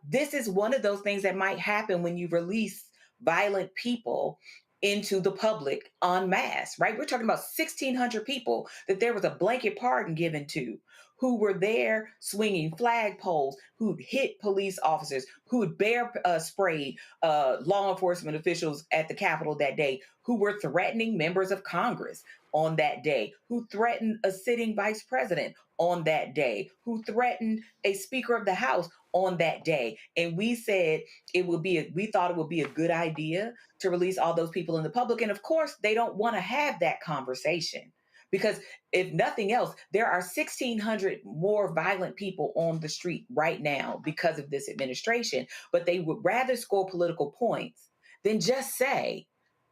this is one of those things that might happen when you release violent people into the public en masse, right? We're talking about 1,600 people that there was a blanket pardon given to, who were there swinging flagpoles, who'd hit police officers, who'd bear sprayed law enforcement officials at the Capitol that day, who were threatening members of Congress on that day, who threatened a sitting vice president on that day, who threatened a Speaker of the House on that day. And we said we thought it would be a good idea to release all those people in the public. And of course, they don't want to have that conversation because if nothing else, there are 1,600 more violent people on the street right now because of this administration, but they would rather score political points than just say,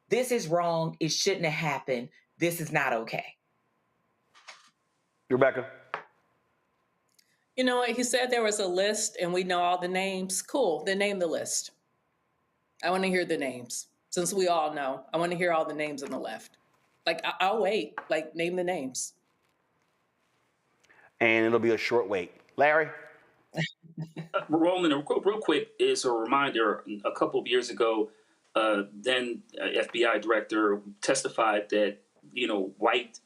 this is wrong, it shouldn't have happened, this is not okay. Rebecca? You know, he said there was a list and we know all the names. Cool, then name the list. I want to hear the names. Since we all know, I want to hear all the names on the left. Like, I'll wait. Like, name the names. And it'll be a short wait. Larry? Roland, real quick, is a reminder. A couple of years ago, then FBI director testified that, white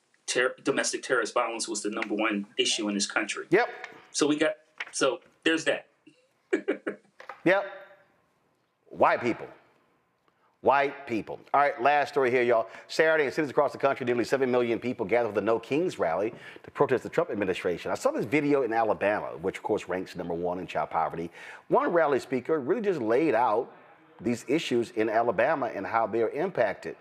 domestic terrorist violence was the #1 issue in this country. Yep. So there's that. Yep. White people. White people. All right, last story here, y'all. Saturday, in cities across the country, nearly 7 million people gathered for the No Kings rally to protest the Trump administration. I saw this video in Alabama, which, of course, ranks #1 in child poverty. One rally speaker really just laid out these issues in Alabama and how they're impacted.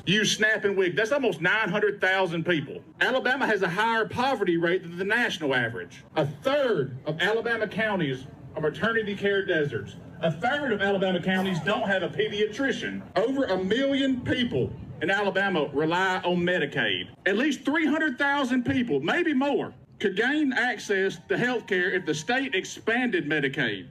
Use SNAP and WIC. That's almost 900,000 people. Alabama has a higher poverty rate than the national average. A third of Alabama counties are maternity care deserts. A third of Alabama counties don't have a pediatrician. Over 1 million people in Alabama rely on Medicaid. At least 300,000 people, maybe more, could gain access to health care if the state expanded Medicaid.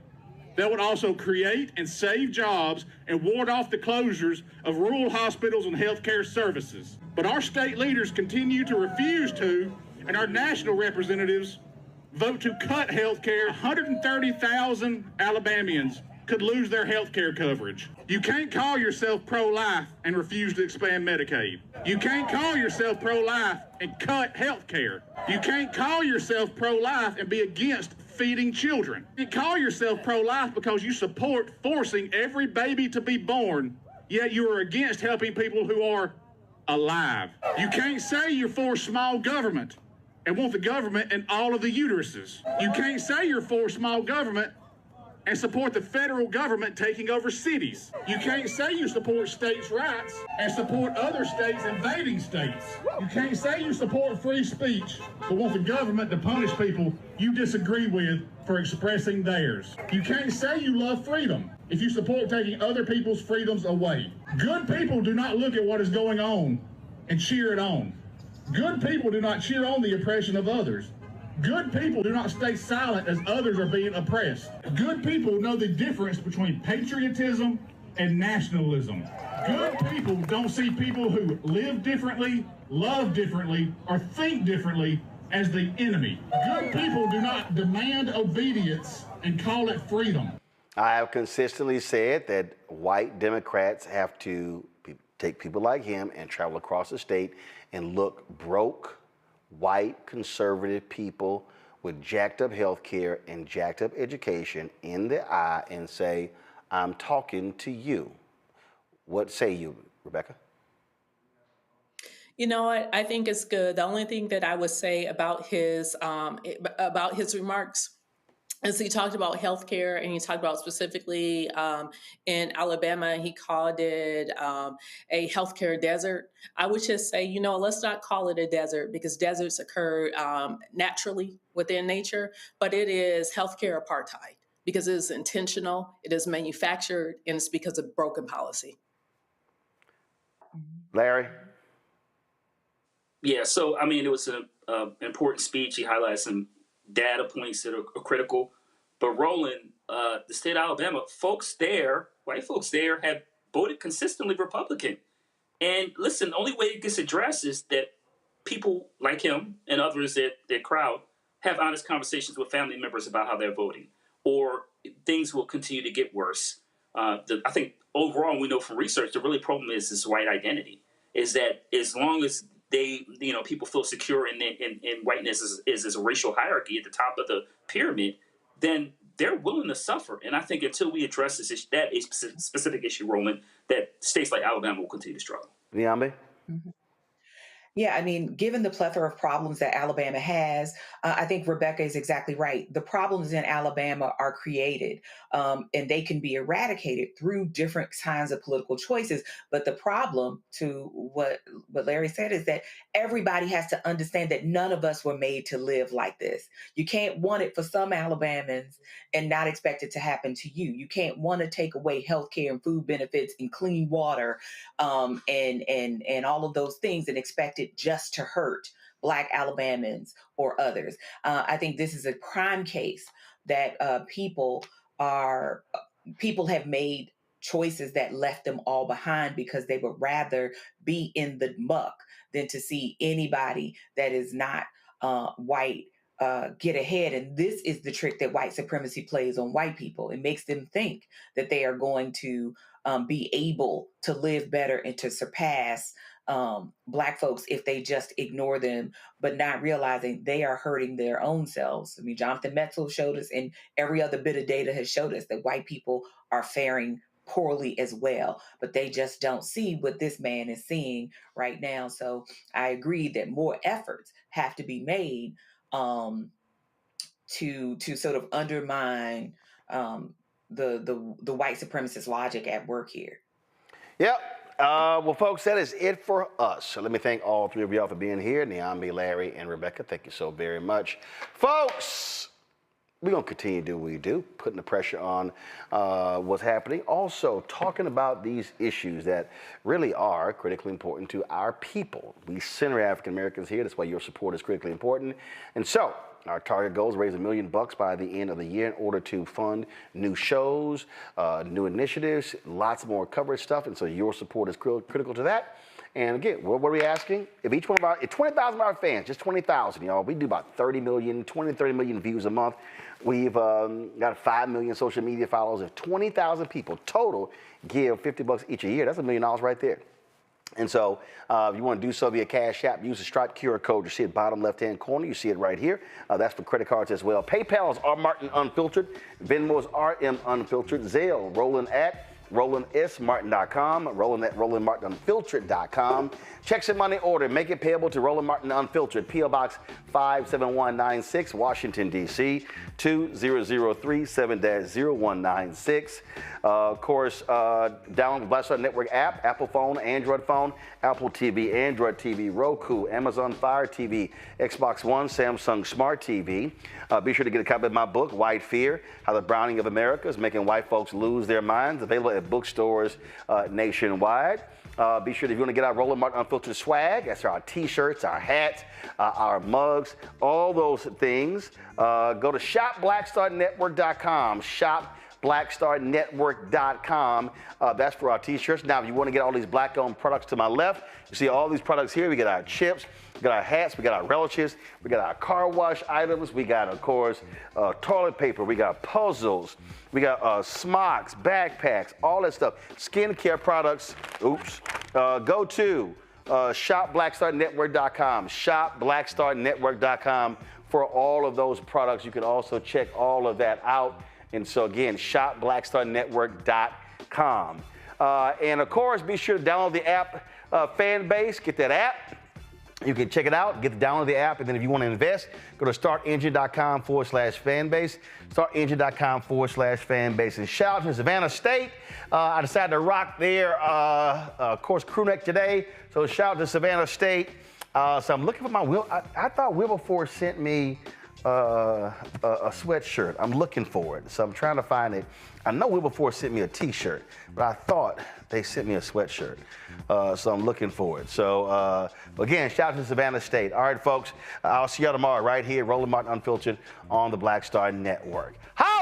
That would also create and save jobs and ward off the closures of rural hospitals and healthcare services. But our state leaders continue to refuse to, and our national representatives vote to cut healthcare. 130,000 Alabamians could lose their healthcare coverage. You can't call yourself pro-life and refuse to expand Medicaid. You can't call yourself pro-life and cut healthcare. You can't call yourself pro-life and be against feeding children. You call yourself pro-life because you support forcing every baby to be born, yet you are against helping people who are alive. You can't say you're for small government and want the government in all of the uteruses. You can't say you're for small government and support the federal government taking over cities. You can't say you support states' rights and support other states invading states. You can't say you support free speech but want the government to punish people you disagree with for expressing theirs. You can't say you love freedom if you support taking other people's freedoms away. Good people do not look at what is going on and cheer it on. Good people do not cheer on the oppression of others. Good people do not stay silent as others are being oppressed. Good people know the difference between patriotism and nationalism. Good people don't see people who live differently, love differently, or think differently as the enemy. Good people do not demand obedience and call it freedom. I have consistently said that white Democrats have to take people like him and travel across the state and look broke, white conservative people with jacked up health care and jacked up education in the eye and say, I'm talking to you. What say you, Rebecca? You know what? I think it's good. The only thing that I would say about his remarks And so he talked about healthcare, and he talked about specifically in Alabama, he called it a healthcare desert. I would just say, you know, let's not call it a desert, because deserts occur naturally within nature, but it is healthcare apartheid because it is intentional, it is manufactured, and it's because of broken policy. Larry? Yeah, so, I mean, it was an important speech. He highlighted some data points that are critical. But Roland, the state of Alabama, white folks there have voted consistently Republican. And listen, the only way it gets addressed is that people like him and others that crowd have honest conversations with family members about how they're voting, or things will continue to get worse. I think overall, we know from research, the really problem is this white identity, is that as long as people feel secure in whiteness is a racial hierarchy at the top of the pyramid, then they're willing to suffer. And I think until we address this issue, that is a specific issue, Roland, that states like Alabama will continue to struggle. Niambe? Yeah, I mean, given the plethora of problems that Alabama has, I think Rebecca is exactly right. The problems in Alabama are created, and they can be eradicated through different kinds of political choices. But the problem, to what Larry said, is that everybody has to understand that none of us were made to live like this. You can't want it for some Alabamans and not expect it to happen to you. You can't want to take away health care and food benefits and clean water and all of those things and expect it just to hurt Black Alabamans or others. I think this is a prime case that people have made choices that left them all behind because they would rather be in the muck than to see anybody that is not white get ahead. And this is the trick that white supremacy plays on white people. It makes them think that they are going to be able to live better and to surpass Black folks if they just ignore them, but not realizing they are hurting their own selves. I mean, Jonathan Metzl showed us, and every other bit of data has showed us that white people are faring poorly as well, but they just don't see what this man is seeing right now. So I agree that more efforts have to be made to sort of undermine the white supremacist logic at work here. Yep. Well, folks, that is it for us. So let me thank all three of y'all for being here. Niambe, Larry, and Rebecca, thank you so very much. Folks, we're going to continue to do what we do, putting the pressure on what's happening. Also, talking about these issues that really are critically important to our people. We center African Americans here. That's why your support is critically important. And so, our target goal is to raise $1 million by the end of the year in order to fund new shows, new initiatives, lots more coverage stuff. And so your support is critical to that. And again, what are we asking? If 20,000 of our fans, just 20,000, y'all, we do about 20 to 30 million views a month. We've got 5 million social media followers. If 20,000 people total give $50 each a year, that's $1 million right there. And so if you want to do so via Cash App, use the Stripe QR code. You see it bottom left-hand corner. You see it right here. That's for credit cards as well. PayPal is R. Martin Unfiltered. Venmo is RM Unfiltered. Zelle, Roland at RolandSMartin.com, Roland at RolandMartinUnfiltered.com. Checks and money order. Make it payable to Roland Martin Unfiltered, P.O. Box 57196, Washington, D.C. 20037-0196. Of course, download the Black Star Network app, Apple phone, Android phone, Apple TV, Android TV, Roku, Amazon Fire TV, Xbox One, Samsung Smart TV. Be sure to get a copy of my book, White Fear, How the Browning of America is Making White Folks Lose Their Minds, available at bookstores nationwide. Be sure that if you want to get our Roland Martin Unfiltered swag, that's our t-shirts, our hats, our mugs, all those things. Go to shopblackstarnetwork.com, shopblackstarnetwork.com. That's for our t-shirts. Now, if you want to get all these black-owned products to my left, you see all these products here. We got our chips, we got our hats, we got our relishes, we got our car wash items, we got, of course, toilet paper, we got puzzles, we got smocks, backpacks, all that stuff. Skincare products, go to shopblackstarnetwork.com, shopblackstarnetwork.com for all of those products. You can also check all of that out. And so again, shopblackstarnetwork.com. And of course, be sure to download the app Fanbase, get that app. You can check it out, download the app, and then if you want to invest, go to startengine.com/fanbase, startengine.com/fanbase. And shout out to Savannah State. I decided to rock their, of course, crew neck today. So shout out to Savannah State. So I'm looking for my I thought Wilberforce sent me a sweatshirt. I'm looking for it, so I'm trying to find it. I know Wilberforce sent me a T-shirt, but I thought they sent me a sweatshirt, so I'm looking for it. So again, shout out to Savannah State. All right, folks, I'll see y'all tomorrow right here, Roland Martin Unfiltered on the Black Star Network. Hi!